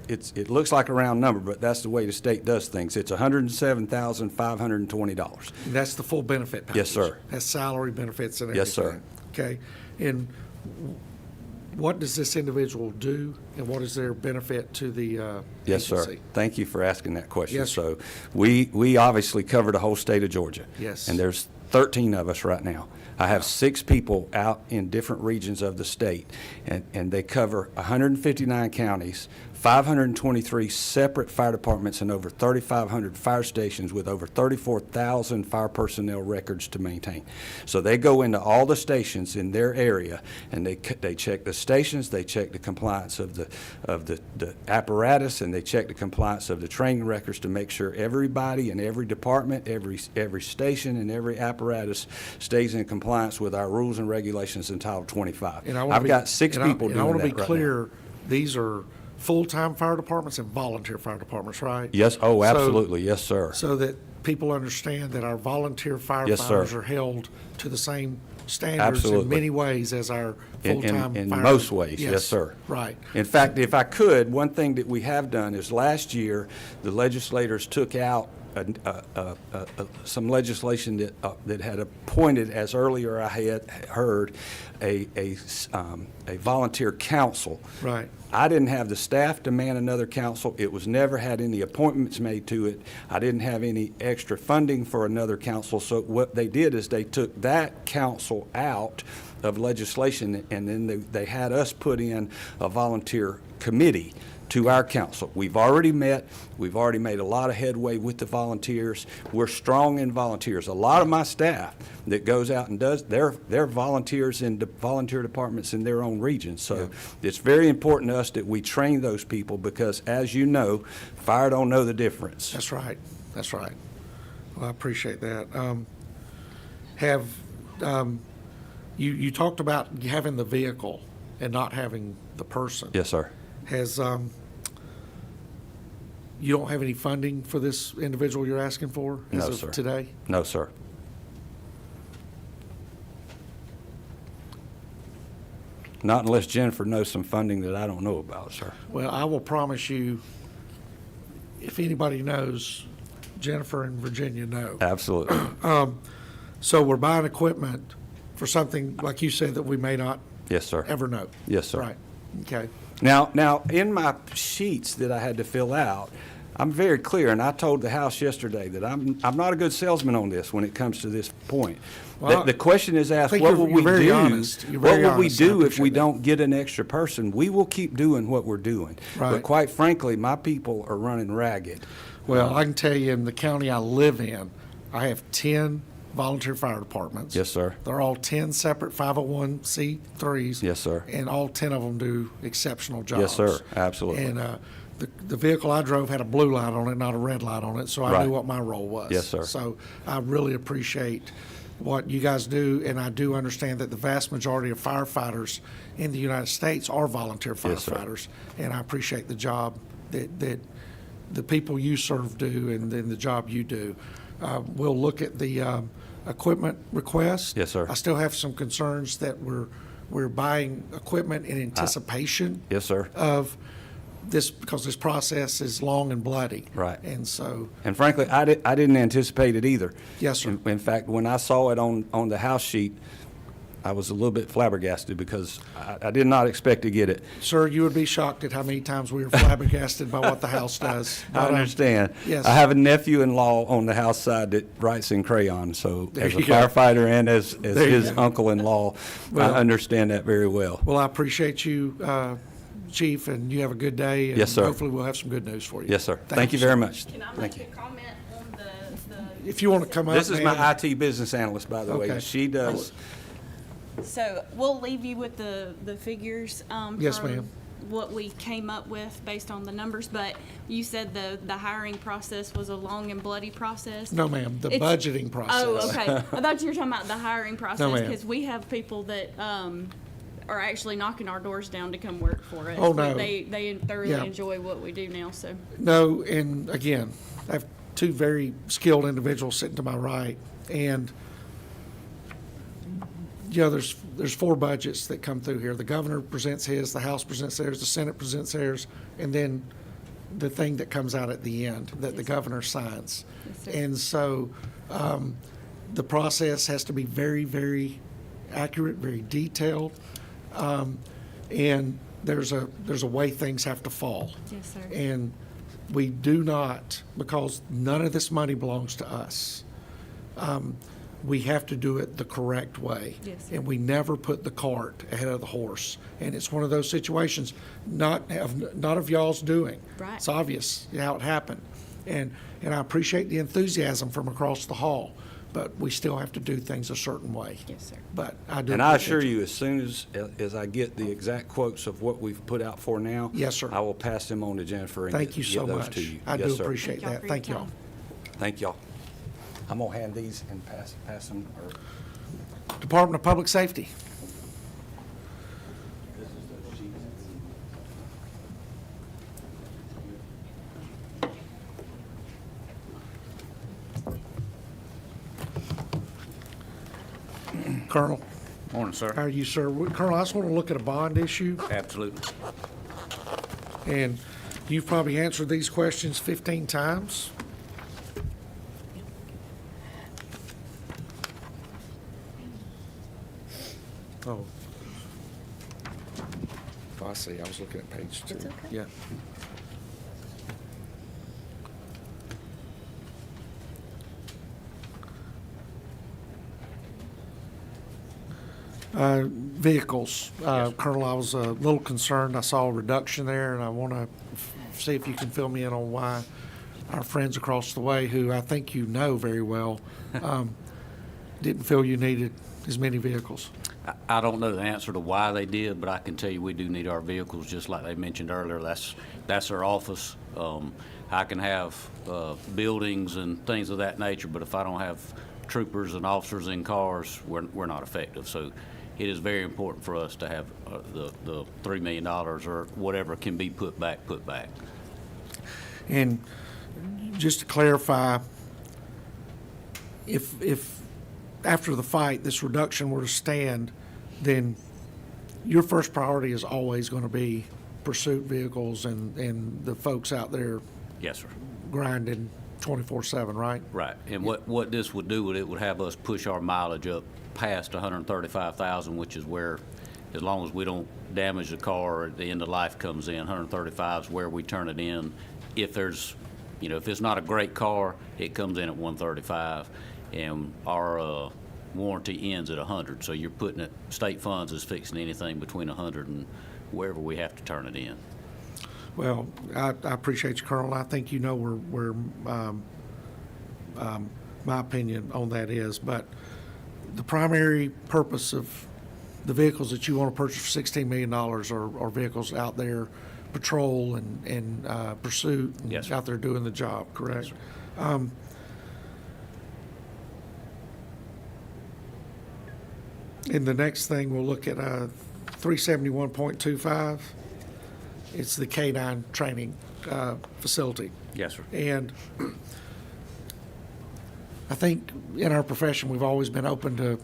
it looks like a round number, but that's the way the state does things. It's $107,520. And that's the full benefit package? Yes, sir. That's salary, benefits, and everything? Yes, sir. Okay. And what does this individual do, and what is their benefit to the Yes, sir. agency? Thank you for asking that question. Yes, sir. So we obviously cover the whole state of Georgia. Yes. And there's 13 of us right now. I have 6 people out in different regions of the state, and they cover 159 counties, 523 separate fire departments, and over 3,500 fire stations with over 34,000 fire personnel records to maintain. So they go into all the stations in their area, and they check the stations, they check the compliance of the apparatus, and they check the compliance of the training records to make sure everybody in every department, every station, and every apparatus stays in compliance with our rules and regulations in Title 25. And I've got 6 people doing that I want to be right now. clear, these are full-time fire departments and volunteer fire departments, right? Yes, oh, So- absolutely, yes, sir. So that people understand that our volunteer Yes, sir. firefighters are held to the same standards in Absolutely. many ways as our In full-time in fire. most ways, yes, sir. Right. In fact, if I could, one thing that we have done is last year, the legislators took out some legislation that had appointed, as earlier I had heard, a volunteer council. Right. I didn't have the staff to man another council. It was never had any appointments made to it. I didn't have any extra funding for another council. So what they did is they took that council out of legislation, and then they had us put in a volunteer committee to our council. We've already met. We've already made a lot of headway with the volunteers. We're strong in volunteers. A lot of my staff that goes out and does, they're volunteers in the volunteer departments in their own regions. So it's very important to us that we train those people because, as you know, fire don't know the difference. That's right. That's right. Well, I appreciate that. You talked about having the vehicle and not having the person. Yes, sir. Has, you don't have any funding for this individual you're asking for No, as of sir. today? No, sir. Not unless Jennifer knows some funding that I don't know about, sir. Well, I will promise you, if anybody knows, Jennifer and Virginia know. Absolutely. So we're buying equipment for something, like you said, that we may not Yes, sir. ever know. Yes, sir. Right. Okay. Now, in my sheets that I had to fill out, I'm very clear, and I told the House yesterday that I'm not a good salesman on this when it comes to this point. Well, The question is asked, I think what you're- will we you're very do? honest. You're What very will we honest. I do if we appreciate that. don't get an extra person? We will keep doing what we're doing. Right. But quite frankly, my people are running ragged. Well, I can tell you, in the county I live in, I have 10 volunteer fire departments. Yes, sir. They're all 10 separate 501c3s. Yes, sir. And all 10 of them do exceptional jobs. Yes, sir. Absolutely. And the vehicle I drove had a blue light on it, not a red light on it, so I Right. knew what my role was. Yes, sir. So I really appreciate what you guys do, and I do understand that the vast majority of firefighters in the United States are volunteer Yes, sir. firefighters. And I appreciate the job that the people you serve do and then the job you do. We'll look at the equipment request. Yes, sir. I still have some concerns that we're buying equipment in anticipation Yes, sir. of this, because this process is long and bloody. Right. And so, And frankly, I didn't anticipate it either. Yes, sir. In fact, when I saw it on the House sheet, I was a little bit flabbergasted because I did not expect to get it. sir, you would be shocked at how many times we were flabbergasted by what the House does. I understand. Yes. I have a nephew-in-law on the House side that writes in crayon, so There as a you go. firefighter and as There you his go. uncle-in-law, Well- I understand that very well. Well, I appreciate you, Chief, and you have a good day. Yes, sir. And hopefully we'll have some good news for you. Yes, sir. Thank you very much. Can I Thank make you. a comment on the If you want to come up, This is my ma'am. IT business analyst, by the way. Okay. She does, So we'll leave you with the figures. Yes, from ma'am. What we came up with based on the numbers, but you said the hiring process was a long and bloody process? No, ma'am, the It's- budgeting process. Oh, okay. I thought you were talking about the hiring process, ma'am. because we have people that, are actually knocking our doors down to come work for us. Oh, no. They thoroughly Yeah. enjoy what we do now, so. No, and again, I have two very skilled individuals sitting to my right, and there's four budgets that come through here. The governor presents his, the House presents theirs, the Senate presents theirs, and then the thing that comes out at the end that the governor signs. Yes, sir. And so the process has to be very, very accurate, very detailed, and there's a way things have to fall. Yes, sir. And we do not, because none of this money belongs to us, we have to do it the correct way. Yes, sir. And we never put the cart ahead of the horse. And it's one of those situations, not of y'all's doing. Right. It's obvious how it happened. And I appreciate the enthusiasm from across the hall, but we still have to do things a certain way. Yes, sir. But I do. and I appreciate assure you, as soon as I get the exact quotes of what we've put out for now. Yes, sir. I will pass them on to Jennifer and Thank you get so those much. to you. I Yes, do sir. appreciate Thank y'all that. for Thank your y'all. time. Thank y'all. I'm gonna hand these and pass them, or Department of Public Safety. Colonel, Morning, sir. how are you, sir? Colonel, I just want to look at a bond issue, Absolutely. and you've probably answered these questions 15 times. Oh. Oh, I see. I was looking at page 2. It's okay. Yeah. Vehicles. Colonel, I was a little concerned. I saw a reduction there, and I want to see if you can fill me in on why our friends across the way, who I think you know very well, didn't feel you needed as many vehicles. I don't know the answer to why they did, but I can tell you we do need our vehicles, just like they mentioned earlier. That's our office. I can have buildings and things of that nature, but if I don't have troopers and officers in cars, we're not effective. So it is very important for us to have the $3 million or whatever can be put back. And just to clarify, if after the fight this reduction were to stand, then your first priority is always going to be pursuit vehicles and the folks out there. Yes, sir. Grinding 24/7, right? Right. And what this would do, it would have us push our mileage up past 135,000, which is where, as long as we don't damage the car at the end of life comes in, 135 is where we turn it in. If there's, if it's not a great car, it comes in at 135, and our warranty ends at 100. So you're putting it, state funds is fixing anything between 100 and wherever we have to turn it in. Well, I appreciate you, Colonel. I think you know where my opinion on that is. But the primary purpose of the vehicles that you want to purchase for $16 million are vehicles out there, patrol and pursuit, and Yes, sir. out there doing the job, correct? Yes, And the next thing, we'll look at 371.25. It's the K-9 training facility. Yes, sir. And I think in our profession, we've always been open to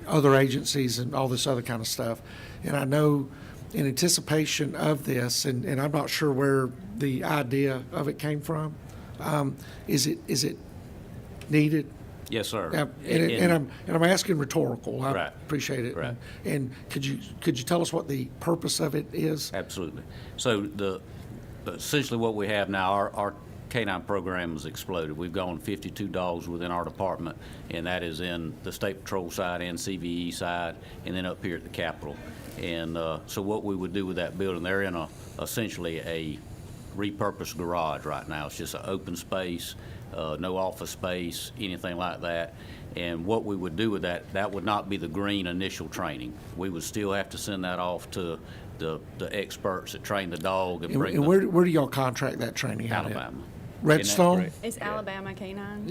other agencies and all this other kind of stuff. And I know in anticipation of this, and I'm not sure where the idea of it came from, is it needed? Yes, sir. And I'm asking rhetorical. I Right. appreciate it. Right. And could you tell us what the purpose of it is? Absolutely. So essentially what we have now, our K-9 program has exploded. We've gone 52 dogs within our department, and that is in the State Patrol side and CVE side, and then up here at the Capitol. And so what we would do with that building, they're in essentially a repurposed garage right now. It's just an open space, no office space, anything like that. And what we would do with that would not be the green initial training. We would still have to send that off to the experts that train the dog and bring And where do y'all contract that training out at? Alabama. Redstone? Is Alabama K-9?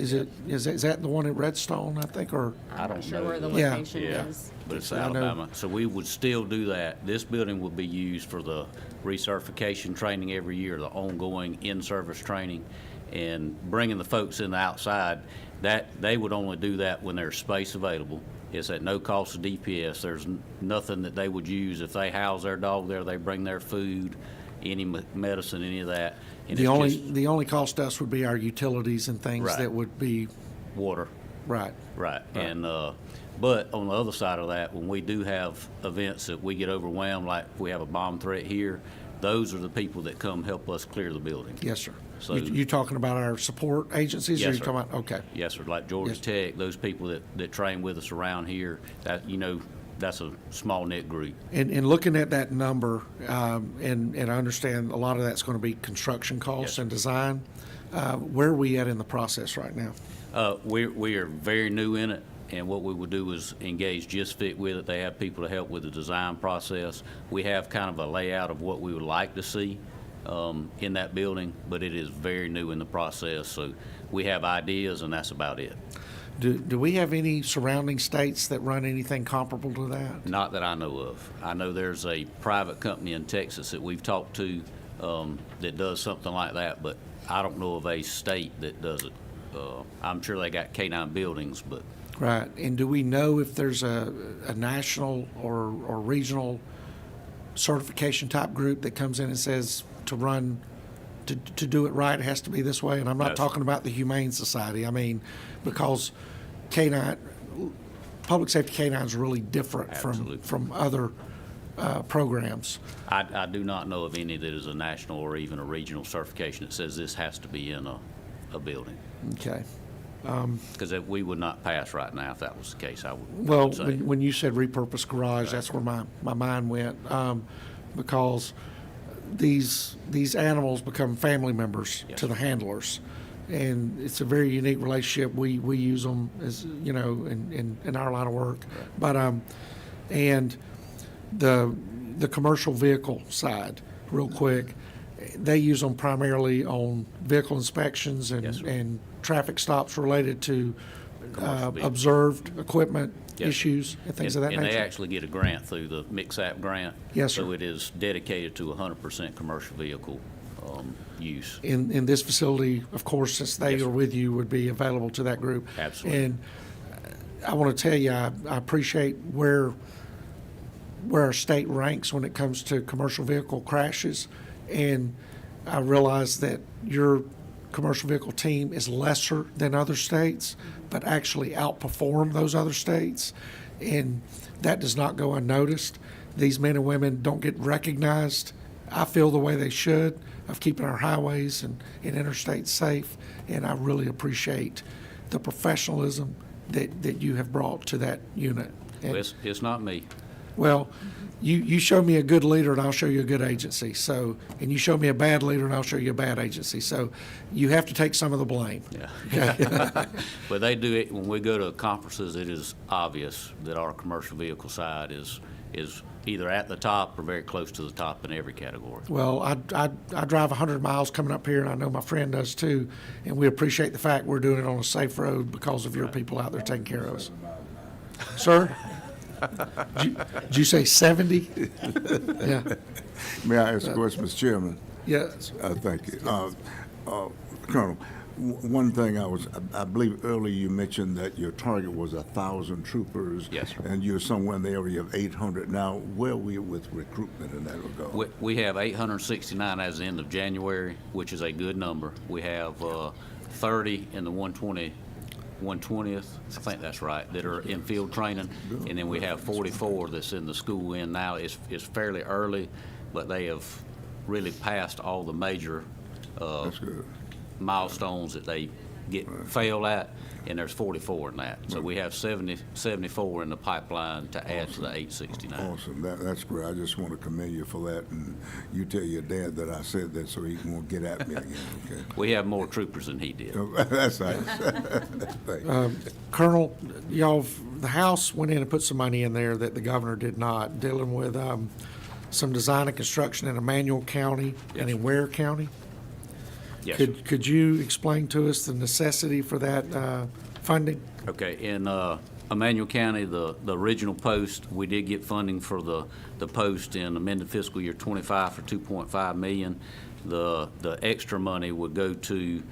Is that the one at Redstone, I think, or? I don't Sure know. where the Yeah. location Yeah, is. but it's I know. Alabama. So we would still do that. This building would be used for the recertification training every year, the ongoing in-service training, and bringing the folks in the outside. That they would only do that when there's space available. It's at no cost to DPS. There's nothing that they would use. If they house their dog there, they bring their food, any medicine, any of that. And The it's just only cost to us would be our utilities and things Right. that would be, water. right. Right, and, but on the other side of that, when we do have events that we get overwhelmed, like if we have a bomb threat here, those are the people that come help us clear the building. Yes, sir. So- You talking about our support agencies? Or Yes, you sir. talking about, okay. Yes, sir, like Georgia Yes. Tech, those people that train with us around here, that's a small knit group. And looking at that number, and I understand a lot of that's going to be construction costs Yes. and design, where are we at in the process right now? We are very new in it, and what we would do is engage Just Fit with it. They have people to help with the design process. We have kind of a layout of what we would like to see in that building, but it is very new in the process, so we have ideas, and that's about it. Do we have any surrounding states that run anything comparable to that? Not that I know of. I know there's a private company in Texas that we've talked to that does something like that, but I don't know of a state that does it. I'm sure they got K-9 buildings, but Right. And do we know if there's a national or regional certification type group that comes in and says to run, to do it right, it has to be this way? And I'm not No. talking about the Humane Society. I mean, because K-9, public safety K-9 is really different Absolutely. from other programs. I do not know of any that is a national or even a regional certification that says this has to be in a building. Okay. Because we would not pass right now if that was the case, I would Well, say. when you said repurposed garage, that's where my mind went, because these animals become family members Yes. to the handlers. And it's a very unique relationship. We use them as, you know, in our line of work. But, and the commercial vehicle side, real quick, they use them primarily on vehicle inspections Yes, sir. and traffic stops related to Commercial vehicles. observed equipment Yes. issues and things of that And nature. they actually get a grant through the MixApp grant. Yes, So sir. it is dedicated to 100% commercial vehicle use. In this facility, of course, since they Yes, are sir. with you, would be available to that group. Absolutely. And I want to tell you, I appreciate where our state ranks when it comes to commercial vehicle crashes. And I realize that your commercial vehicle team is lesser than other states, but actually outperform those other states. And that does not go unnoticed. These men and women don't get recognized, I feel, the way they should, of keeping our highways and interstates safe. And I really appreciate the professionalism that you have brought to that unit. And- Well, it's not me. well, you show me a good leader and I'll show you a good agency. So, and you show me a bad leader and I'll show you a bad agency. So you have to take some of the blame. Yeah. But they do it, when we go to conferences, it is obvious that our commercial vehicle side is either at the top or very close to the top in every category. Well, I drive 100 miles coming up here, and I know my friend does too, and we appreciate the fact we're doing it on a safe road because of your people out there taking care of us. Sir? Did you say 70? Yeah. May I ask a question, Mr. Chairman? Yes. Thank you. Colonel, one thing I believe earlier you mentioned that your target was 1,000 troopers. Yes, sir. And you're somewhere in the area of 800 now. Where are we with recruitment in that regard? We have 869 as the end of January, which is a good number. We have 30 in the 120th, I think that's right, that are in field training. And then we have 44 that's in the school end now. It's fairly early, but they have really passed all the major That's good. milestones that they fail at, and there's 44 in that. So we have 74 in the pipeline to add to the 869. Awesome. That's great. I just want to commend you for that. And you tell your dad that I said that so he won't get at me again, okay? We have more troopers than he did. That's nice. Thank you. Colonel, the House went in and put some money in there that the governor did not, dealing with some design and construction in Emmanuel County and in Ware County. Yes. Could you explain to us the necessity for that funding? Okay, in Emmanuel County, the original post, we did get funding for the post in amended fiscal year 25 for $2.5 million. The extra money would go to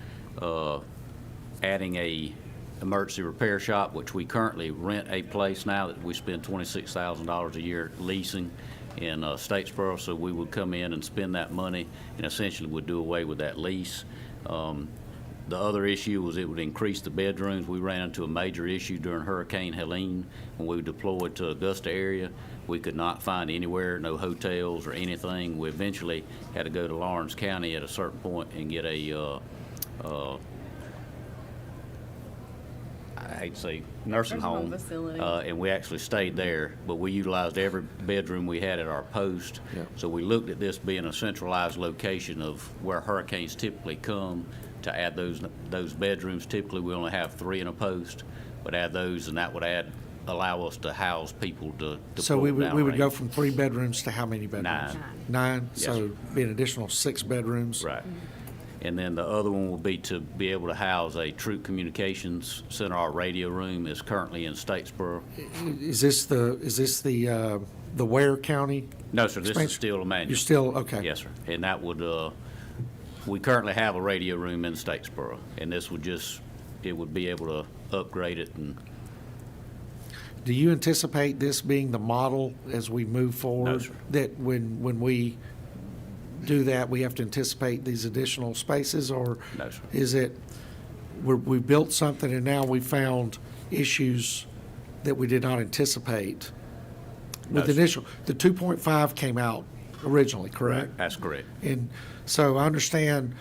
adding a emergency repair shop, which we currently rent a place now that we spend $26,000 a year leasing in Statesboro, so we would come in and spend that money and essentially would do away with that lease. The other issue was it would increase the bedrooms. We ran into a major issue during Hurricane Helene when we deployed to Augusta area. We could not find anywhere, no hotels or anything. We eventually had to go to Lawrence County at a certain point and get a I hate to say nursing home facility. and we actually stayed there, but we utilized every bedroom we had at our post. Yeah. So we looked at this being a centralized location of where hurricanes typically come to add those bedrooms. Typically, we only have 3 in a post, but add those, and that would allow us to house people to So pull we down would go range. from 3 bedrooms to how many bedrooms? 9? Yes, So sir. be an additional 6 bedrooms? Right. And then the other one will be to be able to house a troop communications center. Our radio room is currently in Statesboro. Is this the Ware County? No, sir, this expansion? is still Emmanuel. You're still, okay. Yes, sir. And that would, we currently have a radio room in Statesboro, and this would it would be able to upgrade it. And Do you anticipate this being the model as we move forward? No, sir. That when we do that, we have to anticipate these additional spaces? Or No, sir. is it, we built something and now we found issues that we did not anticipate? With No, the sir. initial, the 2.5 came out originally, correct? That's correct. And so I understand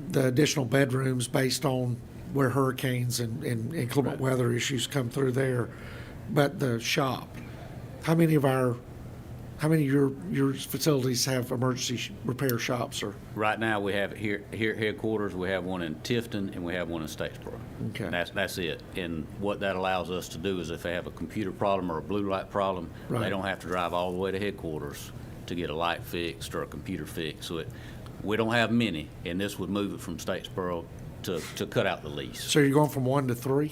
the additional bedrooms based on where hurricanes and inclement weather issues come through there. But the shop, how many of your facilities have emergency repair shops? Or Right now, we have here at headquarters, we have one in Tifton and we have one in Statesboro. Okay. That's it. And what that allows us to do is if they have a computer problem or a blue light problem, Right. they don't have to drive all the way to headquarters to get a light fixed or a computer fixed. So we don't have many, and this would move it from Statesboro to cut out the lease. so you're going from 1 to 3?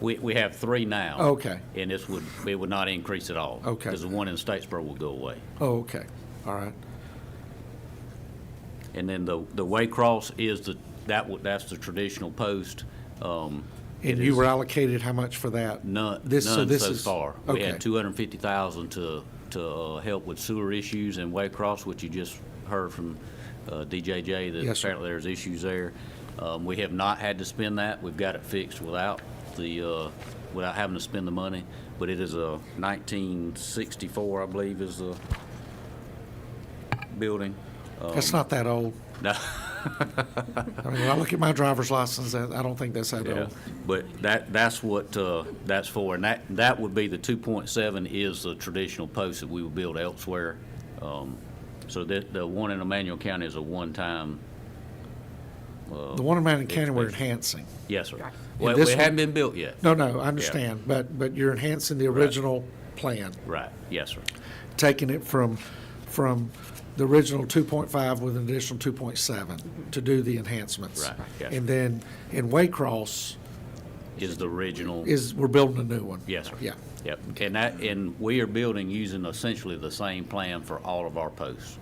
We have 3 now. Okay. And it would not increase at all. Okay. Because the one in Statesboro will go away. Oh, okay. All right. And then the Waycross is that's the traditional post. And you were allocated how much for that? None so far. We Okay. had $250,000 to help with sewer issues in Waycross, which you just heard from DJJ that Yes, sir. apparently there's issues there. We have not had to spend that. We've got it fixed without having to spend the money. But it is a 1964, I believe, is the building. That's not that old. No. I mean, when I look at my driver's license, I don't think that's that Yeah, old. but that's what that's for, and that would be the 2.7 is the traditional post that we would build elsewhere. So the one in Emmanuel County is a one-time. The one in Manning County we're enhancing. Yes, sir. And Well, this it one- hadn't been built yet. No, I understand, but you're enhancing the original plan, Right. Yes, sir. taking it from the original 2.5 with an additional 2.7 to do the enhancements. Right, yes. And then in Waycross Is the original. we're building a new one. Yes, sir. Yeah. Yep. And we are building using essentially the same plan for all of our posts.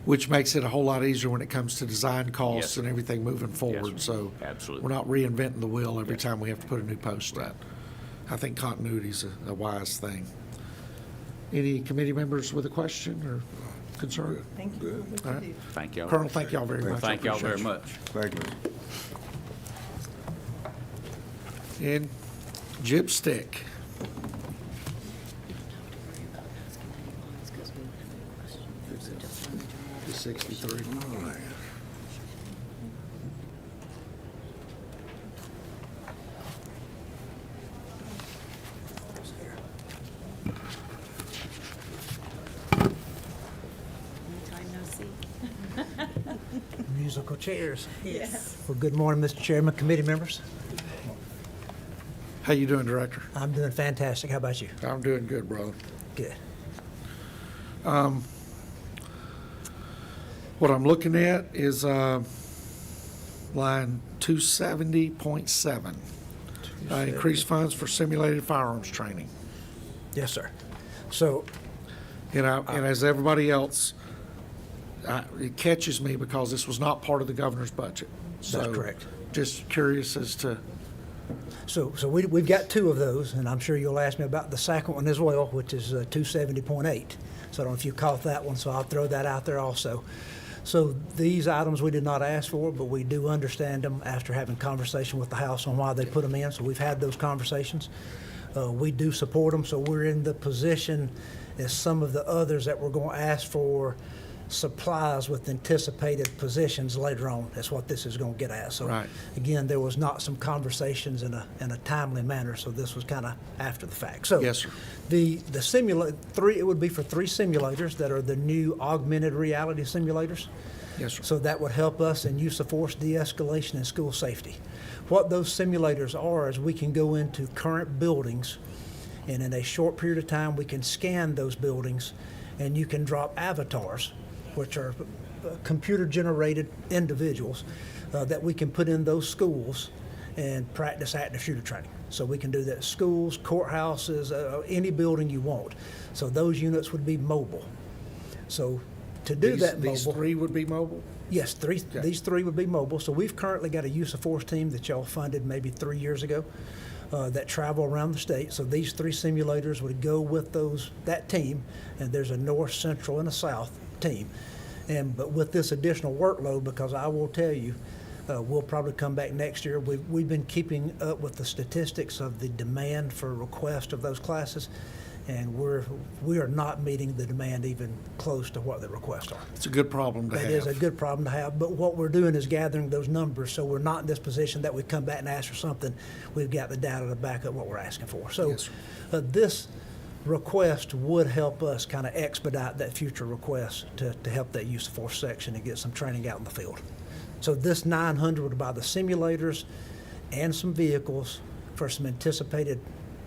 Which makes it a whole lot easier when it comes to design Yes, costs sir. and everything moving forward. sir. So Absolutely. we're not reinventing the wheel every time we have to put a new post up. I think continuity is a wise thing. Any committee members with a question or concern? Thank you. All right. Thank y'all. Colonel, thank y'all very much. I Thank y'all very appreciate much. Thank you. you. And Jib Stick. The 63. Musical chairs. Yes. Well, good morning, Mr. Chairman, committee members. How you doing, Director? I'm doing fantastic. How about you? I'm doing good, brother. Good. What I'm looking at is line 270.7. Increased funds for simulated firearms training. Yes, sir. So, And as everybody else, it catches me because this was not part of the governor's budget. That's correct. Just curious as to, so we've got 2 of those, and I'm sure you'll ask me about the second one as well, which is 270.8. So I don't know if you caught that one, so I'll throw that out there also. So these items we did not ask for, but we do understand them after having conversation with the House on why they put them in. So we've had those conversations. We do support them, so we're in the position as some of the others that we're going to ask for supplies with anticipated positions later on. That's what this is going to get at. So Right. again, there was not some conversations in a timely manner, so this was kind of after the fact. So Yes, sir. the it would be for 3 simulators that are the new augmented reality simulators. yes, sir. So that would help us in use of force de-escalation and school safety. What those simulators are is we can go into current buildings, and in a short period of time, we can scan those buildings, and you can drop avatars, which are computer-generated individuals that we can put in those schools and practice active shooter training. So we can do that at schools, courthouses, any building you want. So those units would be mobile. So to do that These mobile. 3 would be mobile? Yes, these 3 would be mobile. So we've currently got a use of force team that y'all funded maybe 3 years ago that travel around the state. So these 3 simulators would go with that team, and there's a north, central, and a south team. But with this additional workload, because I will tell you, We'll probably come back next year. We've been keeping up with the statistics of the demand for request of those classes, and we are not meeting the demand even close to what the requests are. It's a good problem to have. It is a good problem to have, but what we're doing is gathering those numbers, so we're not in this position that we come back and ask for something. We've got the data to back up what we're asking for. So Yes, this request would help us kind of expedite that future request to help that use of force section and get some training out in the field. So this 900 would buy the simulators and some vehicles for some anticipated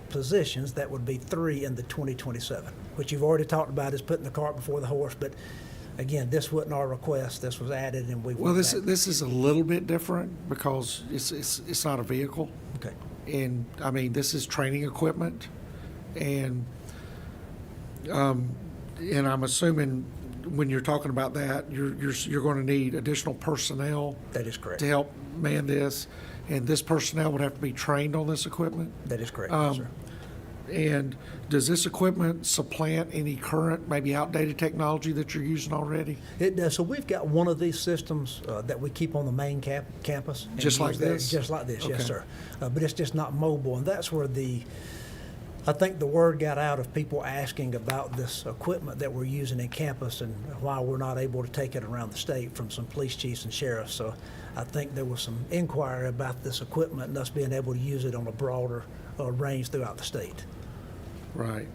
positions. That would be 3 in the 2027, which you've already talked about is putting the cart before the horse. But again, this wasn't our request. This was added, and we. Well, this is a little bit different because it's not a vehicle. Okay. And I mean, this is training equipment, and I'm assuming when you're talking about that, you're going to need additional personnel. That is correct. To help man this, and this personnel would have to be trained on this equipment. That is correct, yes, sir. And does this equipment supplant any current, maybe outdated technology that you're using already? It does. So we've got one of these systems that we keep on the main campus. and Just like use that- this? Just like this, Okay. yes, sir. But it's just not mobile, and that's where I think the word got out of people asking about this equipment that we're using in campus and why we're not able to take it around the state from some police chiefs and sheriffs. So I think there was some inquiry about this equipment and us being able to use it on a broader range throughout the state. Right.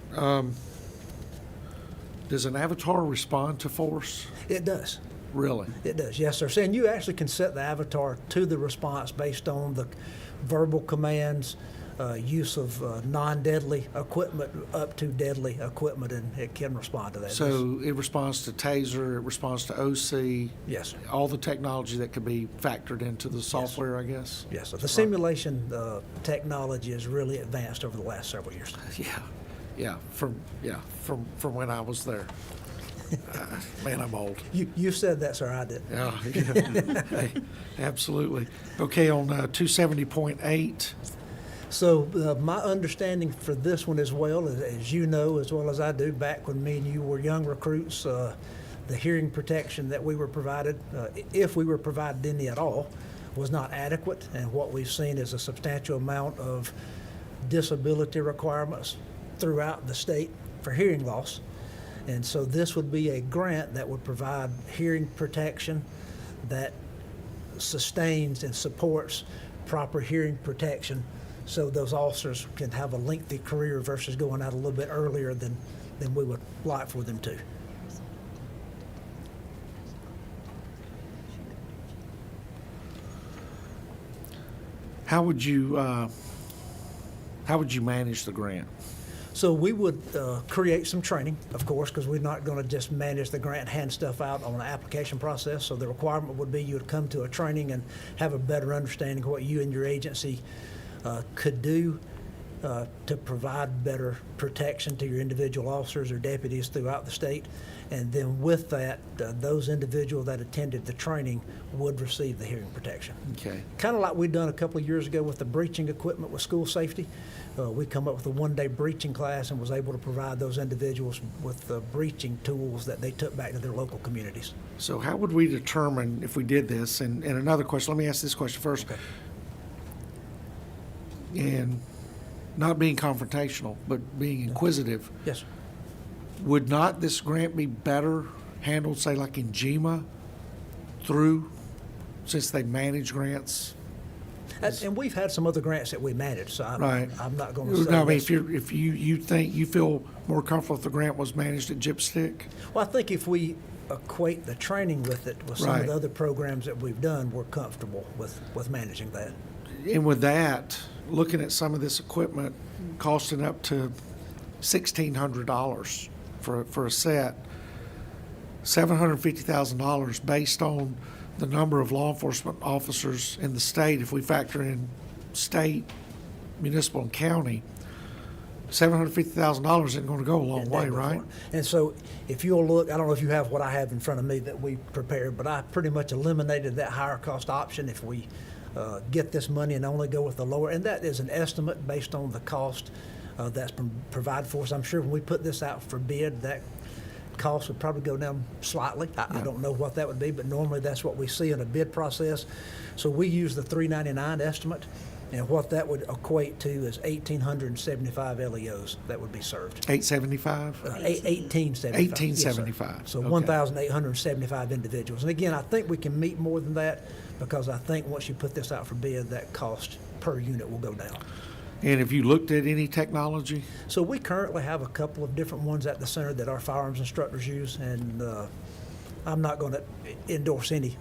Does an avatar respond to force? It does. Really? It does, yes, sir. And you actually can set the avatar to the response based on the verbal commands, use of non-deadly equipment up to deadly equipment, and it can respond to that. So it responds to taser, it responds to OC? Yes. All the technology that could be factored into the software, I guess? Yes, sir. The simulation technology has really advanced over the last several years. Yeah, from when I was there. Man, I'm old. You said that, sir, I did. Yeah. Hey, absolutely. Okay, on 270.8. So my understanding for this one as well, as you know as well as I do, back when me and you were young recruits, the hearing protection that we were provided, if we were provided any at all, was not adequate. And what we've seen is a substantial amount of disability requirements throughout the state for hearing loss. And so this would be a grant that would provide hearing protection that sustains and supports proper hearing protection so those officers can have a lengthy career versus going out a little bit earlier than we would like for them to. How would you manage the grant? So we would create some training, of course, because we're not going to just manage the grant, hand stuff out on an application process. So the requirement would be you would come to a training and have a better understanding of what you and your agency could do to provide better protection to your individual officers or deputies throughout the state. And then with that, those individuals that attended the training would receive the hearing protection. Okay. Kind of like we'd done a couple of years ago with the breaching equipment with school safety. We come up with a one-day breaching class and was able to provide those individuals with the breaching tools that they took back to their local communities. So how would we determine if we did this? And another question, let me ask this question first. Okay. And not being confrontational, but being inquisitive. Yes, sir. Would not this grant be better handled, say, like in GEMA since they manage grants? And we've had some other grants that we managed, so I'm not going to say. No, I mean, yes. if you think you feel more comfortable if the grant was managed at Gypstick? Well, I think if we equate the training with it, with some of the other programs that we've done, we're comfortable with managing that. And with that, looking at some of this equipment costing up to $1,600 for a set, $750,000 based on the number of law enforcement officers in the state, if we factor in state, municipal, and county, $750,000 isn't going to go a long way, right? And so if you'll look, I don't know if you have what I have in front of me that we prepared, but I pretty much eliminated that higher cost option if we get this money and only go with the lower. And that is an estimate based on the cost that's been provided for us. I'm sure when we put this out for bid, that cost would probably go down slightly. I don't know what that would be, but normally that's what we see in a bid process. So we use the $399 estimate, and what that would equate to is 1,875 LEOs that would be served. 875? 1875. 1875. Yes, sir. So Okay. 1,875 individuals. And again, I think we can meet more than that, because I think once you put this out for bid, that cost per unit will go down. And have you looked at any technology? So we currently have a couple of different ones at the center that our firearms instructors use, and I'm not going to endorse any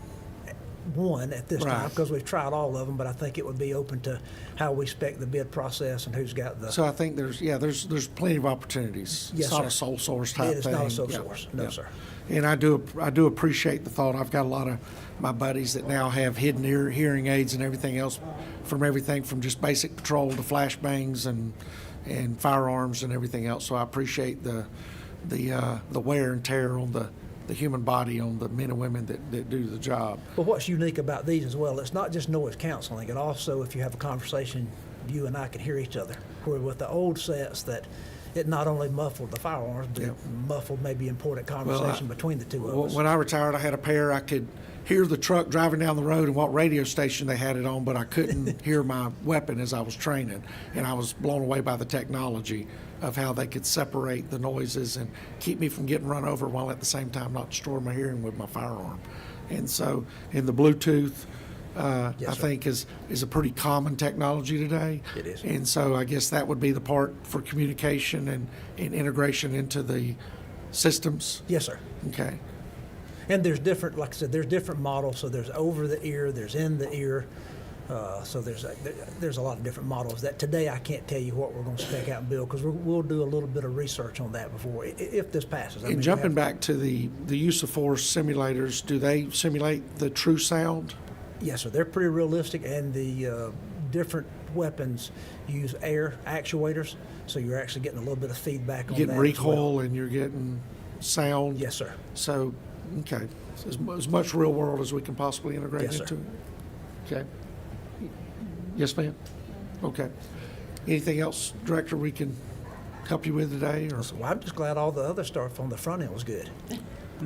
one at this time, Right. because we've tried all of them, but I think it would be open to how we spec the bid process and who's got the. So I think there's plenty of opportunities. Yes, It's not sir. a sole source type thing. It is not a sole Yeah, source, no, yeah. sir. And I do appreciate the thought. I've got a lot of my buddies that now have hidden hearing aids and everything else, everything from just basic patrol to flashbangs and firearms and everything else. So I appreciate the wear and tear on the human body on the men and women that do the job. But what's unique about these as well, it's not just noise canceling, it also, if you have a conversation, you and I can hear each other. Where with the old sets, that it not only muffled the firearms, but it muffled maybe important conversation between the two of us. When I retired, I had a pair. I could hear the truck driving down the road and what radio station they had it on, but I couldn't hear my weapon as I was training. And I was blown away by the technology of how they could separate the noises and keep me from getting run over while at the same time not destroy my hearing with my firearm. And so, in the Bluetooth, I think is a pretty common technology today. It is. And so I guess that would be the part for communication and integration into the systems. Yes, sir. Okay. And there's different, like I said, there's different models. So there's over the ear, there's in the ear. So there's a lot of different models that today I can't tell you what we're going to spec out and build, because we'll do a little bit of research on that before, if this passes. And jumping back to the use of force simulators, do they simulate the true sound? Yes, sir. They're pretty realistic, and the different weapons use air actuators, so you're actually getting a little bit of feedback on that. You're getting as well. recoil and you're getting sound? Yes, sir. So, okay, so as much real world as we can possibly integrate Yes, sir. into it? Okay. Yes, ma'am? Okay. Anything else, Director, we can help you with today? Or? Well, I'm just glad all the other stuff on the front end was good.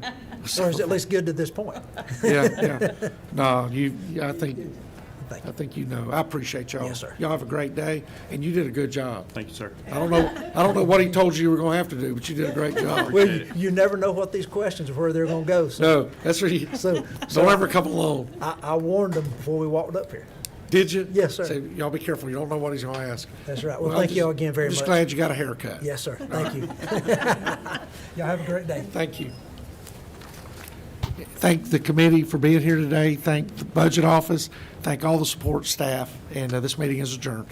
Or is it at least good to this point? Yeah. No, I think you know. I appreciate y'all. Yes, sir. Y'all have a great day, and you did a good job. Thank you, sir. I don't know what he told you were going to have to do, but you did a great job. Well, you never know what these questions are, where they're going to go. So, No, that's what you, don't ever come along. I warned them before we walked up here. Did you? Yes, sir. So y'all be careful. You don't know what he's going to ask. That's right. Well, I'm thank you all again very I'm much. just glad you got a haircut. Yes, sir. Thank you. Y'all have a great day. Thank you. Thank the committee for being here today. Thank the budget office. Thank all the support staff. And this meeting is adjourned.